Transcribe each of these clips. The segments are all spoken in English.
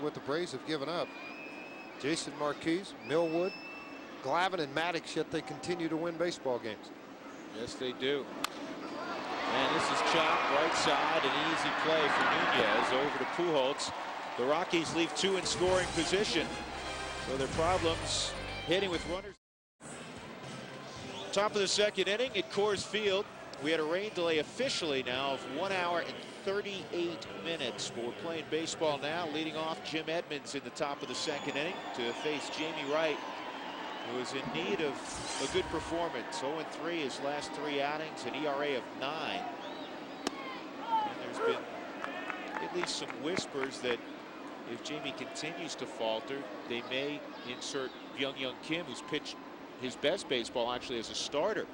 what the Braves have given up. Jason Marquez, Millwood, Glavine, and Maddox, yet they continue to win baseball games. Yes, they do. And this is chopped right side, an easy play for Nunez over to Pujols. The Rockies leave two in scoring position, so their problems hitting with runners. Top of the second inning at Coors Field. We had a rain delay officially now of 1 hour and 38 minutes. But we're playing baseball now. Leading off, Jim Edmonds in the top of the second inning to face Jamie Wright, who is in need of a good performance. 0-3 his last 3 outings, an ERA of 9. And there's been at least some whispers that if Jamie continues to falter, they may insert Young Kim, who's pitched his best baseball actually as a starter.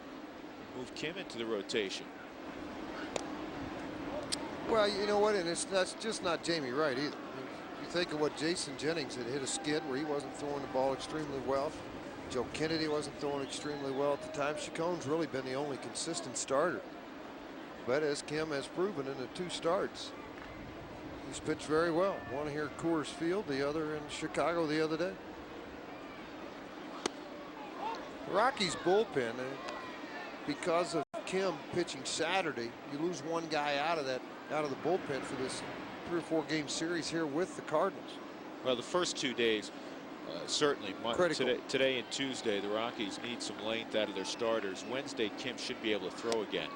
Move Kim into the rotation. Well, you know what, and that's just not Jamie Wright either. You think of what Jason Jennings had hit a skid where he wasn't throwing the ball extremely well. Joe Kennedy wasn't throwing extremely well at the time. Chacon's really been the only consistent starter. But as Kim has proven in the 2 starts, he's pitched very well. One here at Coors Field, the other in Chicago the other day. The Rockies bullpen, because of Kim pitching Saturday, you lose one guy out of the bullpen for this 3 or 4 game series here with the Cardinals. Well, the first 2 days certainly today and Tuesday, the Rockies need some length out of their starters. Wednesday, Kim should be able to throw again.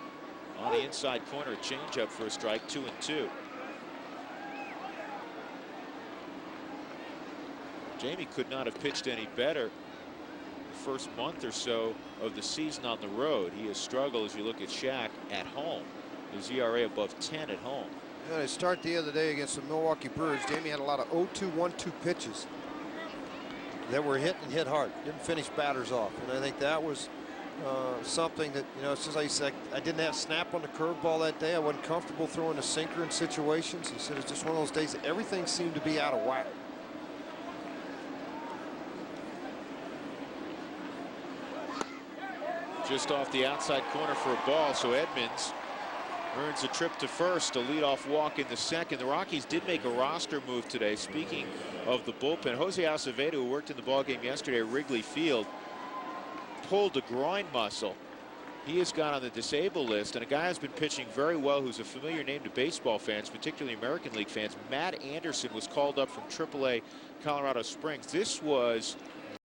On the inside corner, a changeup for a strike, 2-2. Jamie could not have pitched any better the first month or so of the season on the road. He has struggled as you look at Shaq at home. His ERA above 10 at home. Yeah, to start the other day against the Milwaukee Brewers, Jamie had a lot of 0-2, 1-2 pitches that were hit and hit hard. Didn't finish batters off, and I think that was something that, you know, it's just like he said, I didn't have snap on the curveball that day. I wasn't comfortable throwing a sinker in situations. He said it's just one of those days that everything seemed to be out of whack. Just off the outside corner for a ball, so Edmonds earns a trip to first, a leadoff walk in the second. The Rockies did make a roster move today. Speaking of the bullpen, Jose Acevedo, who worked in the ballgame yesterday at Wrigley Field, pulled a groin muscle. He has gone on the disabled list, and a guy who's been pitching very well, who's a familiar name to baseball fans, particularly American League fans, Matt Anderson, was called up from AAA Colorado Springs. This was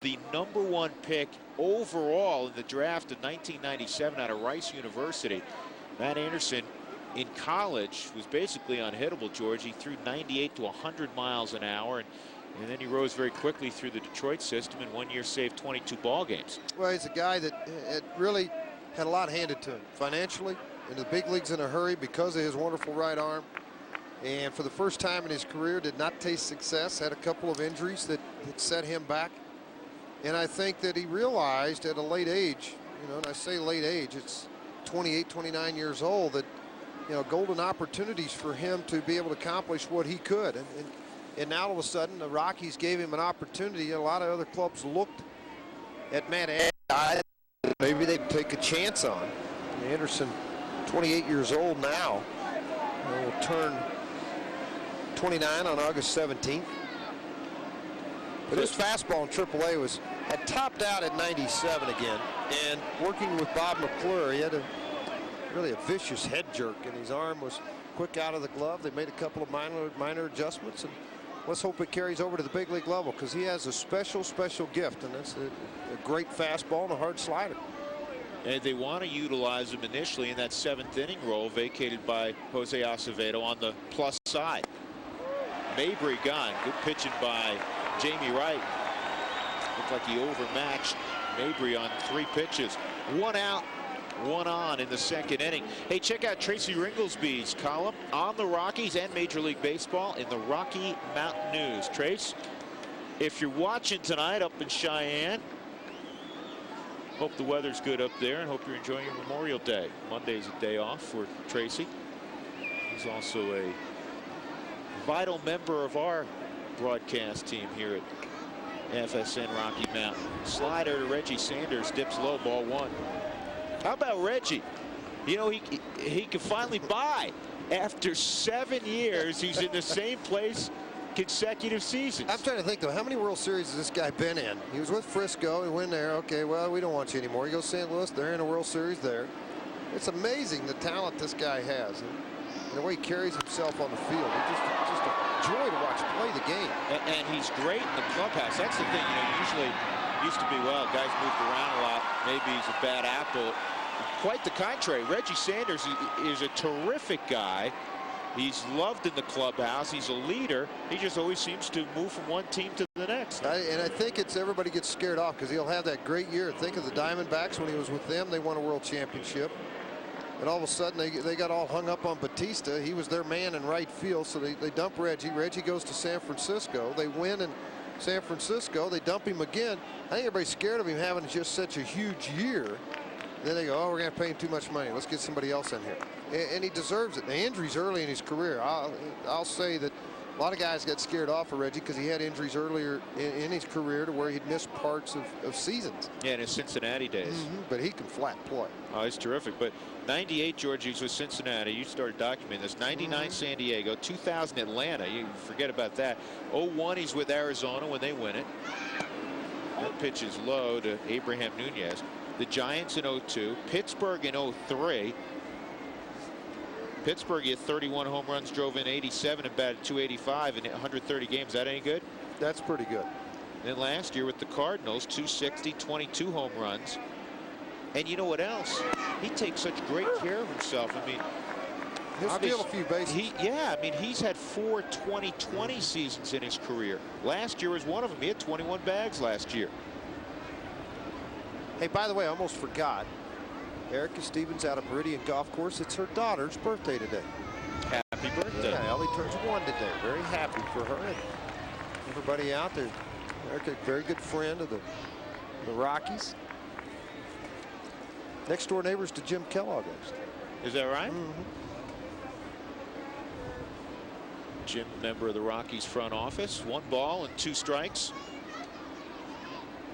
the #1 pick overall in the draft of 1997 out of Rice University. Matt Anderson in college was basically unhittable, George. He threw 98 to 100 miles an hour, and then he rose very quickly through the Detroit system, and 1 year saved 22 ball games. Well, he's a guy that really had a lot handed to him financially in the big leagues in a hurry because of his wonderful right arm, and for the first time in his career did not taste success, had a couple of injuries that set him back. And I think that he realized at a late age, you know, and I say late age, it's 28, 29 years old, that, you know, golden opportunities for him to be able to accomplish what he could. And now all of a sudden the Rockies gave him an opportunity. A lot of other clubs looked at Matt Anderson. Maybe they'd take a chance on. Anderson, 28 years old now, will turn 29 on August 17th. But his fastball in AAA had topped out at 97 again, and working with Bob McClure, he had really a vicious head jerk, and his arm was quick out of the glove. They made a couple of minor adjustments, and let's hope it carries over to the big league level, because he has a special gift, and that's a great fastball and a hard slider. And they want to utilize him initially in that 7th inning role vacated by Jose Acevedo on the plus side. Mabry gone. Good pitching by Jamie Wright. Looked like he overmatched Mabry on 3 pitches. 1 out, 1 on in the second inning. Hey, check out Tracy Ringolsby's column on the Rockies and Major League Baseball in the Rocky Mountain News. Trace, if you're watching tonight up in Cheyenne, hope the weather's good up there and hope you're enjoying your Memorial Day. Monday's a day off for Tracy. He's also a vital member of our broadcast team here at FSN Rocky Mountain. Slider to Reggie Sanders, dips low, ball 1. How about Reggie? You know, he can finally buy. After 7 years, he's in the same place consecutive seasons. I'm trying to think, though, how many World Series has this guy been in? He was with Frisco. He went there. Okay, well, we don't want you anymore. He goes to St. Louis. They're in a World Series there. It's amazing the talent this guy has. And the way he carries himself on the field. It's just a joy to watch play the game. And he's great in the clubhouse. That's the thing. Usually used to be, well, guys moved around a lot. Maybe he's a bad apple. Quite the contrary. Reggie Sanders is a terrific guy. He's loved in the clubhouse. He's a leader. He just always seems to move from one team to the next. And I think everybody gets scared off because he'll have that great year. Think of the Diamondbacks when he was with them. They won a world championship. And all of a sudden they got all hung up on Batista. He was their man in right field, so they dump Reggie. Reggie goes to San Francisco. They win in San Francisco. They dump him again. I think everybody's scared of him having just such a huge year. Then they go, oh, we're going to pay him too much money. Let's get somebody else in here. And he deserves it. The injuries early in his career. I'll say that a lot of guys got scared off of Reggie because he had injuries earlier in his career to where he'd missed parts of seasons. Yeah, in his Cincinnati days. But he can flat play. Oh, he's terrific. But 98, George, he was with Cincinnati. You started documenting this. 99, San Diego. 2000, Atlanta. You forget about that. 01, he's with Arizona when they win it. That pitch is low to Abraham Nunez. The Giants in 02. Pittsburgh in 03. Pittsburgh, he had 31 home runs, drove in 87 and batted 285 in 130 games. Is that any good? That's pretty good. Then last year with the Cardinals, 260, 22 home runs. And you know what else? He takes such great care of himself. I mean, he'll steal a few bases. Yeah, I mean, he's had 4 20-20 seasons in his career. Last year was one of them. He had 21 bags last year. Hey, by the way, I almost forgot. Erica Stevens out of Meridian Golf Course. It's her daughter's birthday today. Happy birthday. Yeah, Ellie turns 1 today. Very happy for her and everybody out there. Erica, very good friend of the Rockies. Next door neighbors to Jim Kellogg. Is that right? Jim, member of the Rockies front office. 1 ball and 2 strikes.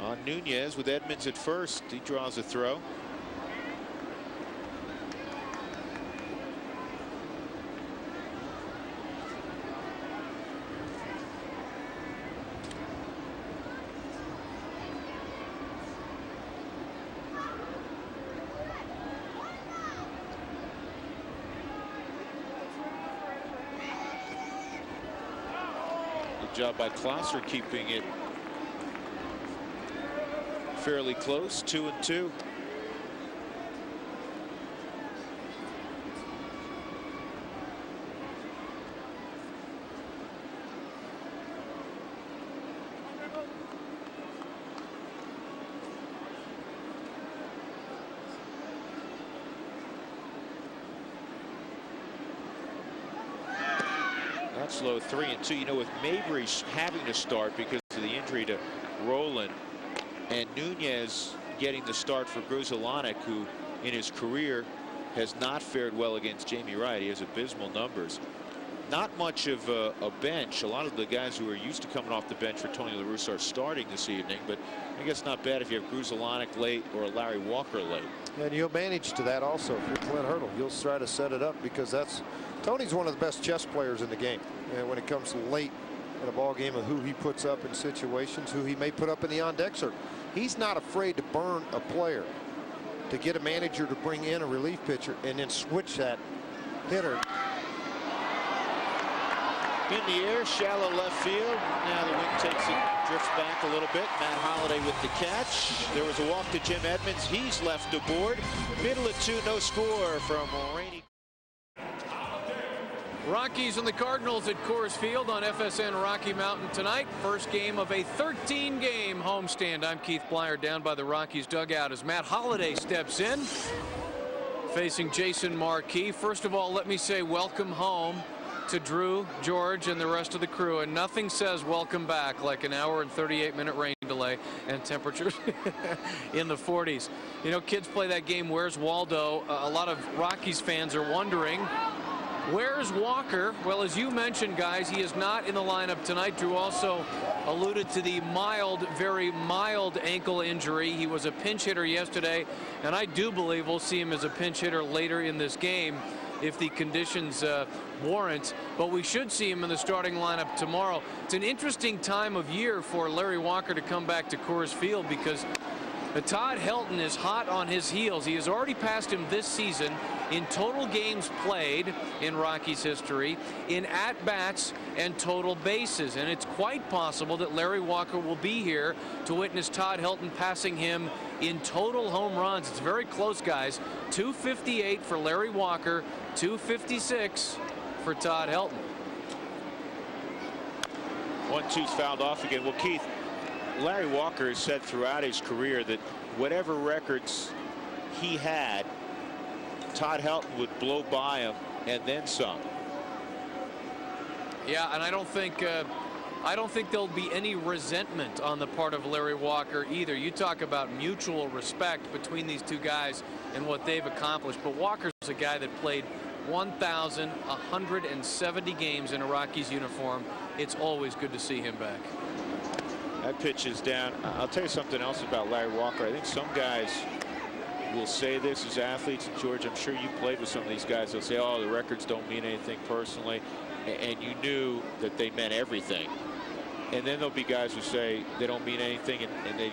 On Nunez with Edmonds at first. He draws a throw. Job by Klosser keeping it fairly close. 2-2. That's low. 3-2. You know, with Mabry having to start because of the injury to Roland, and Nunez getting the start for Gruzelanek, who in his career has not fared well against Jamie Wright. He has abysmal numbers. Not much of a bench. A lot of the guys who are used to coming off the bench for Tony La Russa are starting this evening, but I guess not bad if you have Gruzelanek late or a Larry Walker late. And you'll manage to that also if you're Clint Hurdle. You'll try to set it up because Tony's one of the best chess players in the game. And when it comes to late in a ball game of who he puts up in situations, who he may put up in the on-deck circle. He's not afraid to burn a player, to get a manager to bring in a relief pitcher and then switch that hitter. In the air, shallow left field. Now the wind takes it, drifts back a little bit. Matt Holliday with the catch. There was a walk to Jim Edmonds. He's left aboard. Middle of 2, no score from Rainey. Rockies and the Cardinals at Coors Field on FSN Rocky Mountain tonight. First game of a 13-game homestand. I'm Keith Blyer down by the Rockies dugout as Matt Holliday steps in, facing Jason Marquis. First of all, let me say welcome home to Drew, George, and the rest of the crew. And nothing says welcome back like an hour and 38-minute rain delay and temperatures in the 40s. You know, kids play that game, Where's Waldo? A lot of Rockies fans are wondering, where's Walker? Well, as you mentioned, guys, he is not in the lineup tonight. Drew also alluded to the mild, very mild ankle injury. He was a pinch hitter yesterday, and I do believe we'll see him as a pinch hitter later in this game. if the conditions warrant. But we should see him in the starting lineup tomorrow. It's an interesting time of year for Larry Walker to come back to Coors Field because Todd Helton is hot on his heels. He has already passed him this season in total games played in Rockies history, in at-bats and total bases. And it's quite possible that Larry Walker will be here to witness Todd Helton passing him in total home runs. It's very close, guys. 258 for Larry Walker, 256 for Todd Helton. 1-2's fouled off again. Well, Keith, Larry Walker has said throughout his career that whatever records he had, Todd Helton would blow by him and then some. Yeah, and I don't think there'll be any resentment on the part of Larry Walker either. You talk about mutual respect between these two guys and what they've accomplished. But Walker's a guy that played 1,170 games in a Rockies uniform. It's always good to see him back. That pitch is down. I'll tell you something else about Larry Walker. I think some guys will say this as athletes. George, I'm sure you played with some of these guys. They'll say, oh, the records don't mean anything personally. And you knew that they meant everything. And then there'll be guys who say they don't mean anything, and they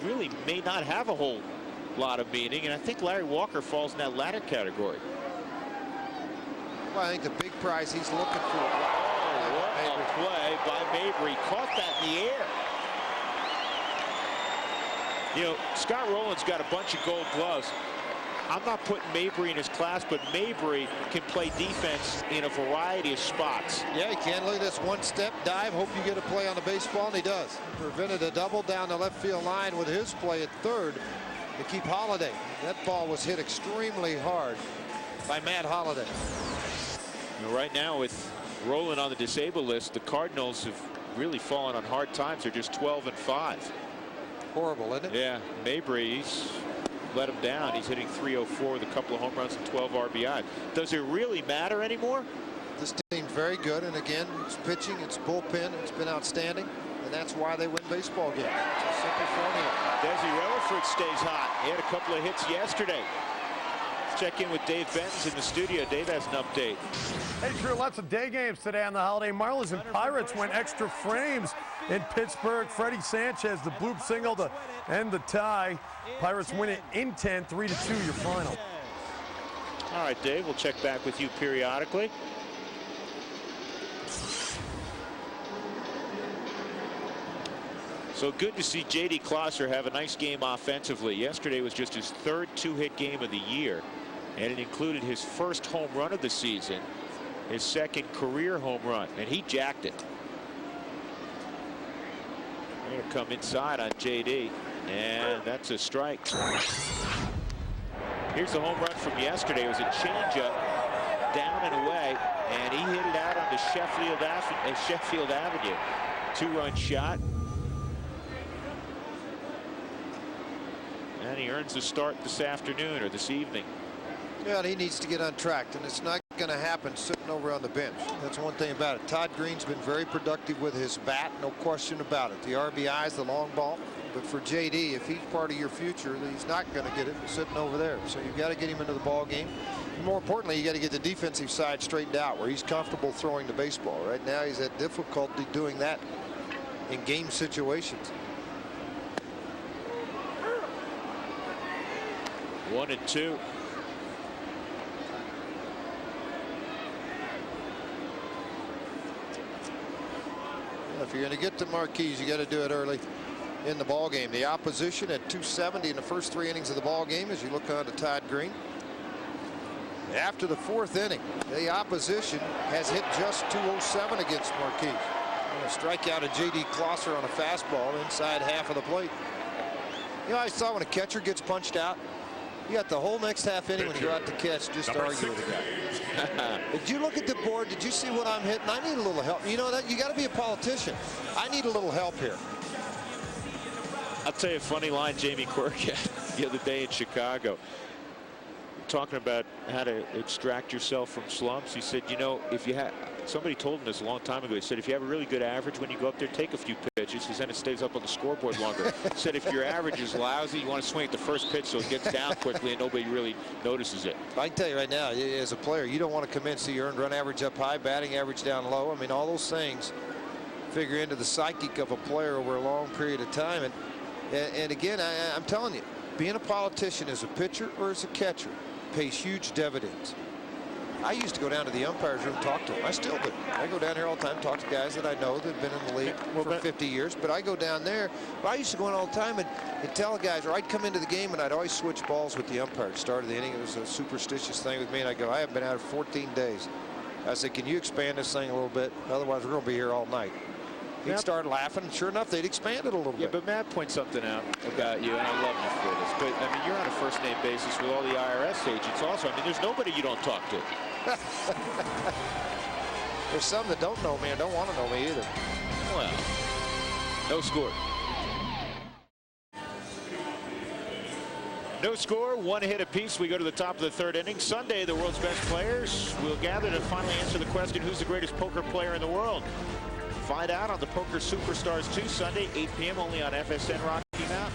really may not have a whole lot of meaning. And I think Larry Walker falls in that latter category. Well, I think the big prize he's looking for. Oh, what a play by Mabry. Caught that in the air. You know, Scott Rowland's got a bunch of gold gloves. I'm not putting Mabry in his class, but Mabry can play defense in a variety of spots. Yeah, he can. Look at this one-step dive. Hope you get a play on the baseball, and he does. Prevented a double down the left field line with his play at third to keep Holliday. That ball was hit extremely hard by Matt Holliday. You know, right now with Rowland on the disabled list, the Cardinals have really fallen on hard times. They're just 12-5. Horrible, isn't it? Yeah, Mabry's let him down. He's hitting .304 with a couple of home runs and 12 RBI. Does it really matter anymore? This team's very good, and again, it's pitching, it's bullpen, it's been outstanding, and that's why they win baseball games. It's a simple formula. Desi Relaford stays hot. He had a couple of hits yesterday. Let's check in with Dave Benz in the studio. Dave has an update. Hey, sure, lots of day games today on the holiday. Marlins and Pirates went extra frames in Pittsburgh. Freddie Sanchez, the bloop single to end the tie. Pirates win it in 10, 3-2, your final. All right, Dave, we'll check back with you periodically. So good to see J.D. Klosser have a nice game offensively. Yesterday was just his third two-hit game of the year, and it included his first home run of the season, his second career home run, and he jacked it. They're going to come inside on J.D., and that's a strike. Here's the home run from yesterday. It was a changeup down and away, and he hit it out onto Sheffield Avenue. Two-run shot. And he earns a start this afternoon or this evening. Yeah, he needs to get on track, and it's not going to happen sitting over on the bench. That's one thing about it. Todd Green's been very productive with his bat, no question about it. The RBIs, the long ball. But for JD, if he's part of your future, he's not going to get it sitting over there. So you've got to get him into the ball game. And more importantly, you got to get the defensive side straightened out where he's comfortable throwing the baseball. Right now, he's had difficulty doing that in game situations. 1-2. If you're going to get to Marquise, you got to do it early in the ball game. The opposition at 270 in the first 3 innings of the ball game as you look on to Todd Green. After the 4th inning, the opposition has hit just 207 against Marquise. A strikeout of J.D. Klosser on a fastball inside half of the plate. You know, I saw when a catcher gets punched out, you got the whole next half inning when you go out to catch just to argue with the guy. Did you look at the board? Did you see what I'm hitting? I need a little help. You know that you got to be a politician. I need a little help here. I'll tell you a funny line Jamie Quirk had the other day in Chicago. Talking about how to extract yourself from slumps. He said, you know, if you Somebody told him this a long time ago. He said, if you have a really good average when you go up there, take a few pitches, because then it stays up on the scoreboard longer. He said, if your average is lousy, you want to swing at the first pitch so it gets down quickly and nobody really notices it. I can tell you right now, as a player, you don't want to come in, see your earned run average up high, batting average down low. I mean, all those things figure into the psychic of a player over a long period of time. And again, I'm telling you, being a politician as a pitcher or as a catcher pays huge dividends. I used to go down to the umpire's room and talk to them. I still do. I go down here all the time, talk to guys that I know that have been in the league for 50 years. But I go down there. But I used to go in all the time and tell guys, or I'd come into the game and I'd always switch balls with the umpire at the start of the inning. It was a superstitious thing with me. And I go, I haven't been out for 14 days. I said, can you expand this thing a little bit? Otherwise, we're going to be here all night. He'd start laughing, and sure enough, they'd expand it a little bit. Yeah, but Matt points something out about you, and I love you for this. But, I mean, you're on a first-name basis with all the IRS agents also. I mean, there's nobody you don't talk to. There's some that don't know me and don't want to know me either. Well, no score. No score, one hit apiece. We go to the top of the third inning. Sunday, the world's best players will gather to finally answer the question, who's the greatest poker player in the world? Find out on the Poker Superstars 2 Sunday, 8 p.m. only on FSN Rocky Mountain.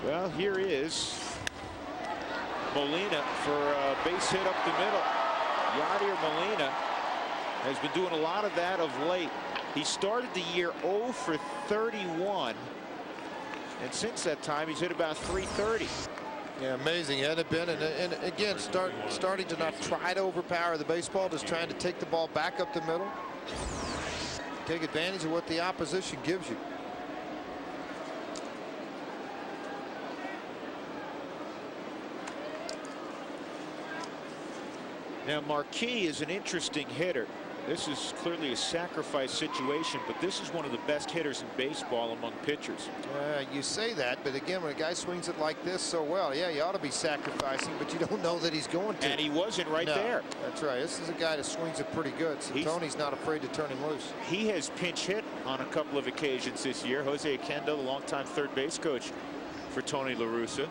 Well, here is Molina for a base hit up the middle. Yadier Molina has been doing a lot of that of late. He started the year 0 for 31. And since that time, he's hit about 330. Yeah, amazing, hadn't it been? And again, starting to not try to overpower the baseball, just trying to take the ball back up the middle. Take advantage of what the opposition gives you. Now, Marquis is an interesting hitter. This is clearly a sacrifice situation, but this is one of the best hitters in baseball among pitchers. You say that, but again, when a guy swings it like this so well, yeah, you ought to be sacrificing, but you don't know that he's going to. And he wasn't right there. That's right. This is a guy that swings it pretty good. So Tony's not afraid to turn him loose. He has pinch hit on a couple of occasions this year. Jose Akendo, the longtime third base coach for Tony La Russa.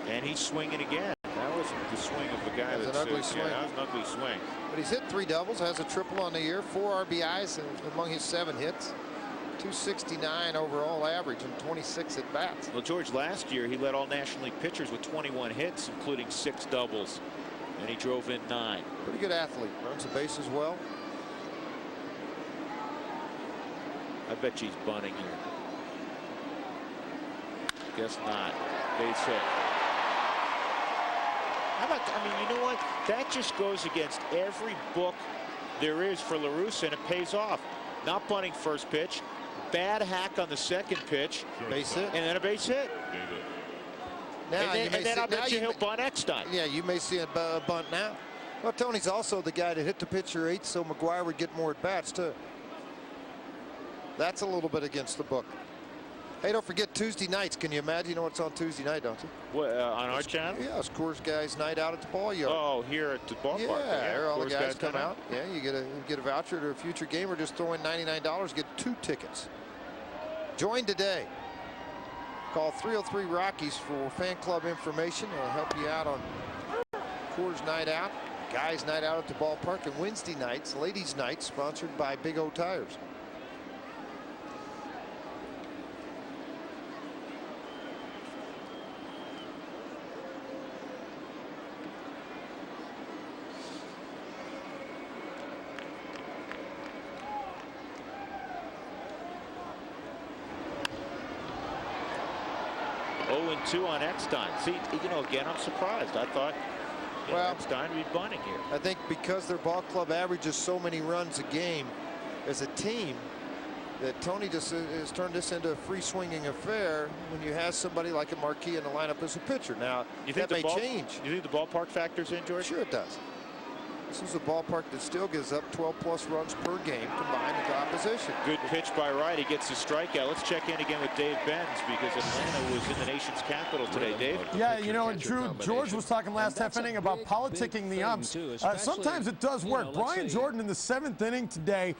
And he's swinging again. That wasn't the swing of the guy. That's an ugly swing. Yeah, that was an ugly swing. But he's hit 3 doubles, has a triple on the year, 4 RBIs among his 7 hits, 269 overall average, and 26 at bats. Well, George, last year he led all National League pitchers with 21 hits, including 6 doubles, and he drove in 9. Pretty good athlete. Runs the bases well. I bet you he's bunting here. Guess not. Base hit. How about, I mean, you know what? That just goes against every book there is for La Russa, and it pays off. Not bunting first pitch, bad hack on the second pitch, base hit, and then a base hit. Now, and then I bet you he'll bunt next time. Yeah, you may see a bunt now. Well, Tony's also the guy that hit the pitcher 8th, so McGuire would get more at bats too. That's a little bit against the book. Hey, don't forget Tuesday nights. Can you imagine what's on Tuesday night, don't you? What, on our channel? Yeah, it's Coors Guys Night Out at the ball yard. Oh, here at the ballpark. Yeah, all the guys come out. Yeah, you get a voucher to a future game, or just throw in $99, get 2 tickets. Join today. Call 303 Rockies for fan club information. It'll help you out on Coors Night Out, Guys Night Out at the ballpark, and Wednesday nights, Ladies Night, sponsored by Big O Tires. Two on Eckstein. See, you know, again, I'm surprised. I thought Eckstein would be bunting here. I think because their ball club averages so many runs a game as a team, that Tony just has turned this into a free swinging affair when you have somebody like a Marquis in the lineup as a pitcher. Now, that may change. You think the ballpark factors in, George? Sure it does. This is a ballpark that still gives up 12+ runs per game combined with the opposition. Good pitch by Wright. He gets the strikeout. Let's check in again with Dave Benz, because Atlanta was in the nation's capital today. Dave? Yeah, you know, and Drew, George was talking last half inning about politicking the umps. Sometimes it does work. Brian Jordan in the 7th inning today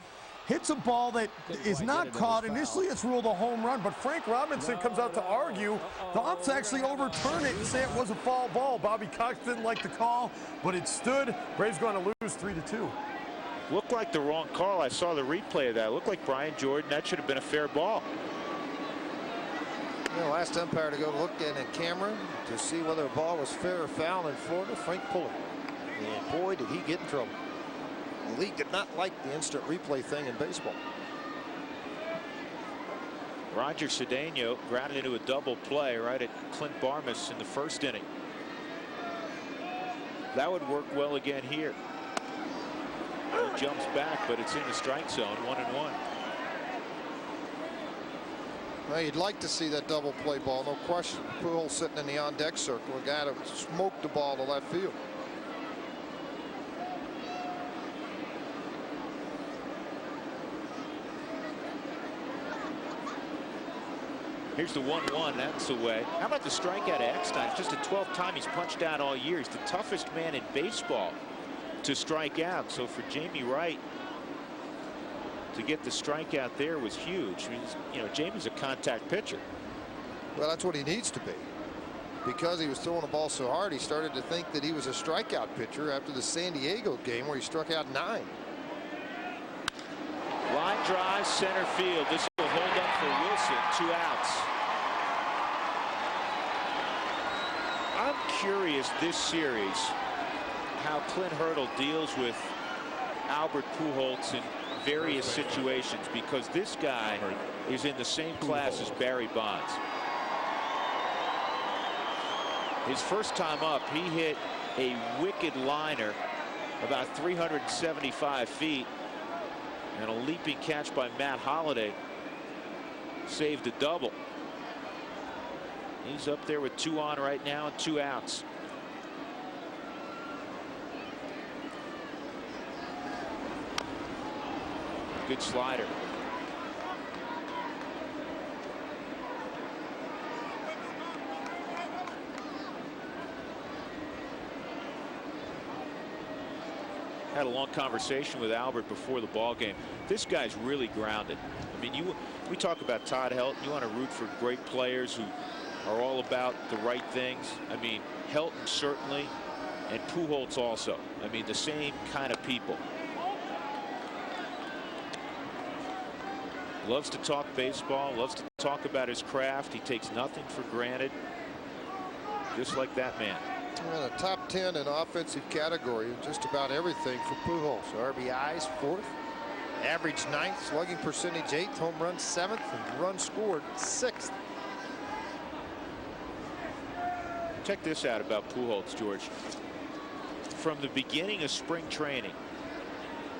hits a ball that is not caught. Initially, it's ruled a home run, but Frank Robinson comes out to argue. The umps actually overturn it and say it was a foul ball. Bobby Cox didn't like the call, but it stood. Braves going to lose 3-2. Looked like the wrong call. I saw the replay of that. Looked like Brian Jordan. That should have been a fair ball. Last umpire to go look at a camera to see whether a ball was fair or foul in Florida, Frank Pullen. And boy, did he get in trouble. The league did not like the instant replay thing in baseball. Roger Cedeno grounded into a double play right at Clint Barmas in the first inning. That would work well again here. He jumps back, but it's in the strike zone, 1-1. Well, you'd like to see that double play ball, no question. Pujols sitting in the on-deck circle, a guy that smoked the ball to left field. Here's the 1-1. That's away. How about the strikeout of Eckstein? It's just the 12th time he's punched out all year. He's the toughest man in baseball to strike out. So for Jamie Wright to get the strikeout there was huge. I mean, Jamie's a contact pitcher. Well, that's what he needs to be. Because he was throwing the ball so hard, he started to think that he was a strikeout pitcher after the San Diego game where he struck out 9. Line drive, center field. This will hold up for Wilson. 2 outs. I'm curious this series how Clint Hurdle deals with Albert Pujols in various situations, because this guy is in the same class as Barry Bonds. His first time up, he hit a wicked liner about 375 feet, and a leaping catch by Matt Holliday saved a double. He's up there with 2 on right now and 2 outs. Good slider. Had a long conversation with Albert before the ball game. This guy's really grounded. I mean, we talk about Todd Helton. You want to root for great players who are all about the right things. I mean, Helton certainly, and Pujols also. I mean, the same kind of people. Loves to talk baseball, loves to talk about his craft. He takes nothing for granted. Just like that man. And a top 10 in offensive category in just about everything for Pujols. RBIs 4th, average 9th, slugging percentage 8th, home run 7th, and runs scored 6th. Check this out about Pujols, George. From the beginning of spring training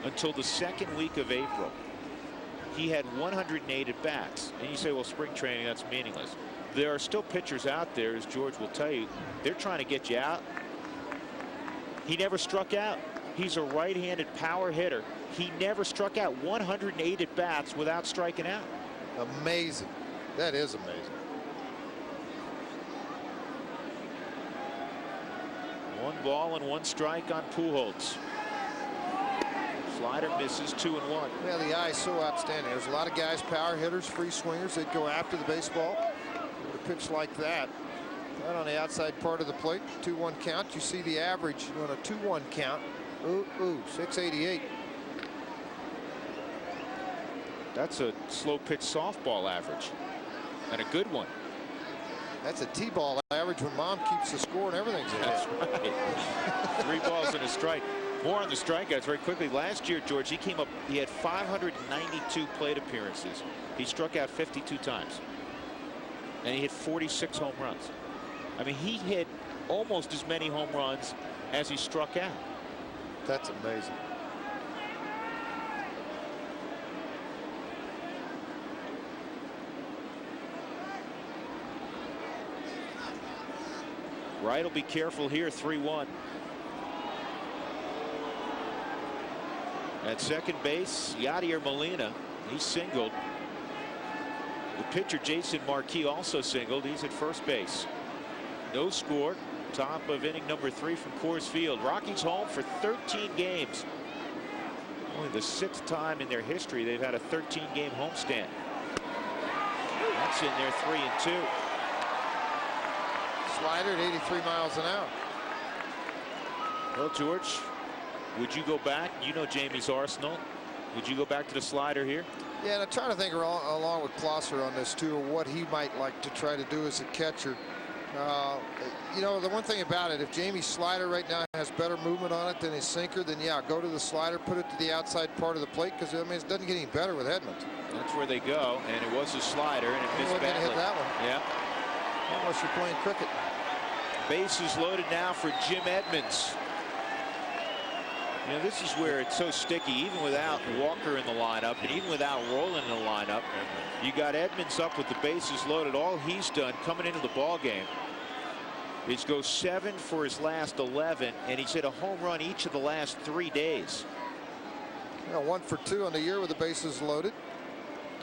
until the 2nd week of April, he had 108 at bats. And you say, well, spring training, that's meaningless. There are still pitchers out there, as George will tell you, they're trying to get you out. He never struck out. He's a right-handed power hitter. He never struck out. 108 at bats without striking out. Amazing. That is amazing. 1 ball and 1 strike on Pujols. Slider misses, 2-1. Yeah, the eye is so outstanding. There's a lot of guys, power hitters, free swingers, that go after the baseball. With a pitch like that, right on the outside part of the plate, 2-1 count. You see the average on a 2-1 count. 688. That's a slow pitch softball average, and a good one. That's a T-ball average when mom keeps the score and everything's ahead. That's right. 3 balls and a strike. More on the strikeouts very quickly. Last year, George, he had 592 plate appearances. He struck out 52 times. And he hit 46 home runs. I mean, he hit almost as many home runs as he struck out. That's amazing. Wright will be careful here. 3-1. At second base, Yadier Molina, he singled. The pitcher Jason Marquis also singled. He's at first base. No score. Top of inning number 3 from Coors Field. Rockies home for 13 games. Only the 6th time in their history they've had a 13-game homestand. That's in there, 3-2. Slider at 83 miles an hour. Well, George, would you go back? You know Jamie's arsenal. Would you go back to the slider here? Yeah, and I'm trying to think along with Klosser on this too, what he might like to try to do as a catcher. You know, the one thing about it, if Jamie's slider right now has better movement on it than his sinker, then yeah, go to the slider, put it to the outside part of the plate, because I mean it doesn't get any better with Edmonds. That's where they go, and it was a slider, and it missed badly. Hit that one. Yeah. Unless you're playing cricket. Bases loaded now for Jim Edmonds. You know, this is where it's so sticky, even without Walker in the lineup and even without Rowland in the lineup. You got Edmonds up with the bases loaded. All he's done coming into the ball game is go 7 for his last 11, and he's hit a home run each of the last 3 days. You know, 1 for 2 on the year with the bases loaded.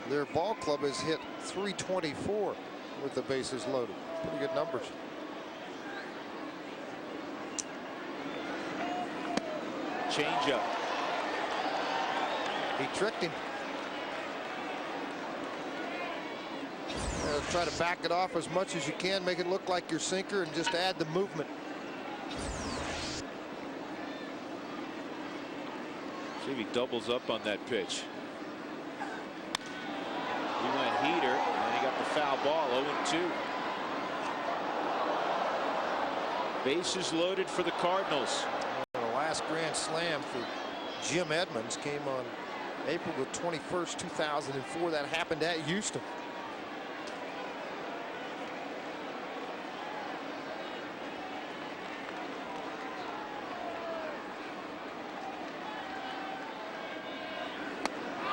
Their ball club has hit .324 with the bases loaded. Pretty good numbers. Changeup. He tricked him. Try to back it off as much as you can, make it look like your sinker, and just add the movement. See if he doubles up on that pitch. He went heater, and he got the foul ball, 0-2. Bases loaded for the Cardinals. The last grand slam for Jim Edmonds came on April the 21st, 2004. That happened at Houston.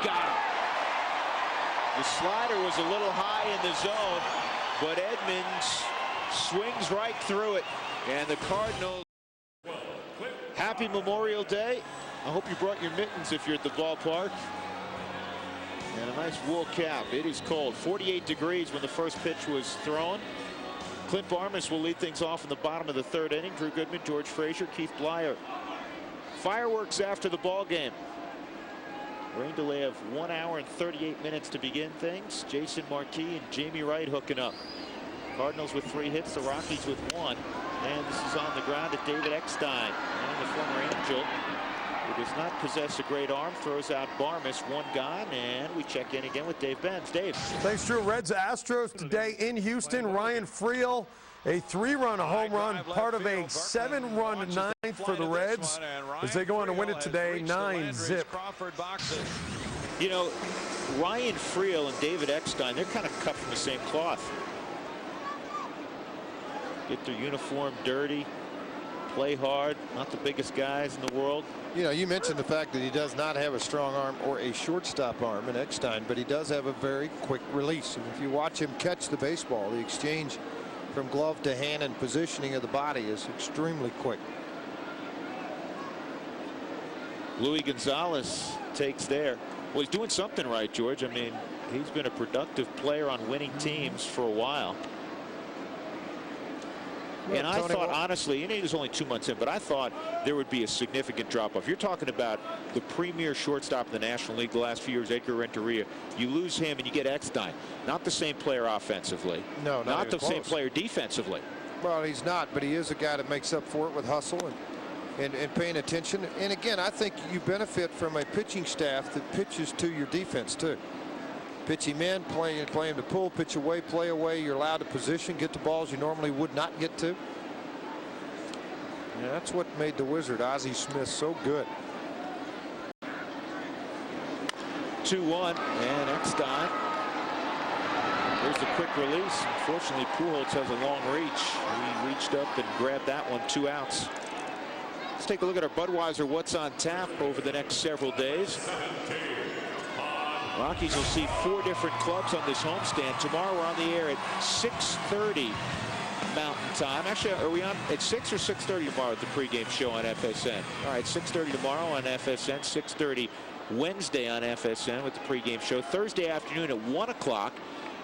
Got him. The slider was a little high in the zone, but Edmonds swings right through it, and the Cardinals. Happy Memorial Day. I hope you brought your mittens if you're at the ballpark. And a nice wool cap. It is cold. 48 degrees when the first pitch was thrown. Clint Barmas will lead things off in the bottom of the 3rd inning. Drew Goodman, George Frazier, Keith Blyer. Fireworks after the ball game. Rain delay of 1 hour and 38 minutes to begin things. Jason Marquis and Jamie Wright hooking up. Cardinals with 3 hits, the Rockies with 1. And this is on the ground at David Eckstein. And the former Angel, who does not possess a great arm, throws out Barmas. 1 gone, and we check in again with Dave Benz. Dave. Thanks, Drew. Reds Astros today in Houston. Ryan Friel, a 3-run home run, part of a 7-run 9th for the Reds as they go on to win it today, 9-zip. You know, Ryan Friel and David Eckstein, they're kind of cut from the same cloth. Get their uniform dirty, play hard, not the biggest guys in the world. You know, you mentioned the fact that he does not have a strong arm or a shortstop arm in Eckstein, but he does have a very quick release. And if you watch him catch the baseball, the exchange from glove to hand and positioning of the body is extremely quick. Luis Gonzalez takes there. Well, he's doing something right, George. I mean, he's been a productive player on winning teams for a while. And I thought, honestly, and he was only 2 months in, but I thought there would be a significant drop-off. You're talking about the premier shortstop in the National League the last few years, Edgar Renteria. You lose him and you get Eckstein. Not the same player offensively. No, not the same player defensively. Well, he's not, but he is a guy that makes up for it with hustle and paying attention. And again, I think you benefit from a pitching staff that pitches to your defense too. Pitch him in, play him to pull, pitch away, play away. You're allowed to position, get the balls you normally would not get to. Yeah, that's what made the Wizard, Ozzie Smith, so good. 2-1, and Eckstein. There's a quick release. Unfortunately, Pujols has a long reach. He reached up and grabbed that one, 2 outs. Let's take a look at our Budweiser What's on Tap over the next several days. Rockies will see 4 different clubs on this homestand. Tomorrow we're on the air at 6:30 Mountain Time. Actually, are we on at 6 or 6:30 tomorrow at the pregame show on FSN? All right, 6:30 tomorrow on FSN, 6:30 Wednesday on FSN with the pregame show. Thursday afternoon at 1 o'clock.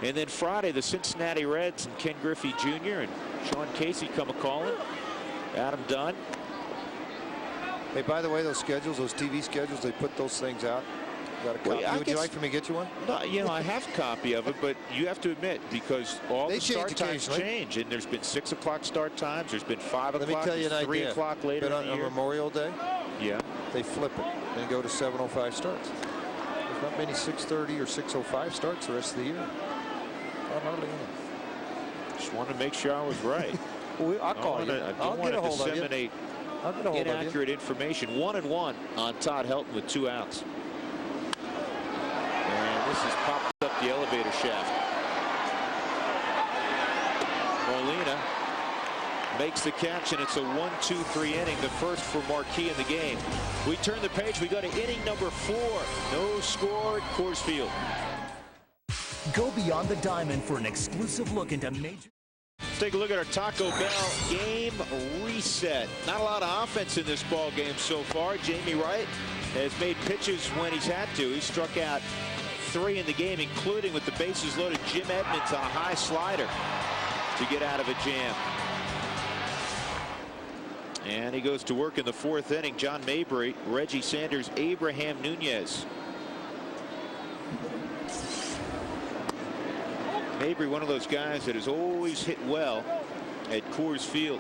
And then Friday, the Cincinnati Reds and Ken Griffey Jr. and Sean Casey come a-calling. Adam Dunn. Hey, by the way, those schedules, those TV schedules, they put those things out. Got a copy. Would you like for me to get you one? No, you know, I have a copy of it, but you have to admit, because all the start times change, and there's been 6 o'clock start times, there's been 5 o'clock, Let me tell you an 3 idea. o'clock later in the on year. Memorial Day, Yeah. they flip it and go to 7:05 starts. There's not many 6:30 or 6:05 starts the rest of the year. Not hardly any. Just want to make sure I was right. Well, I'll call you. I I'll don't get a want to hold of you. disseminate I'll get a hold of you. inaccurate information. 1-1 on Todd Helton with 2 outs. And this has popped up the elevator shaft. Molina makes the catch, and it's a 1-2-3 inning, the first for Marquis in the game. We turn the page. We go to inning number 4. No score at Coors Field. Go beyond the diamond for an exclusive look into major. Let's take a look at our Taco Bell game reset. Not a lot of offense in this ball game so far. Jamie Wright has made pitches when he's had to. He struck out 3 in the game, including with the bases loaded Jim Edmonds on a high slider to get out of a jam. And he goes to work in the 4th inning. John Mabry, Reggie Sanders, Abraham Nunez. Mabry, one of those guys that has always hit well at Coors Field.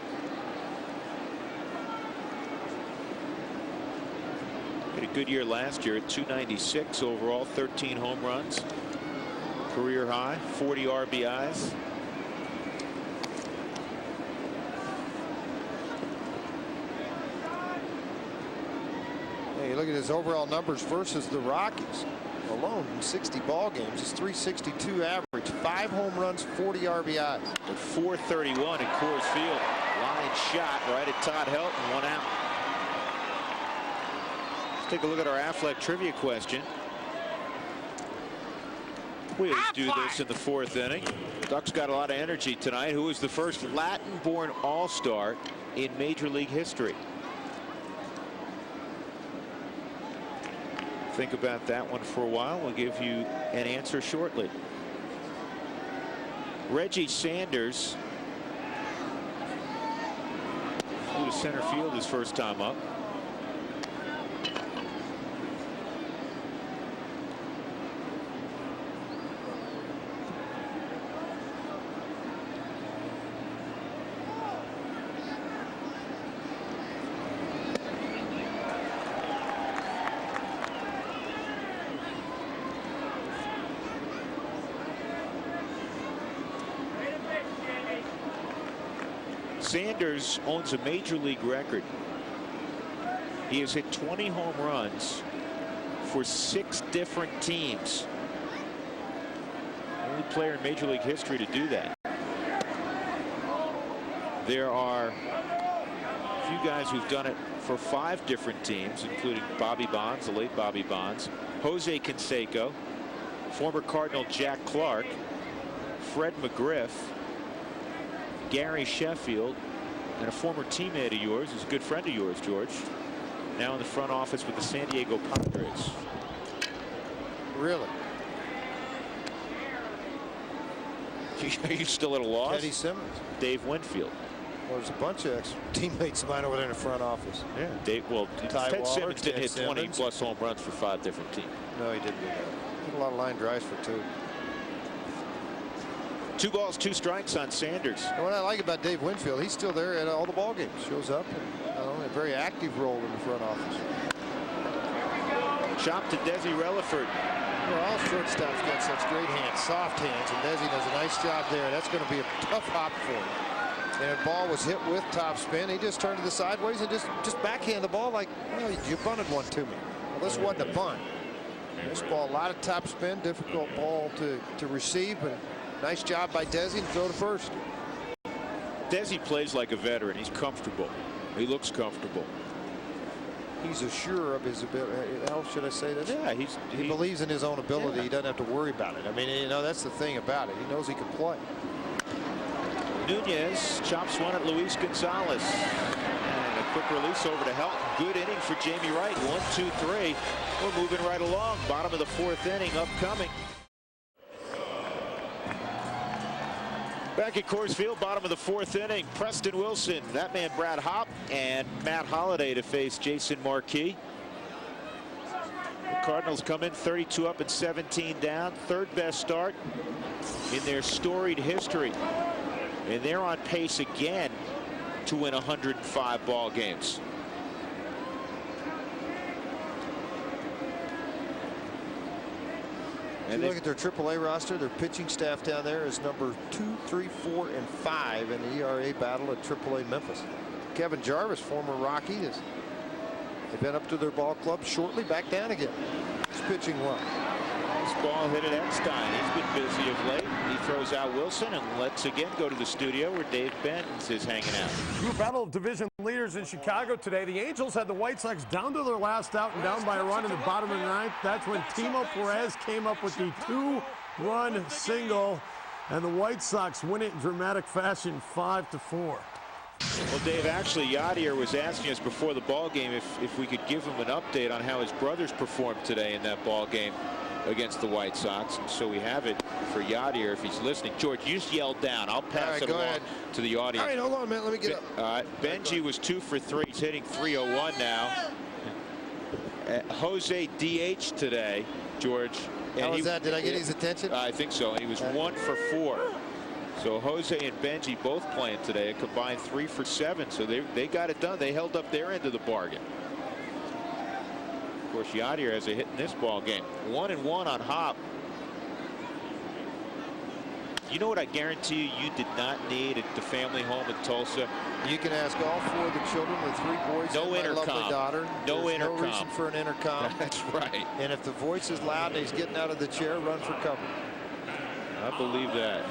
Had a good year last year at 296 overall, 13 home runs, career high, 40 RBIs. Hey, look at his overall numbers versus the Rockies. Alone in 60 ball games, it's 362 average, 5 home runs, 40 RBIs. At 431 at Coors Field. Line shot right at Todd Helton, 1 out. Let's take a look at our Affleck trivia question. We always do this in the 4th inning. Ducks got a lot of energy tonight. Who was the first Latin-born All-Star in Major League history? Think about that one for a while. We'll give you an answer shortly. Reggie Sanders flew to center field his first time up. Sanders owns a major league record. He has hit 20 home runs for 6 different teams. Only player in major league history to do that. There are a few guys who've done it for 5 different teams, including Bobby Bonds, the late Bobby Bonds, Jose Canseco, former Cardinal Jack Clark, Fred McGriff, Gary Sheffield, and a former teammate of yours, who's a good friend of yours, George, now in the front office with the San Diego Padres. Really? Are you still at a loss? Teddy Simmons. Dave Winfield. Well, there's a bunch of teammates of mine over there in the front office. Yeah, Dave. Well, Ted Waller, Simmons didn't hit 20 Simmons. plus home runs for 5 different teams. No, he didn't do that. Hit a lot of line drives for 2. 2 balls, 2 strikes on Sanders. And what I like about Dave Winfield, he's still there at all the ball games. Shows up and a very active role in the front office. Chop to Desi Relaford. Well, all shortstops got such great hands, soft hands, and Desi does a nice job there. That's going to be a tough hop for him. And the ball was hit with top spin. He just turned to the sideways and just backhand the ball like, well, you bunted one to me. Well, this wasn't a bunt. This ball, a lot of top spin, difficult ball to receive, but nice job by Desi to throw to first. Desi plays like a veteran. He's comfortable. He looks comfortable. He's assured of his ability. How should I say that? Yeah, he believes in his own ability. Yeah. He doesn't have to worry about it. I mean, you know, that's the thing about it. He knows he can play. Nunez chops one at Luis Gonzalez. And a quick release over to Helton. Good inning for Jamie Wright. 1, 2, 3. We're moving right along. Bottom of the 4th inning upcoming. Back at Coors Field, bottom of the 4th inning. Preston Wilson, that man Brad Hopp, and Matt Holliday to face Jason Marquis. The Cardinals come in 32 up and 17 down. 3rd best start in their storied history. And they're on pace again to win 105 ball games. And look at their AAA roster. Their pitching staff down there is number 2, 3, 4, and 5 in the ERA battle at AAA Memphis. Kevin Jarvis, former Rocky, they've been up to their ball club shortly, back down again. He's pitching well. This ball hit at Eckstein. He's been busy of late. He throws out Wilson, and let's again go to the studio where Dave Benton is hanging out. Group battle of division leaders in Chicago today. The Angels had the White Sox down to their last out and down by a run in the bottom of the 9th. That's when Timo Perez came up with the 2-run single, and the White Sox win it in dramatic fashion, 5-4. Well, Dave, actually, Yadier was asking us before the ball game if we could give him an update on how his brothers performed today in that ball game against the White Sox. And so we have it for Yadier if he's listening. George, you just yelled down. I'll pass it along to the audience. All right, hold on a minute. Let me get up. Benji was 2 for 3. He's hitting .301 now. Jose DH today, George. How was that? Did I get his attention? I think so. And he was 1 for 4. So Jose and Benji both playing today. A combined 3 for 7. So they got it done. They held up their end of the bargain. Of course, Yadier has a hit in this ball game. 1-1 on Hop. You know what I guarantee you did not need at the family home in Tulsa? You can ask all 4 of the children, the 3 boys, no and my lovely daughter. No intercom. No reason for an intercom. That's right. And if the voice is loud and he's getting out of the chair, run for cover. I believe that.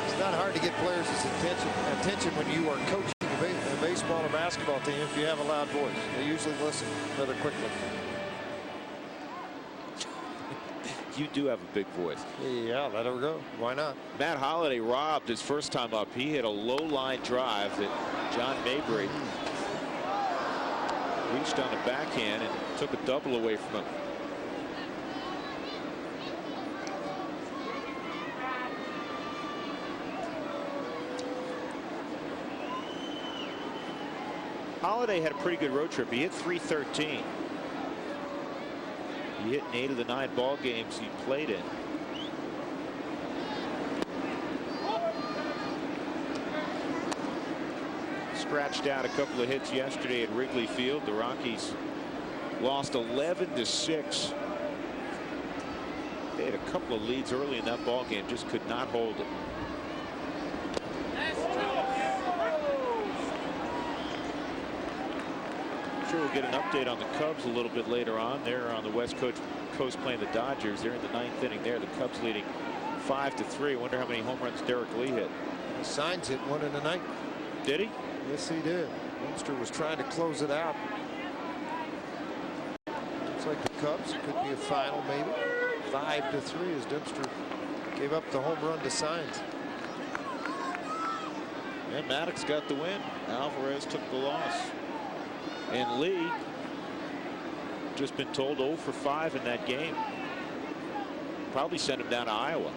It's not hard to get players' attention when you are coaching a baseball or basketball team if you have a loud voice. They usually listen rather quickly. You do have a big voice. Yeah, let her go. Why not? Matt Holliday robbed his first time up. He hit a low line drive that John Mabry reached on the backhand and took a double away from him. Holliday had a pretty good road trip. He hit .313. He hit in 8 of the 9 ball games he played in. Scratched out a couple of hits yesterday at Wrigley Field. The Rockies lost 11-6. They had a couple of leads early in that ball game, just could not hold it. Sure, we'll get an update on the Cubs a little bit later on. They're on the West Coast playing the Dodgers. They're in the 9th inning there. The Cubs leading 5-3. Wonder how many home runs Derek Lee hit. Signs hit 1 in the 9th. Did he? Yes, he did. Munster was trying to close it out. Looks like the Cubs. It could be a final, maybe. 5-3 as Dempster gave up the home run to Signs. And Maddox got the win. Alvarez took the loss. And Lee just been told 0 for 5 in that game. Probably sent him down to Iowa.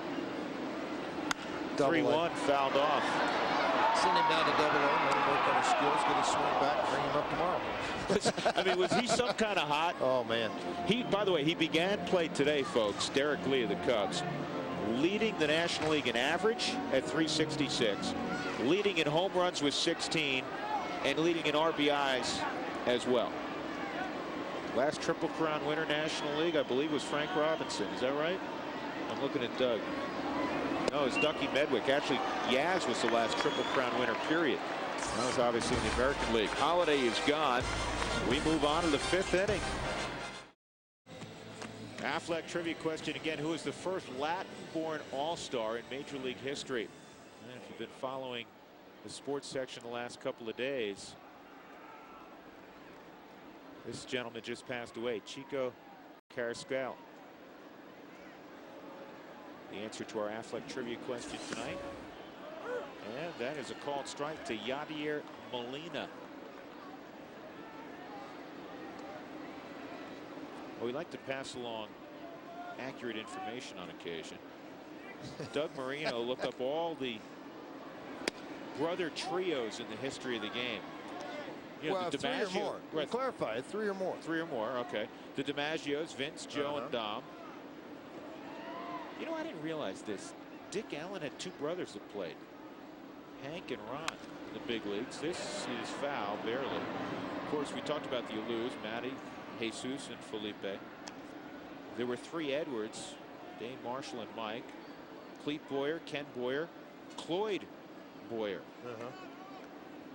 3-1 fouled off. Send him down to AA. Let him work on his skills. Get his swing back. Bring him up tomorrow. I mean, was he some kind of hot? Oh man. By the way, he began play today, folks. Derek Lee of the Cubs, leading the National League in average at .366, leading in home runs with 16, and leading in RBIs as well. Last Triple Crown winner National League, I believe, was Frank Robinson. Is that right? I'm looking at Doug. No, it's Ducky Medwick. Actually, Yaz was the last Triple Crown winner, period. That was obviously in the American League. Holliday is gone. We move on to the 5th inning. Affleck trivia question again. Who is the first Latin-born All-Star in Major League history? And if you've been following the sports section the last couple of days, this gentleman just passed away, Chico Carrascal. The answer to our Affleck trivia question tonight. And that is a called strike to Yadier Molina. Well, we like to pass along accurate information on occasion. Doug Marino looked up all the brother trios in the history of the game. You know, Well, the 3 or DiMaggio, more. right, Clarify, 3 or more. 3 or more, okay. The DiMaggios, Vince, Joe, and Dom. You know, I didn't realize this. Dick Allen had 2 brothers that played. Hank and Ron in the big leagues. This is foul, barely. Of course, we talked about the Alous, Matty, Jesus, and Felipe. There were 3 Edwards, Dane Marshall and Mike. Clete Boyer, Ken Boyer, Cloyd Boyer.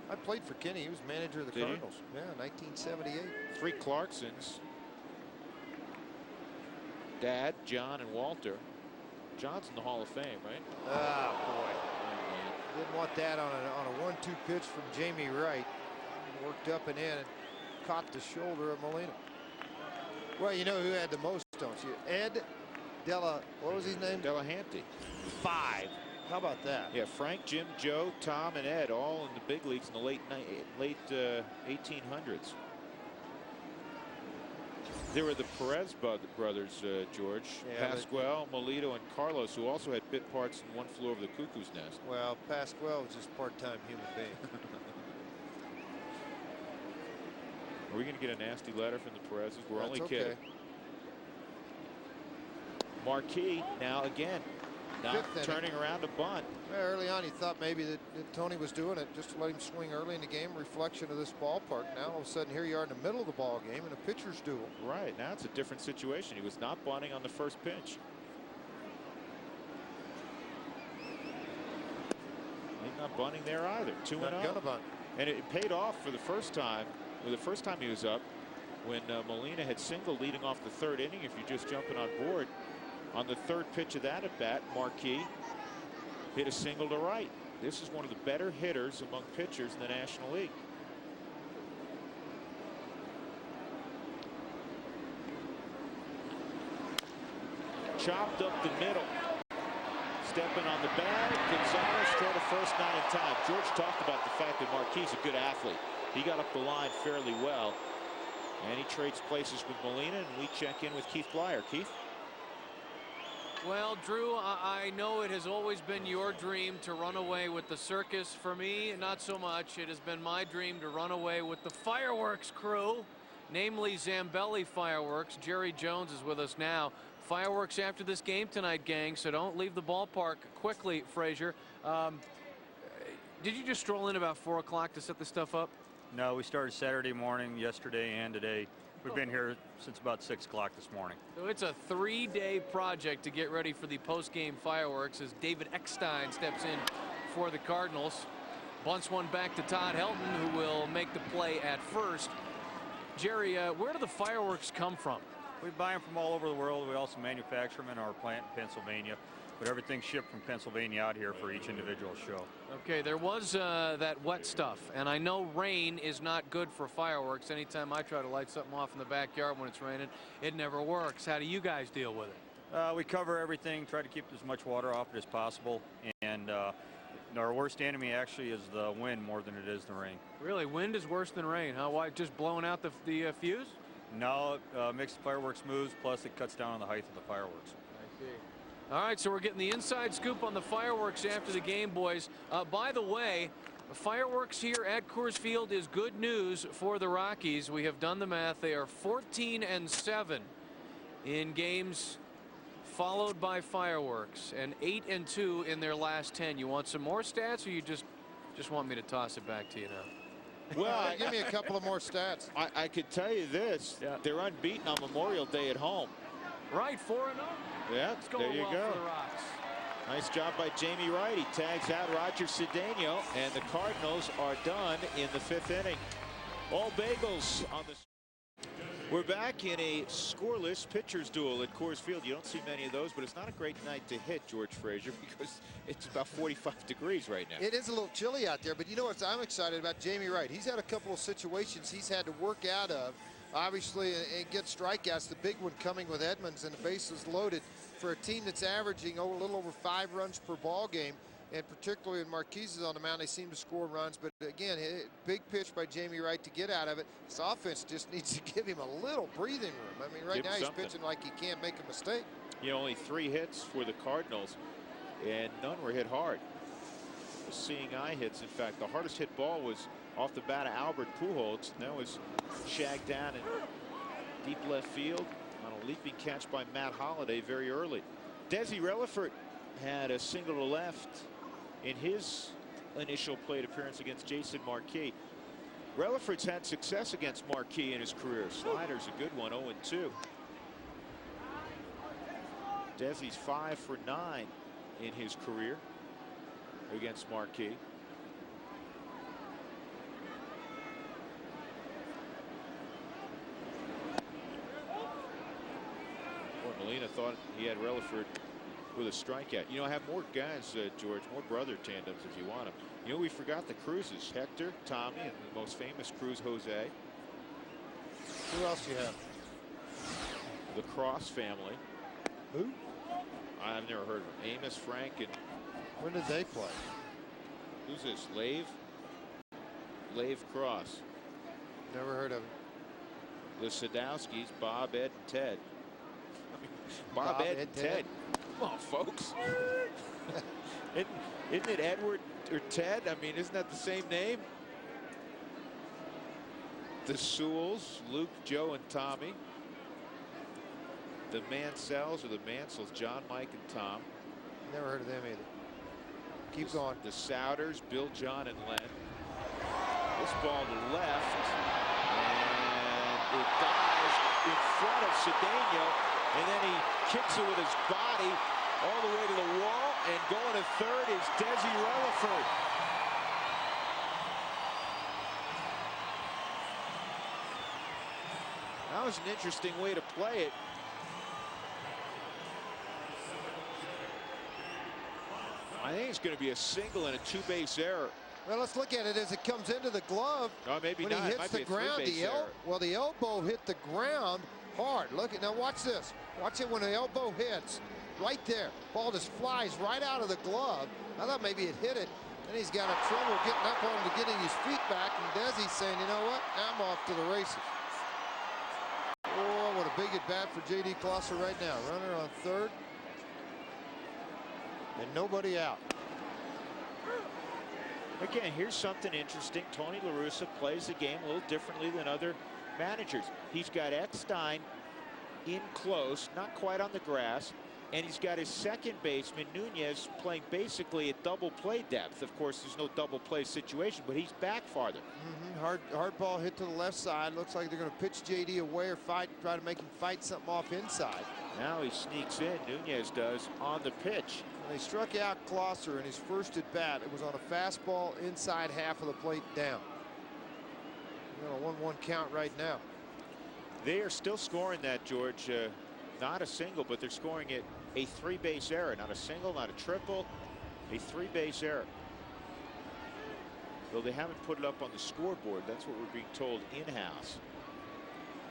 I played for Kenny. He was manager of the Cardinals. Yeah, 1978. 3 Clarksons. Dad, John, and Walter. John's in the Hall of Fame, right? Ah, boy. Didn't want that on a 1-2 pitch from Jamie Wright. Worked up and in and caught the shoulder of Molina. Well, you know who had the most, don't you? Ed what was his name? Delahanty. 5. How about that? Yeah, Frank, Jim, Joe, Tom, and Ed, all in the big leagues in the late 1800s. There were the Perez brothers, George, Yeah, Pascual, Molito, and Carlos, who also had bit parts in One Flew Over the Cuckoo's Nest. Well, Pascual was just part-time human being. Are we going to get a nasty letter from the Perez's? We're That's only okay. kidding. Marquis now again. Not turning around to bunt. Well, early on, he thought maybe that Tony was doing it just to let him swing early in the game. Reflection of this ballpark. Now, all of a sudden, here you are in the middle of the ball game in a pitcher's duel. Right. Now it's a different situation. He was not bunting on the first pitch. He's not bunting there either. 2-0. Not gonna bunt. And it paid off for the first time. Well, the first time he was up, when Molina had singled leading off the 3rd inning. If you're just jumping on board. On the 3rd pitch of that at bat, Marquis hit a single to right. This is one of the better hitters among pitchers in the National League. Chopped up the middle. Stepping on the bag. Gonzalez throw to first, not in time. George talked about the fact that Marquis is a good athlete. He got up the line fairly well. And he trades places with Molina, and we check in with Keith Blyer. Keith? Well, Drew, I know it has always been your dream to run away with the circus. For me, not so much. It has been my dream to run away with the fireworks crew, namely Zambelli Fireworks. Jerry Jones is with us now. Fireworks after this game tonight, gang, so don't leave the ballpark quickly, Frazier. Did you just stroll in about 4 o'clock to set this stuff up? No, we started Saturday morning, yesterday and today. We've been here since about 6 o'clock this morning. So it's a 3-day project to get ready for the post-game fireworks as David Eckstein steps in for the Cardinals. Bunts one back to Todd Helton, who will make the play at first. Jerry, where do the fireworks come from? We buy them from all over the world. We also manufacture them in our plant in Pennsylvania. But everything's shipped from Pennsylvania out here for each individual show. Okay, there was that wet stuff, and I know rain is not good for fireworks. Anytime I try to light something off in the backyard when it's raining, it never works. How do you guys deal with it? We cover everything, try to keep as much water off it as possible, and our worst enemy actually is the wind more than it is the rain. Really, wind is worse than rain, huh? Why, just blowing out the fuse? No, it makes the fireworks moves, plus it cuts down on the height of the fireworks. I see. All right, so we're getting the inside scoop on the fireworks after the game, boys. By the way, fireworks here at Coors Field is good news for the Rockies. We have done the math. They are 14-7 in games followed by fireworks, and 8-2 in their last 10. You want some more stats, or you just want me to toss it back to you now? Well, Give me a couple of more stats. I could tell you this. Yeah. They're unbeaten on Memorial Day at home. Right, 4-0. Yeah, It's going there you well go. for the Rocks. Nice job by Jamie Wright. He tags out Roger Cedeno, and the Cardinals are done in the 5th inning. All bagels on the. We're back in a scoreless pitchers duel at Coors Field. You don't see many of those, but it's not a great night to hit, George Frazier, because it's about 45 degrees right now. It is a little chilly out there, but you know what I'm excited about? Jamie Wright. He's had a couple of situations he's had to work out of, obviously, and get strikeouts. The big one coming with Edmonds and the bases loaded for a team that's averaging a little over 5 runs per ball game. And particularly when Marquis is on the mound, they seem to score runs. But again, big pitch by Jamie Wright to get out of it. This offense just needs to give him a little breathing room. I mean, right now he's pitching like he can't make a mistake. You know, only 3 hits for the Cardinals, and none were hit hard. The seeing eye hits. In fact, the hardest hit ball was off the bat of Albert Pujols, and that was shagged down in deep left field on a leaping catch by Matt Holliday very early. Desi Relaford had a single to left in his initial plate appearance against Jason Marquis. Relaford's had success against Marquis in his career. Slider's a good one, 0-2. Desi's 5 for 9 in his career against Marquis. Molina thought he had Relaford with a strikeout. You know, I have more guys, George, more brother tandems if you want them. You know, we forgot the Cruzes, Hector, Tommy, and the most famous Cruz, Jose. Who else do you have? The Cross family. Who? I've never heard of them. Amos, Frank, and When did they play? who's this? Lave Cross. Never heard of him. The Sadowskis, Bob, Ed, and Ted. Bob, Ed, and Ted. Come on, folks. Isn't it Edward or Ted? I mean, isn't that the same name? The Sewells, Luke, Joe, and Tommy. The Mansells or the Mansells, John, Mike, and Tom. Never heard of them either. Keep going. The Souders, Bill, John, and Len. This ball to left, and it dies in front of Cedeno, and then he kicks it with his body all the way to the wall, and going to third is Desi Relaford. That was an interesting way to play it. I think it's going to be a single and a 2-base error. Well, let's look at it as it comes into the glove. Oh, maybe when not. he It hits might be the a ground, 3-base error. well, the elbow hit the ground hard. Look at now. Watch this. Watch it when the elbow hits. Right there. Ball just flies right out of the glove. I thought maybe it hit it. Then he's got a trouble getting up on him to getting his feet back. And Desi's saying, you know what? I'm off to the races. Oh, what a big at bat for J.D. Klosser right now. Runner on third. And nobody out. Again, here's something interesting. Tony La Russa plays the game a little differently than other managers. He's got Eckstein in close, not quite on the grass, and he's got his second baseman, Nunez, playing basically at double play depth. Of course, there's no double play situation, but he's back farther. Hard ball hit to the left side. Looks like they're going to pitch J.D. away or try to make him fight something off inside. Now he sneaks in, Nunez does, on the pitch. When they struck out Klosser in his first at bat, it was on a fastball inside half of the plate down. We're on a 1-1 count right now. They are still scoring that, George. Not a single, but they're scoring it a 3-base error. Not a single, not a triple, a 3-base error. Though they haven't put it up on the scoreboard, that's what we're being told in-house.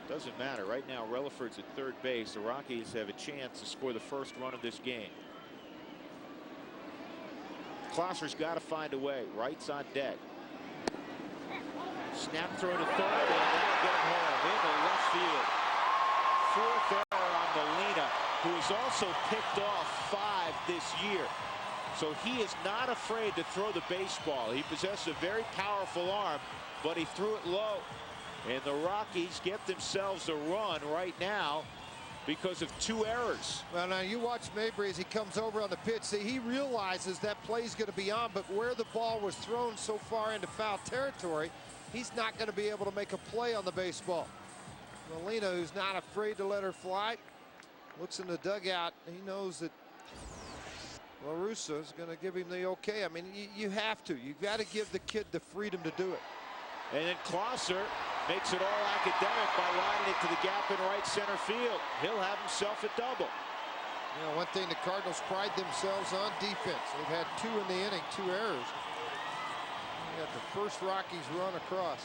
Doesn't matter. Right now, Relaford's at third base. The Rockies have a chance to score the first run of this game. Klosser's got to find a way. Wright's on deck. Snap throw to third, and that'll get him home into left field. Fourth error on Molina, who has also picked off 5 this year. So he is not afraid to throw the baseball. He possesses a very powerful arm, but he threw it low. And the Rockies get themselves a run right now because of 2 errors. Well, now you watch Mabry as he comes over on the pitch. See, he realizes that play's going to be on, but where the ball was thrown so far into foul territory, he's not going to be able to make a play on the baseball. Molina, who's not afraid to let her fly, looks in the dugout. He knows that La Russa is going to give him the okay. I mean, you have to. You've got to give the kid the freedom to do it. And then Klosser makes it all academic by lining it to the gap in right center field. He'll have himself a double. You know, one thing the Cardinals pride themselves on, defense. They've had 2 in the inning, 2 errors. You got the first Rockies run across.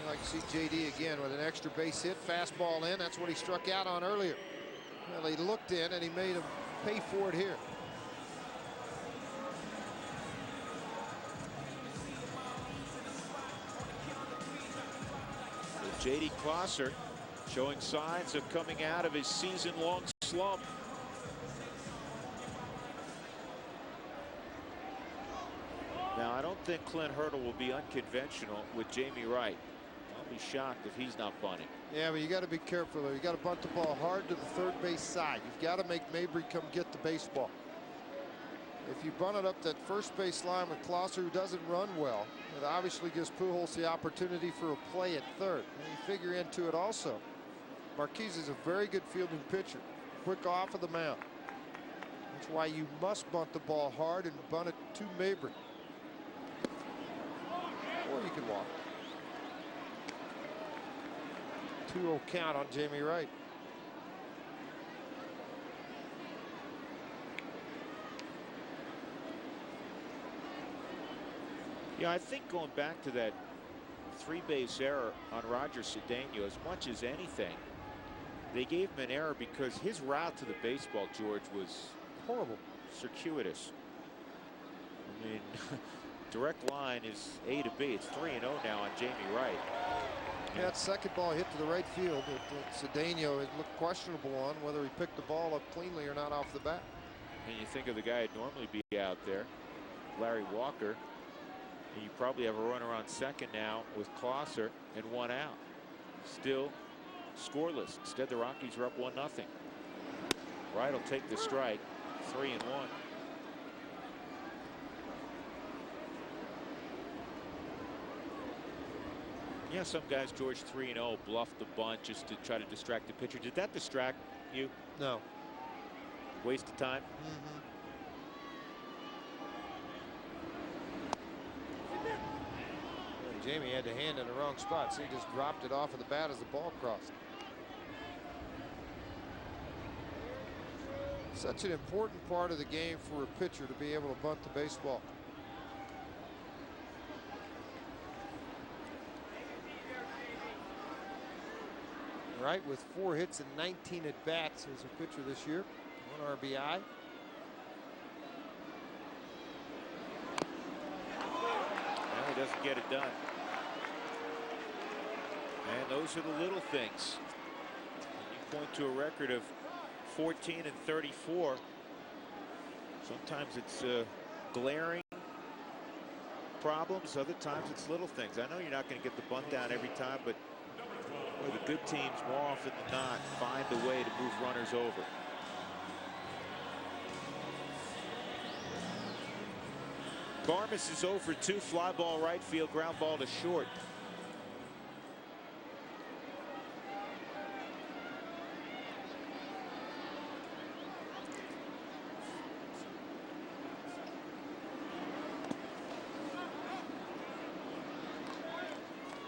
I'd like to see J.D. again with an extra base hit, fastball in. That's what he struck out on earlier. Well, he looked in and he made him pay for it here. J.D. Klosser showing signs of coming out of his season-long slump. Now, I don't think Clint Hurdle will be unconventional with Jamie Wright. I'll be shocked if he's not bunting. Yeah, but you got to be careful though. You got to bunt the ball hard to the third base side. You've got to make Mabry come get the baseball. If you bunt it up that first base line with Closser, who doesn't run well, it obviously gives Pujols the opportunity for a play at third. And you figure into it also, Marquise is a very good fielding pitcher, quick off of the mound. That's why you must bunt the ball hard and bunt it to Mabry. Or you can walk. 2-0 count on Jamie Wright. Yeah, I think going back to that 3-base error on Roger Cedeno, as much as anything, they gave him an error because his route to the baseball, George, was horrible, circuitous. I mean, direct line is A to B. It's 3-0 now on Jamie Wright. Yeah, that second ball hit to the right field that Cedeno looked questionable on whether he picked the ball up cleanly or not off the bat. And you think of the guy who'd normally be out there, Larry Walker. And you probably have a runner on second now with Closser and 1 out. Still scoreless. Instead, the Rockies are up 1-0. Wright will take the strike. 3-1. Yeah, some guys, George, 3-0, bluff the bunt just to try to distract the pitcher. Did that distract you? No. Waste of time? Jamie had the hand in the wrong spot, so he just dropped it off of the bat as the ball crossed. Such an important part of the game for a pitcher to be able to bunt the baseball. Right, with 4 hits and 19 at bats as a pitcher this year, 1 RBI. Well, he doesn't get it done. And those are the little things. You point to a record of 14 and 34. Sometimes it's glaring problems. Other times it's little things. I know you're not going to get the bunt down every time, but well, the good teams more often than not find a way to move runners over. Barmes is 0 for 2, fly ball right field, ground ball to short.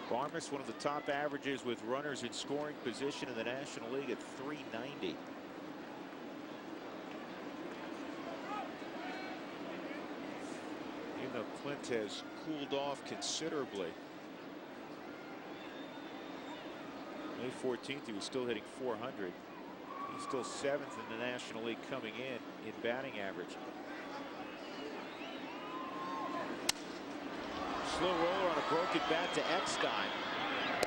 Barmes, one of the top averages with runners in scoring position in the National League at 390. Even though Clint has cooled off considerably. May 14th, he was still hitting 400. He's still 7th in the National League coming in batting average. Slow roller on a broken bat to Eckstein.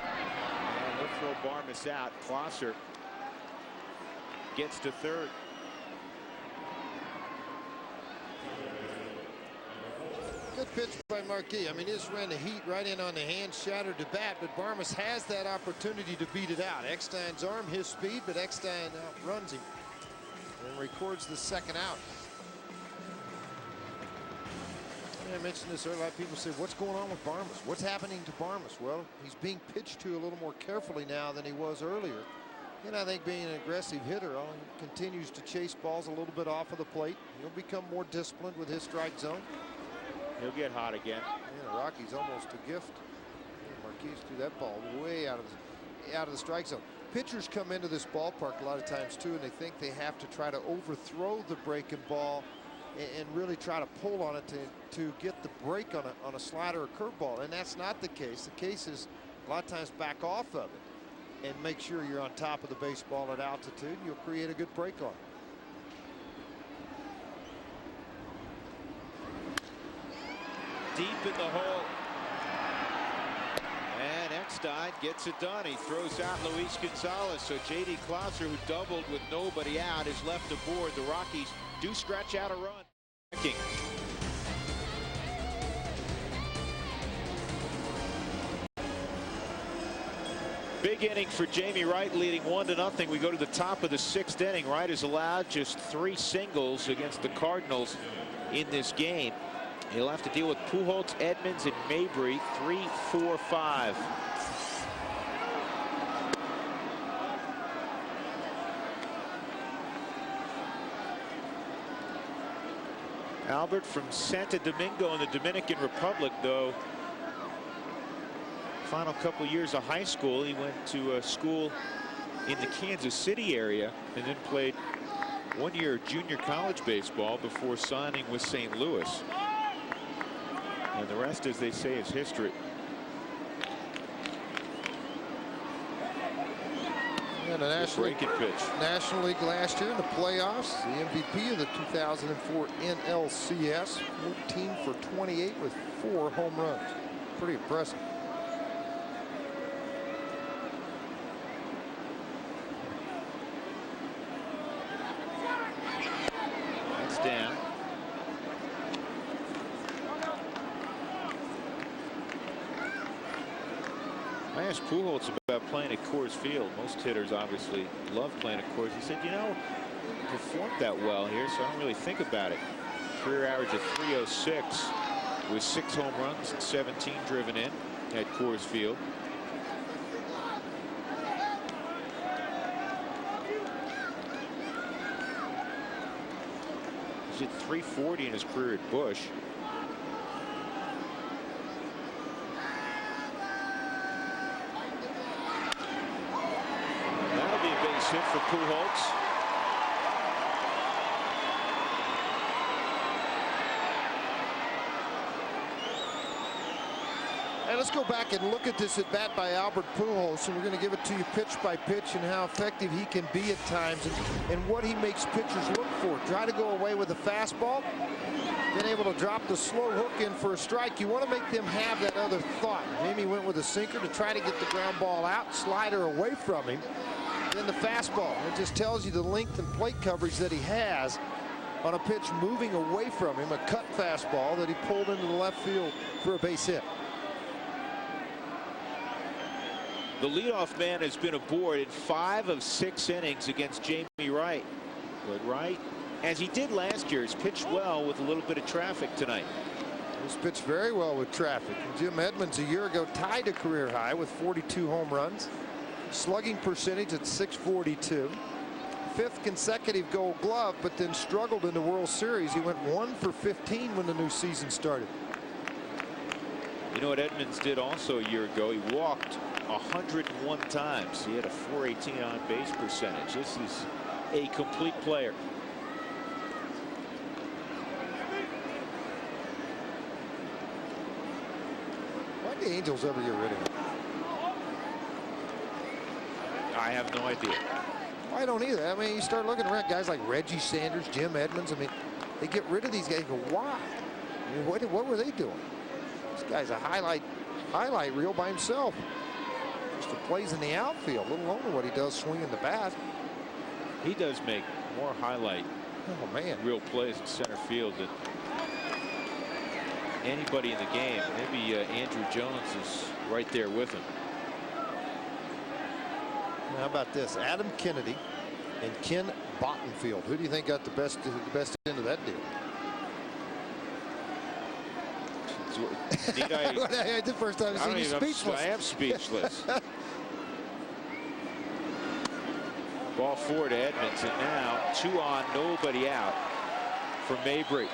And he'll throw Barmes out. Closser gets to third. Good pitch by Marquis. I mean, this ran the heat right in on the hand, shattered the bat, but Barmes has that opportunity to beat it out. Eckstein's arm, his speed, but Eckstein outruns him and records the second out. I mentioned this earlier. A lot of people say, what's going on with Barmes? What's happening to Barmes? Well, he's being pitched to a little more carefully now than he was earlier. And I think being an aggressive hitter, he continues to chase balls a little bit off of the plate. He'll become more disciplined with his strike zone. He'll get hot again. Yeah, the Rockies almost a gift. Marquis threw that ball way out of the strike zone. Pitchers come into this ballpark a lot of times too, and they think they have to try to overthrow the breaking ball and really try to pull on it to get the break on a slider or curveball, and that's not the case. The case is a lot of times back off of it and make sure you're on top of the baseball at altitude, and you'll create a good break on it. Deep in the hole, and Eckstein gets it done. He throws out Luis Gonzalez. So J.D. Clouser, who doubled with nobody out, is left aboard. The Rockies do scratch out a run. Big inning for Jamie Wright, leading 1-0. We go to the top of the 6th inning. Wright has allowed just 3 singles against the Cardinals in this game. He'll have to deal with Pujols, Edmonds, and Mabry. 3, 4, 5. Albert from Santo Domingo in the Dominican Republic, though. Final couple years of high school, he went to a school in the Kansas City area and then played 1 year junior college baseball before signing with St. Louis. And the rest, as they say, is history. And a National League pitch. National League last year in the playoffs, the MVP of the 2004 NLCS, 14 for 28 with 4 home runs. Pretty impressive. That's down. I asked Pujols about playing at Coors Field. Most hitters obviously love playing at Coors. He said, you know, he performed that well here, so I don't really think about it. Career average of 306 with 6 home runs and 17 driven in at Coors Field. He's hit .340 in his career at Busch. Hit for Pujols. And let's go back and look at this at bat by Albert Pujols, and we're going to give it to you pitch by pitch and how effective he can be at times and what he makes pitchers look for. Try to go away with a fastball, then able to drop the slow hook in for a strike. You want to make them have that other thought. Jamie went with a sinker to try to get the ground ball out, slider away from him. Then the fastball. It just tells you the length and plate coverage that he has on a pitch moving away from him. A cut fastball that he pulled into the left field for a base hit. The leadoff man has been aboard in 5 of 6 innings against Jamie Wright. But Wright, as he did last year, has pitched well with a little bit of traffic tonight. He's pitched very well with traffic. And Jim Edmonds a year ago tied a career high with 42 home runs. Slugging percentage at .642. 5th consecutive Gold Glove, but then struggled in the World Series. He went 1 for 15 when the new season started. You know what Edmonds did also a year ago? He walked 101 times. He had a .418 on base percentage. This is a complete player. Why'd the Angels ever get rid of him? I have no idea. I don't either. I mean, you start looking around guys like Reggie Sanders, Jim Edmonds. I mean, they get rid of these guys. You go, why? I mean, what were they doing? This guy's a highlight reel by himself. Just plays in the outfield, let alone what he does swinging the bat. He does make more highlight real plays in center field than anybody in the game. Maybe Andrew Jones is right there with him. How about this? Adam Kennedy and Ken Bottenfield. Who do you think got the best end of that deal? The first time I've seen you speechless. I am speechless. Ball forward to Edmonds, and now 2 on, nobody out for Mabry.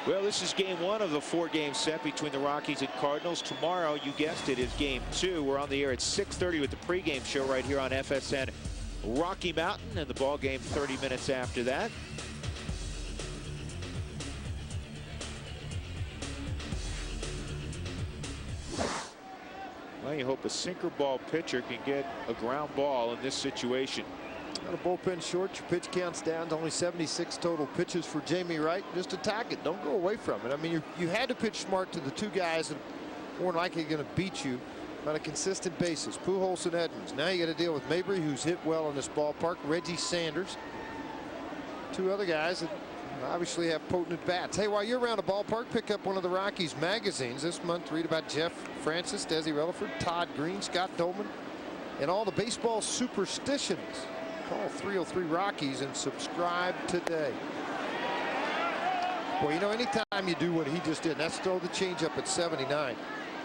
Well, this is game 1 of the 4-game set between the Rockies and Cardinals. Tomorrow, you guessed it, is game 2. We're on the air at 6:30 with the pregame show right here on FSN Rocky Mountain, and the ball game 30 minutes after that. Well, you hope a sinker ball pitcher can get a ground ball in this situation. Got a bullpen short. Your pitch count's down to only 76 total pitches for Jamie Wright. Just attack it. Don't go away from it. I mean, you had to pitch smart to the 2 guys that more than likely going to beat you on a consistent basis. Pujols and Edmonds. Now you got to deal with Mabry, who's hit well in this ballpark. Reggie Sanders. Two other guys that obviously have potent at bats. Hey, while you're around the ballpark, pick up one of the Rockies magazines this month. Read about Jeff Francis, Desi Relaford, Todd Green, Scott Dolman, and all the baseball superstitions. Call 303 Rockies and subscribe today. Well, you know, anytime you do what he just did, and that's throw the changeup at 79,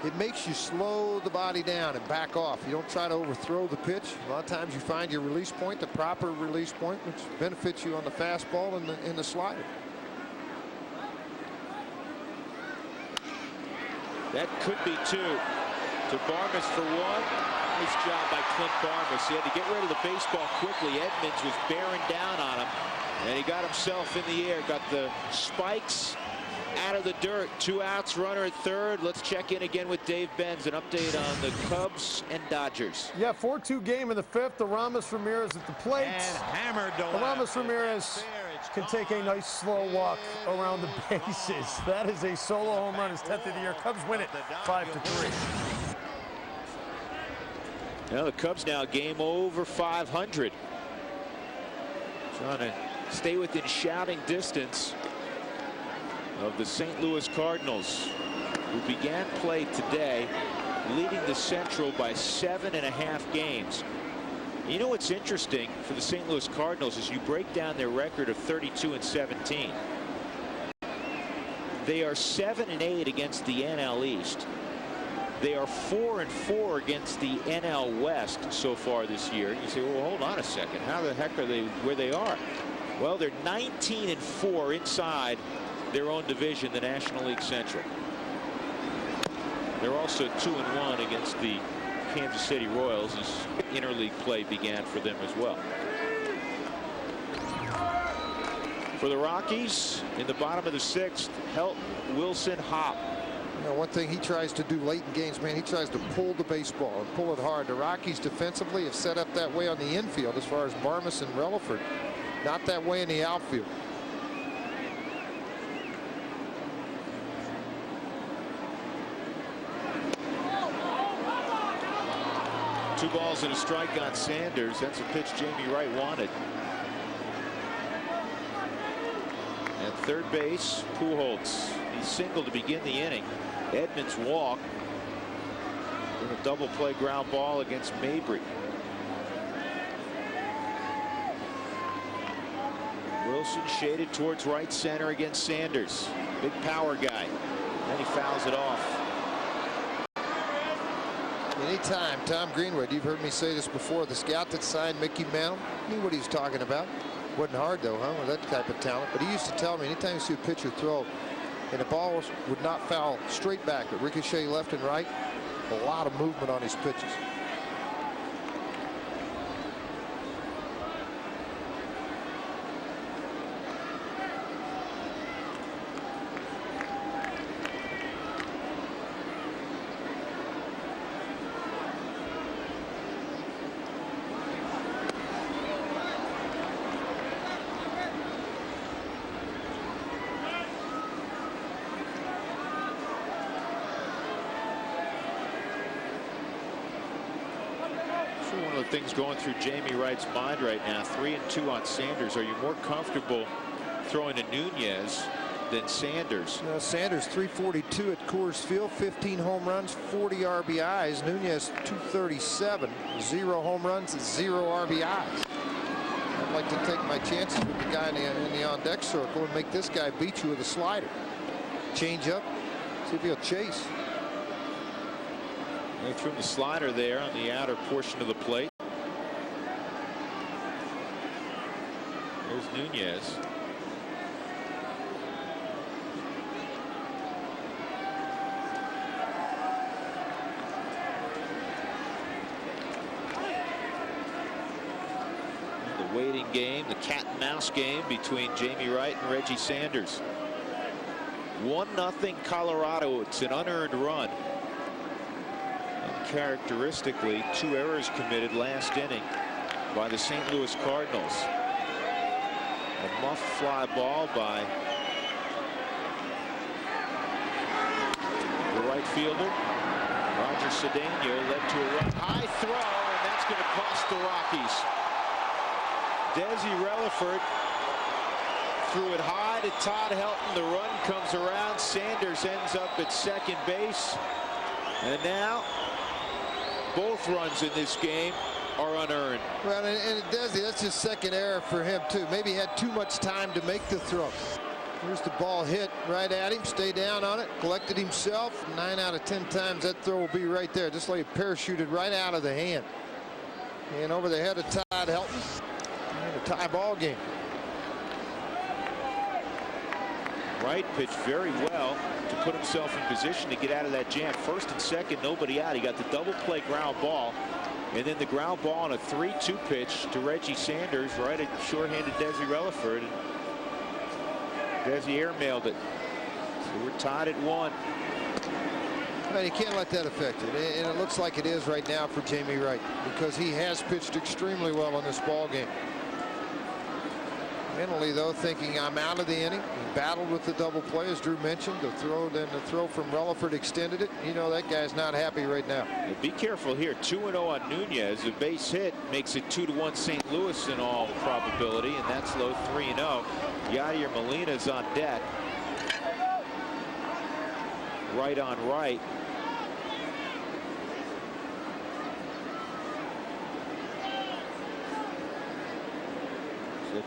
it makes you slow the body down and back off. You don't try to overthrow the pitch. A lot of times you find your release point, the proper release point, which benefits you on the fastball and in the slider. That could be two. To Barmes for one. Nice job by Clint Barmes. He had to get rid of the baseball quickly. Edmonds was bearing down on him, and he got himself in the air. Got the spikes out of the dirt. 2 outs, runner at third. Let's check in again with Dave Benz. An update on the Cubs and Dodgers. Yeah, 4-2 game in the 5th. Aramis Ramirez at the plate. And hammered to Aramis Ramirez can take a nice slow walk around the bases. That is a solo home run, his 10th of the year. Cubs win it 5-3. Now the Cubs now game over 500. Trying to stay within shouting distance of the St. Louis Cardinals, who began play today leading the Central by 7.5 games. You know what's interesting for the St. Louis Cardinals is you break down their record of 32-17. They are 7-8 against the NL East. They are 4-4 against the NL West so far this year. And you say, well, hold on a second. How the heck are they where they are? Well, they're 19-4 inside their own division, the National League Central. They're also 2-1 against the Kansas City Royals as interleague play began for them as well. For the Rockies, in the bottom of the 6th, Helton, Wilson, Hop. You know, one thing he tries to do late in games, man, he tries to pull the baseball and pull it hard. The Rockies defensively have set up that way on the infield as far as Barmes and Relaford. Not that way in the outfield. Two balls and a strike on Sanders. That's a pitch Jamie Wright wanted. At third base, Pujols. He singled to begin the inning. Edmonds walked. In a double play ground ball against Mabry. Wilson shaded towards right center against Sanders. Big power guy. Then he fouls it off. Anytime Tom Greenwood, you've heard me say this before, the scout that signed Mickey Mantle knew what he was talking about. Wasn't hard though, huh, with that type of talent. But he used to tell me anytime you see a pitcher throw and the ball would not foul straight back, but ricochet left and right, a lot of movement on his pitches. One of the things going through Jamie Wright's mind right now, 3-2 on Sanders. Are you more comfortable throwing to Nunez than Sanders? Sanders 342 at Coors Field, 15 home runs, 40 RBIs. Nunez 237, 0 home runs, 0 RBIs. I'd like to take my chances with the guy in the on deck circle and make this guy beat you with a slider. Change up, see if he'll chase. They threw the slider there on the outer portion of the plate. There's Nunez. The waiting game, the cat and mouse game between Jamie Wright and Reggie Sanders. 1-0 Colorado. It's an unearned run. Uncharacteristically, 2 errors committed last inning by the St. Louis Cardinals. A muff fly ball by the right fielder. Roger Cedeno led to a run. High throw, and that's going to cost the Rockies. Desi Relaford threw it high to Todd Helton. The run comes around. Sanders ends up at second base. And now both runs in this game are unearned. Well, and Desi, that's his second error for him, too. Maybe he had too much time to make the throw. Here's the ball hit right at him. Stay down on it. Collected himself. 9 out of 10 times that throw will be right there. Just like parachuted right out of the hand. And over the head of Todd Helton. And a tie ball game. Wright pitched very well to put himself in position to get out of that jam. First and second, nobody out. He got the double play ground ball. And then the ground ball on a 3-2 pitch to Reggie Sanders right at shorthanded Desi Relaford. Desi airmailed it. So we're tied at 1. Well, you can't let that affect it. And it looks like it is right now for Jamie Wright, because he has pitched extremely well in this ball game. Mentally, though, thinking I'm out of the inning. He battled with the double play, as Drew mentioned. The throw from Relaford extended it. You know that guy's not happy right now. Yeah, be careful here. 2-0 on Nunez. A base hit makes it 2-1 St. Louis in all probability, and that's low 3-0. Yadier Molina's on deck. Right on right.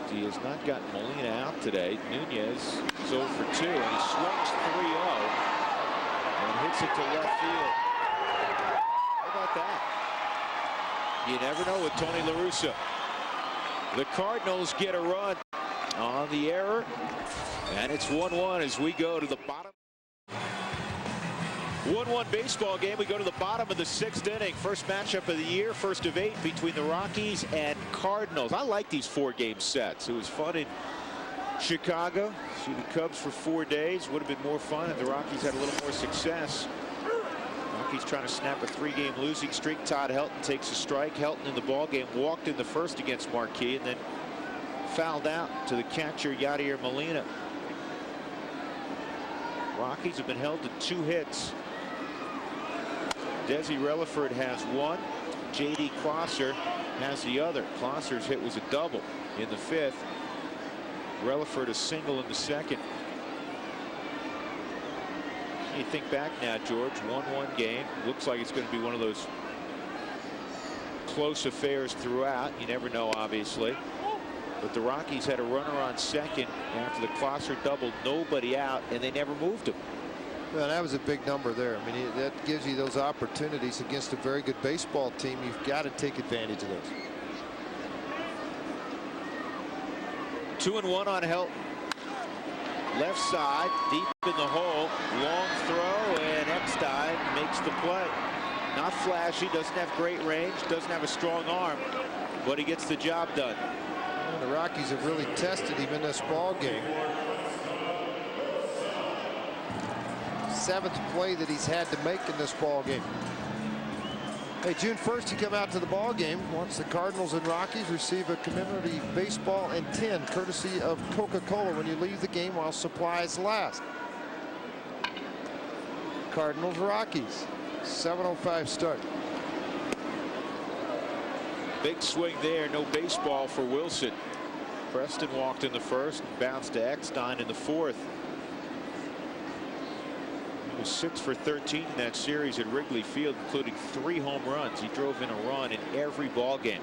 He has not gotten Molina out today. Nunez is 0 for 2, and he swings 3-0 and hits it to left field. How about that? You never know with Tony La Russa. The Cardinals get a run on the error, and it's 1-1 as we go to the bottom. 1-1 baseball game. We go to the bottom of the 6th inning. First matchup of the year, first of 8 between the Rockies and Cardinals. I like these 4-game sets. It was fun in Chicago. See the Cubs for 4 days. Would have been more fun if the Rockies had a little more success. Rockies trying to snap a 3-game losing streak. Todd Helton takes a strike. Helton in the ball game walked in the first against Marquee and then fouled out to the catcher Yadier Molina. Rockies have been held to 2 hits. Desi Relaford has 1. J.D. Klosser has the other. Klosser's hit was a double in the 5th. Relaford a single in the 2nd. You think back now, George, 1-1 game. Looks like it's going to be one of those close affairs throughout. You never know, obviously. But the Rockies had a runner on second after the Klosser doubled, nobody out, and they never moved him. Well, that was a big number there. I mean, that gives you those opportunities against a very good baseball team. You've got to take advantage of those. 2-1 on Helton. Left side, deep in the hole, long throw, and Eckstein makes the play. Not flashy, doesn't have great range, doesn't have a strong arm, but he gets the job done. Well, the Rockies have really tested him in this ball game. 7th play that he's had to make in this ball game. Hey, June 1st, you come out to the ball game once the Cardinals and Rockies receive a commemorative baseball and tin courtesy of Coca-Cola when you leave the game while supplies last. Cardinals Rockies, 7:05 start. Big swing there, no baseball for Wilson. Preston walked in the 1st and bounced to Eckstein in the 4th. He was 6 for 13 in that series at Wrigley Field, including 3 home runs. He drove in a run in every ball game.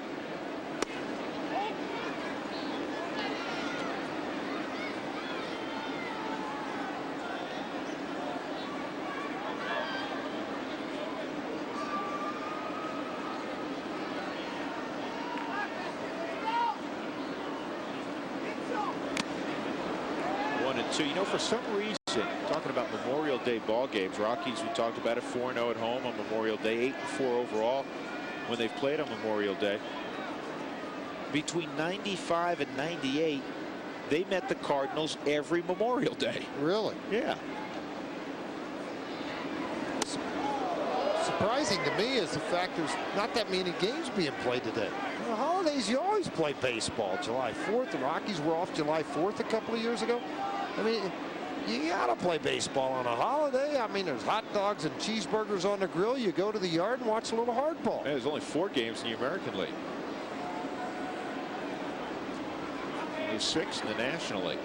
You know, for some reason, talking about Memorial Day ball games, Rockies, we talked about it, 4-0 at home on Memorial Day, 8-4 overall when they've played on Memorial Day. Between 95 and 98, they met the Cardinals every Memorial Day. Really? Yeah. Surprising to me is the fact there's not that many games being played today. On the holidays, you always play baseball. July 4th, the Rockies were off July 4th a couple of years ago. I mean, You gotta play baseball on a holiday. I mean, there's hot dogs and cheeseburgers on the grill. You go to the yard and watch a little hardball. There's only 4 games in the American League. There's 6 in the National League.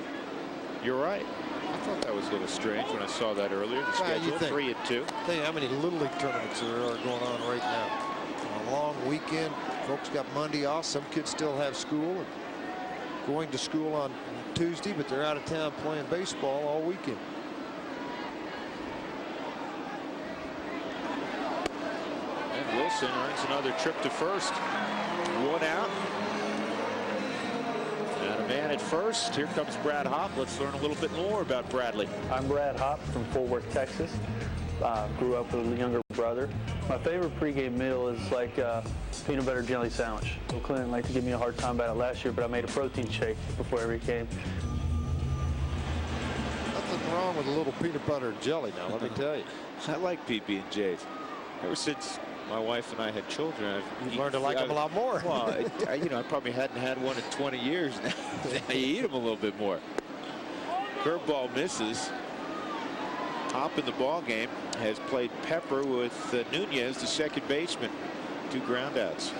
You're right. I thought that was a little strange when I saw that earlier. The schedule 3 and 2. Think how many Little League tournaments there are going on right now. A long weekend. Folks got Monday off. Some kids still have school and going to school on Tuesday, but they're out of town playing baseball all weekend. And Wilson earns another trip to first. 1 out. And a man at first. Here comes Brad Hopp. Let's learn a little bit more about Bradley. I'm Brad Hopp from Fort Worth, Texas. Grew up with a younger brother. My favorite pregame meal is like peanut butter jelly sandwich. So Clinton liked to give me a hard time about it last year, but I made a protein shake before every game. Nothing wrong with a little peanut butter and jelly now, let me tell you. I like PB&J's. Ever since my wife and I had children, You've learned to like them a lot more. Well, I probably hadn't had one in 20 years. Now you eat them a little bit more. Curveball misses. Top in the ball game has played Pepper with Nunez, the second baseman. 2 groundouts.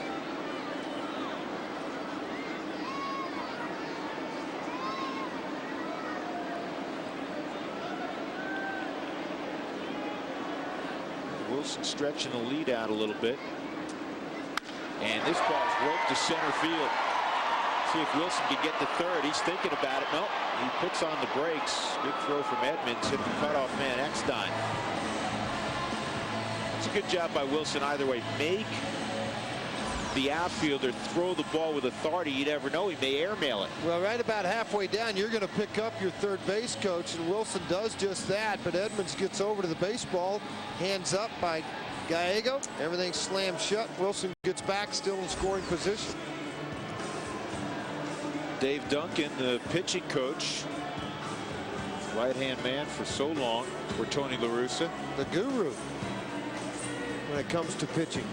Wilson stretching the lead out a little bit. And this ball's roped to center field. See if Wilson can get to third. He's thinking about it. Nope. He puts on the brakes. Big throw from Edmonds. Hit the cutoff man, Eckstein. It's a good job by Wilson either way. Make the outfielder throw the ball with authority. You never know. He may airmail it. Well, right about halfway down, you're going to pick up your third base coach, and Wilson does just that. But Edmonds gets over to the baseball. Hands up by Gallego. Everything slammed shut. Wilson gets back, still in scoring position. Dave Duncan, the pitching coach, right-hand man for so long for Tony La Russa. The guru when it comes to pitching.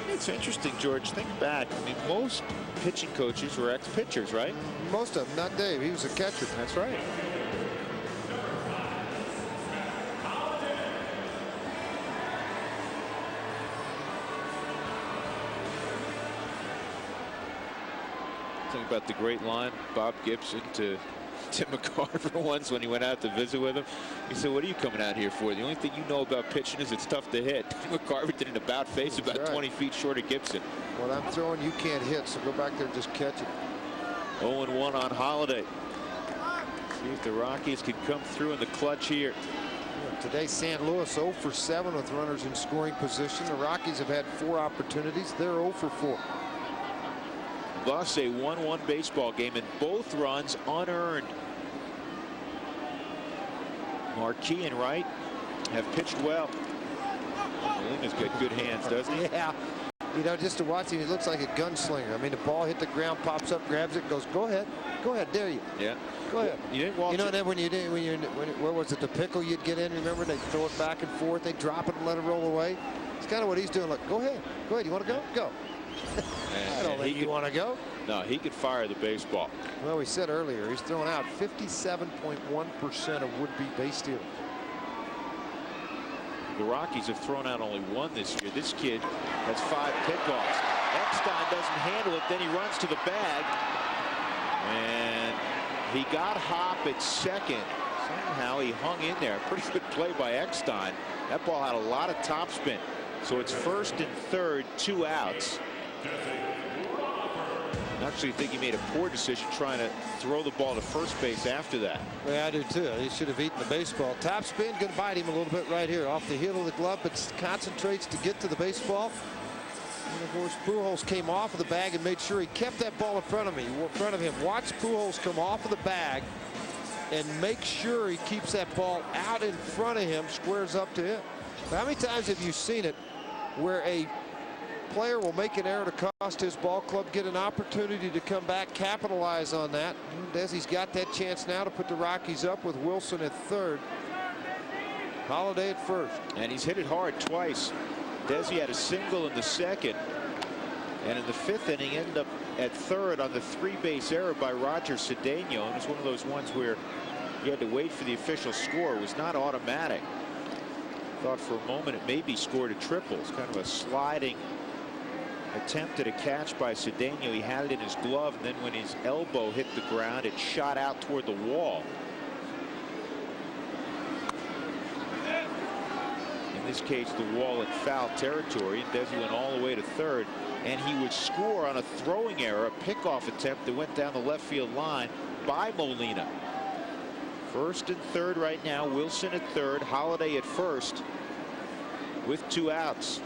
It's interesting, George. Think back. I mean, most pitching coaches were ex-pitchers, right? Most of them, not Dave. He was a catcher. That's right. Think about the great line Bob Gibson to Tim McCarver once when he went out to visit with him. He said, what are you coming out here for? The only thing you know about pitching is it's tough to hit. Tim McCarver did an about face about right. 20 feet short of Gibson. What I'm throwing, you can't hit, so go back there and just catch it. 0-1 on Holiday. See if the Rockies can come through in the clutch here. Today, St. Louis 0 for 7 with runners in scoring position. The Rockies have had 4 opportunities. They're 0 for 4. Lost a 1-1 baseball game and both runs unearned. Marquis and Wright have pitched well. Molina's got good hands, doesn't he? Yeah. You know, just to watch him, he looks like a gunslinger. I mean, the ball hit the ground, pops up, grabs it, goes, go ahead, dare you. Yeah. Go ahead. You didn't walk. You know, then when where was it, the pickle you'd get in, remember? They'd throw it back and forth, they'd drop it and let it roll away. It's kind of what he's doing. Look, go ahead. You want to go? Go. I don't think you want to go. No, he could fire the baseball. Well, we said earlier, he's thrown out 57.1% of would-be base stealers. The Rockies have thrown out only 1 this year. This kid has 5 pickoffs. Eckstein doesn't handle it. Then he runs to the bag. And he got Hopp at second. Somehow he hung in there. Pretty good play by Eckstein. That ball had a lot of topspin. So it's first and third, 2 outs. I actually think he made a poor decision trying to throw the ball to first base after that. Yeah, I do too. He should have eaten the baseball. Top spin, going to bite him a little bit right here off the heel of the glove, but concentrates to get to the baseball. And of course, Pujols came off of the bag and made sure he kept that ball in front of him. Watch Pujols come off of the bag and make sure he keeps that ball out in front of him, squares up to him. How many times have you seen it where a player will make an error to cost his ball club, get an opportunity to come back, capitalize on that? Desi's got that chance now to put the Rockies up with Wilson at third. Holiday at first. And he's hit it hard twice. Desi had a single in the second. And in the 5th inning, ended up at third on the 3-base error by Roger Cedeno. And it's one of those ones where You had to wait for the official score. It was not automatic. Thought for a moment it maybe scored a triple. It's kind of a sliding attempt at a catch by Cedeno. He had it in his glove, and then when his elbow hit the ground, it shot out toward the wall. In this case, the wall at foul territory, and Desi went all the way to third, and he would score on a throwing error, a pickoff attempt that went down the left field line by Molina. First and third right now. Wilson at third, Holiday at first with 2 outs.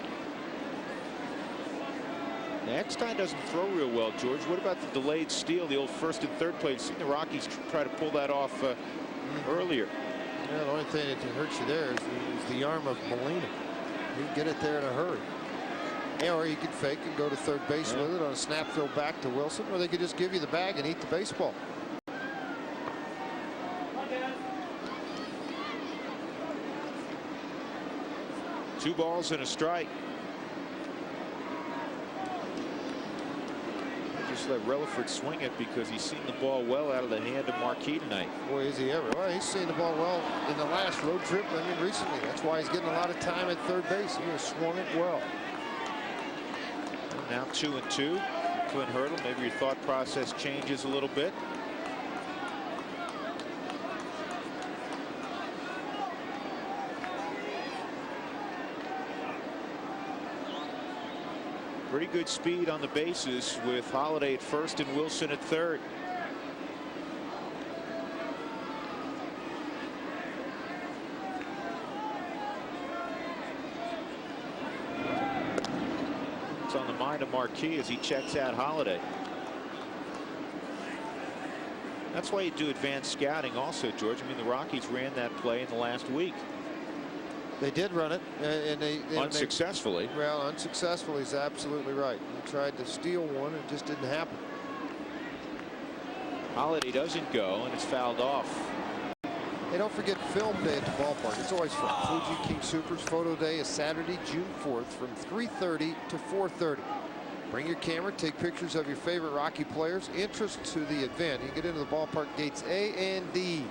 Now, Eckstein doesn't throw real well, George. What about the delayed steal, the old first and third play? You've seen the Rockies try to pull that off earlier. Yeah, the only thing that can hurt you there is the arm of Molina. He can get it there in a hurry. Or he could fake and go to third base with it on a snap throw back to Wilson, or they could just give you the bag and eat the baseball. Two balls and a strike. Just let Relaford swing it because he's seen the ball well out of the hand of Marquis tonight. Boy, is he ever. Well, he's seen the ball well in the last road trip. I mean, recently. That's why he's getting a lot of time at third base. He has swung it well. Now 2-2. Clint Hurdle. Maybe your thought process changes a little bit. Pretty good speed on the bases with Holiday at first and Wilson at third. It's on the mind of Marquis as he checks out Holiday. That's why you do advanced scouting also, George. I mean, the Rockies ran that play in the last week. They did run it, and they unsuccessfully. Well, unsuccessfully is absolutely right. He tried to steal one, it just didn't happen. Holiday doesn't go, and it's fouled off. Hey, don't forget film day at the ballpark. It's always fun. Fuji King Supers photo day is Saturday, June 4th from 3:30 to 4:30. Bring your camera, take pictures of your favorite Rocky players. Interest to the event. You get into the ballpark gates A and D.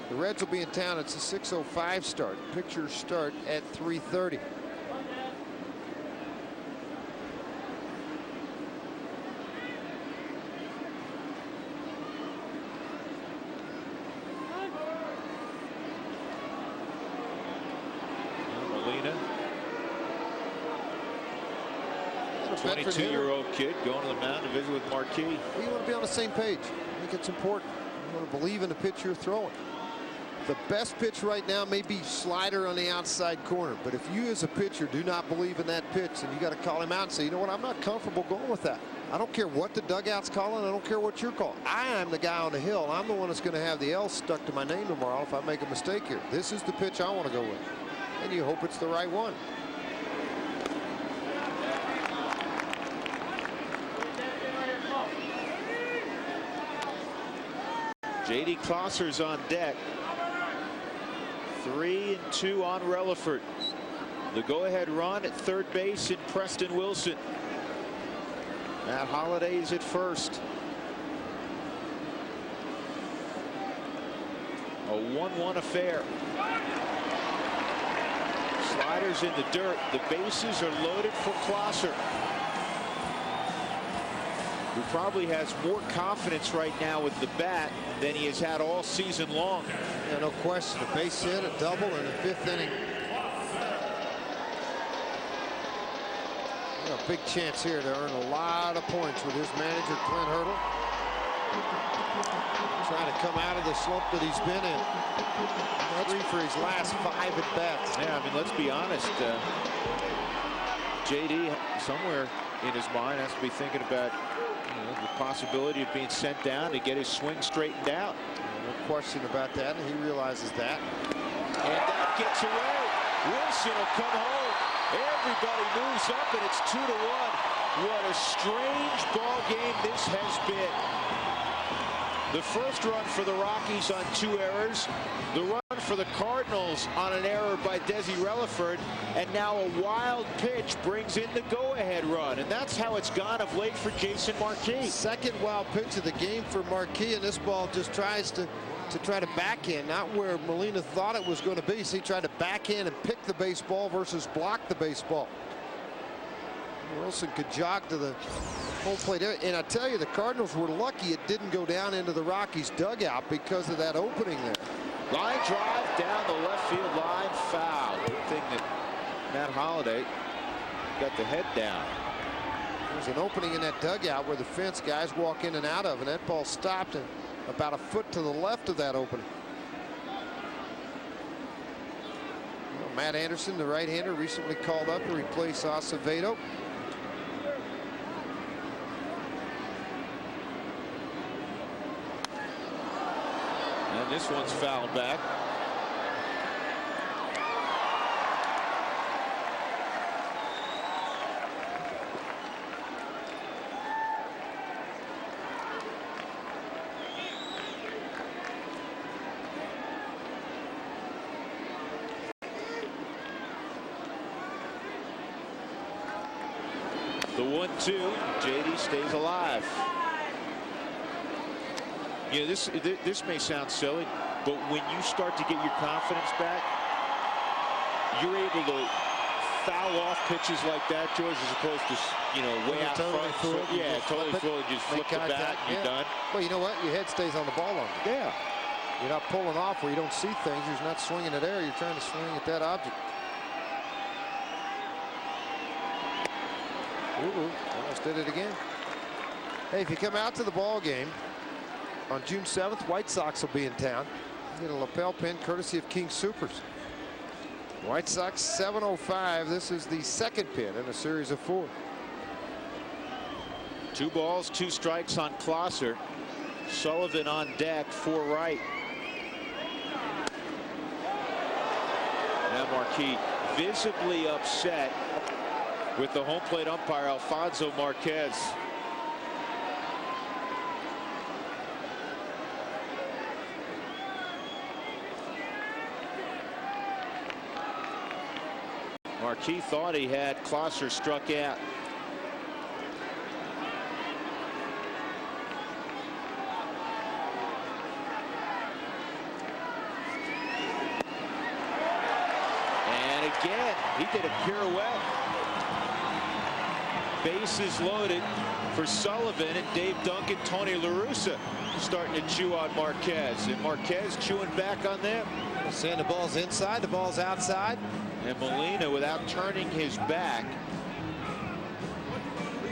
The Reds will be in town. It's a 6:05 start. Pictures start at 3:30. Molina, 22-year-old kid going to the mound to visit with Marquis. Well, you want to be on the same page. I think it's important. You want to believe in the pitch you're throwing. The best pitch right now may be slider on the outside corner, but if you as a pitcher do not believe in that pitch, then you got to call him out and say, you know what, I'm not comfortable going with that. I don't care what the dugout's calling. I don't care what you're calling. I am the guy on the hill. I'm the one that's going to have the L stuck to my name tomorrow if I make a mistake here. This is the pitch I want to go with. And you hope it's the right one. J.D. Klosser's on deck. 3-2 on Relaford. The go-ahead run at third base in Preston Wilson. Matt Holliday's at first. A 1-1 affair. Sliders in the dirt. The bases are loaded for Klosser, who probably has more confidence right now with the bat than he has had all season long. Yeah, no question. A base hit, a double in the 5th inning. Yeah, a big chance here to earn a lot of points with his manager, Clint Hurdle. Trying to come out of the slump that he's been in. That's 3 for his last 5 at bats. Yeah, I mean, let's be honest. JD somewhere in his mind has to be thinking about the possibility of being sent down to get his swing straightened out. No question about that, and he realizes that. And that gets away. Wilson will come home. Everybody moves up, and it's 2-1. What a strange ball game this has been. The first run for the Rockies on 2 errors. The run for the Cardinals on an error by Desi Relaford. And now a wild pitch brings in the go-ahead run. And that's how it's gone of late for Jason Marquis. Second wild pitch of the game for Marquis, and this ball just tries to try to back in, not where Molina thought it was going to be. So he tried to back in and pick the baseball versus block the baseball. Wilson could jog to the home plate, and I tell you, the Cardinals were lucky it didn't go down into the Rockies dugout because of that opening there. Line drive down the left field line, foul. Good thing that Matt Holliday got the head down. There's an opening in that dugout where the fence guys walk in and out of, and that ball stopped about a foot to the left of that opening. Well, Matt Anderson, the right-hander, recently called up to replace Acevedo. And this one's fouled back. The 1-2. JD stays alive. You know, this may sound silly, but when you start to get your confidence back, you're able to foul off pitches like that, George, as opposed to, you know, way out totally front. Totally full. You just flip the bat and you're done. Well, you know what? Your head stays on the ball longer. Yeah. You're not pulling off where you don't see things. You're not swinging at air. You're trying to swing at that object. Ooh, almost did it again. Hey, if you come out to the ball game on June 7th, White Sox will be in town. You get a lapel pin courtesy of King Supers. White Sox 7:05. This is the second pin in a series of 4. 2 balls, 2 strikes on Closser. Sullivan on deck, 4 right. Now Marquis visibly upset with the home plate umpire Alfonso Marquez. Marquis thought he had Closser struck out. And again, he did a pirouette. Bases loaded for Sullivan, and Dave Duncan, Tony La Russa starting to chew on Marquez, and Marquez chewing back on them. Saying the ball's inside, the ball's outside. And Molina, without turning his back,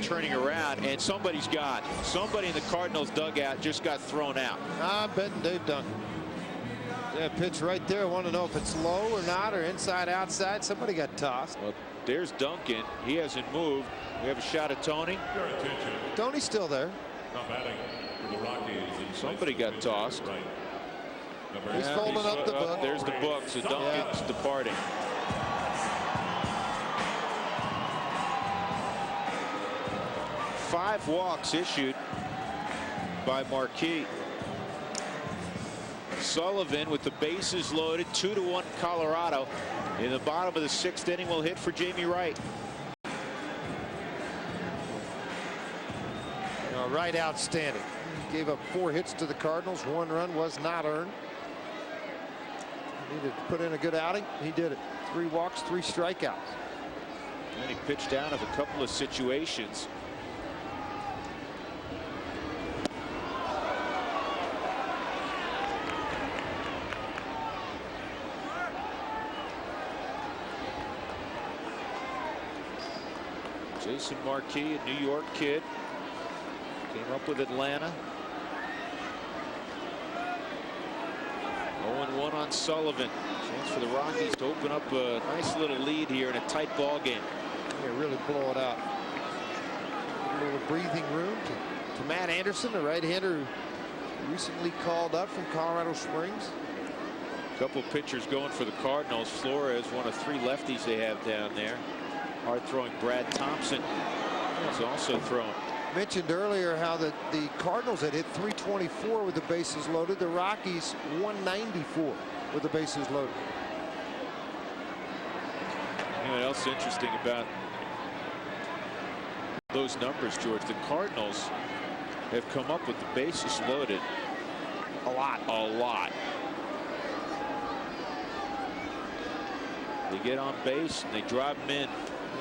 turning around, and somebody's gone. Somebody in the Cardinals dugout just got thrown out. I'm betting Dave Duncan. That pitch right there. I want to know if it's low or not, or inside, outside. Somebody got tossed. Well, there's Duncan. He hasn't moved. We have a shot at Tony. Tony's still there. Somebody got tossed. He's folding up the book. There's the book, so Duncan's departing. Five walks issued by Marquis. Sullivan with the bases loaded, 2-1 Colorado. In the bottom of the 6th inning will hit for Jamie Wright. Wright outstanding. Gave up 4 hits to the Cardinals. 1 run was not earned. Needed to put in a good outing. He did it. 3 walks, 3 strikeouts. And he pitched out of a couple of situations. Jason Marquis, a New York kid, came up with Atlanta. 0-1 on Sullivan. Chance for the Rockies to open up a nice little lead here in a tight ball game. Yeah, really blow it out. A little breathing room to Matt Anderson, the right-hander who recently called up from Colorado Springs. A couple pitchers going for the Cardinals. Flores, one of 3 lefties they have down there. Hard throwing Brad Thompson is also thrown. mentioned earlier how the Cardinals had hit 324 with the bases loaded. The Rockies 194 with the bases loaded. You know what else interesting about those numbers, George? The Cardinals have come up with the bases loaded a lot. They get on base and they drive them in.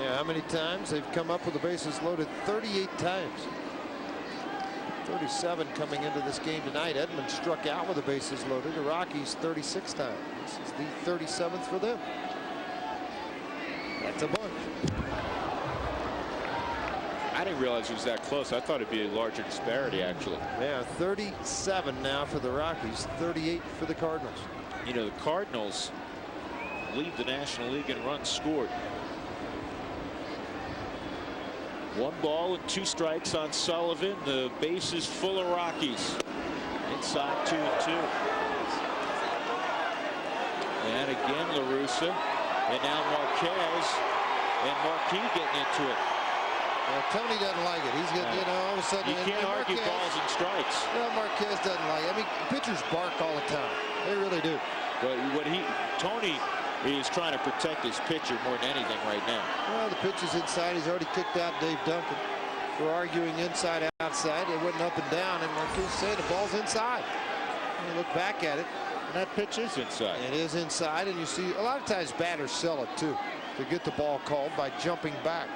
Yeah, how many times they've come up with the bases loaded? 38 times. 37 coming into this game tonight. Edmonds struck out with the bases loaded. The Rockies 36 times. This is the 37th for them. That's a bunch. I didn't realize it was that close. I thought it'd be a larger disparity, actually. Yeah, 37 now for the Rockies, 38 for the Cardinals. You know, the Cardinals lead the National League in runs scored. 1 ball and 2 strikes on Sullivan. The base is full of Rockies. Inside 2-2. And again La Russa. And now Marquez. And Marquis getting into it. Well, Tony doesn't like it. He's getting, you know, all of a sudden. You can't argue Marquez, balls and strikes. No, Marquez doesn't like it. I mean, pitchers bark all the time. They really do. But Tony is trying to protect his pitcher more than anything right now. Well, the pitch is inside. He's already kicked out Dave Duncan for arguing inside outside. It wasn't up and down, and Marquez said the ball's inside. And you look back at it. And that pitch is inside. It is inside, and you see a lot of times batters sell it too to get the ball called by jumping back.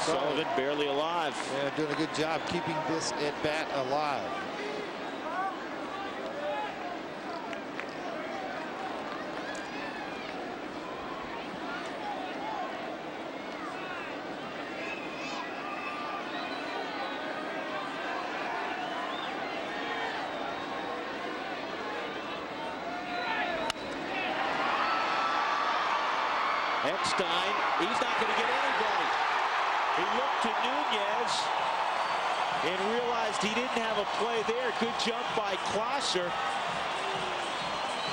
Sullivan barely alive. Yeah, doing a good job keeping this at bat alive. Eckstein, he's not going to get anybody. He looked to Nunez and realized he didn't have a play there. Good jump by Klosser.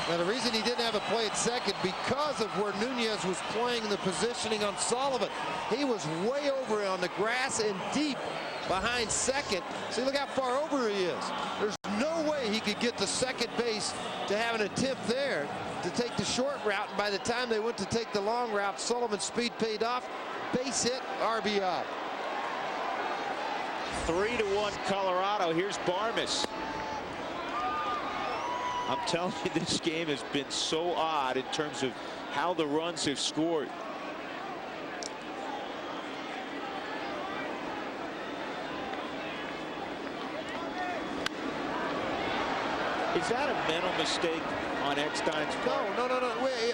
Now, the reason he didn't have a play at second because of where Nunez was playing the positioning on Sullivan. He was way over on the grass and deep behind second. See, look how far over he is. There's no way he could get to second base to have an attempt there to take the short route. And by the time they went to take the long route, Sullivan's speed paid off. Base hit, RBI. 3-1 Colorado. Here's Barmes. I'm telling you, this game has been so odd in terms of how the runs have scored. Is that a mental mistake on Eckstein's part? No.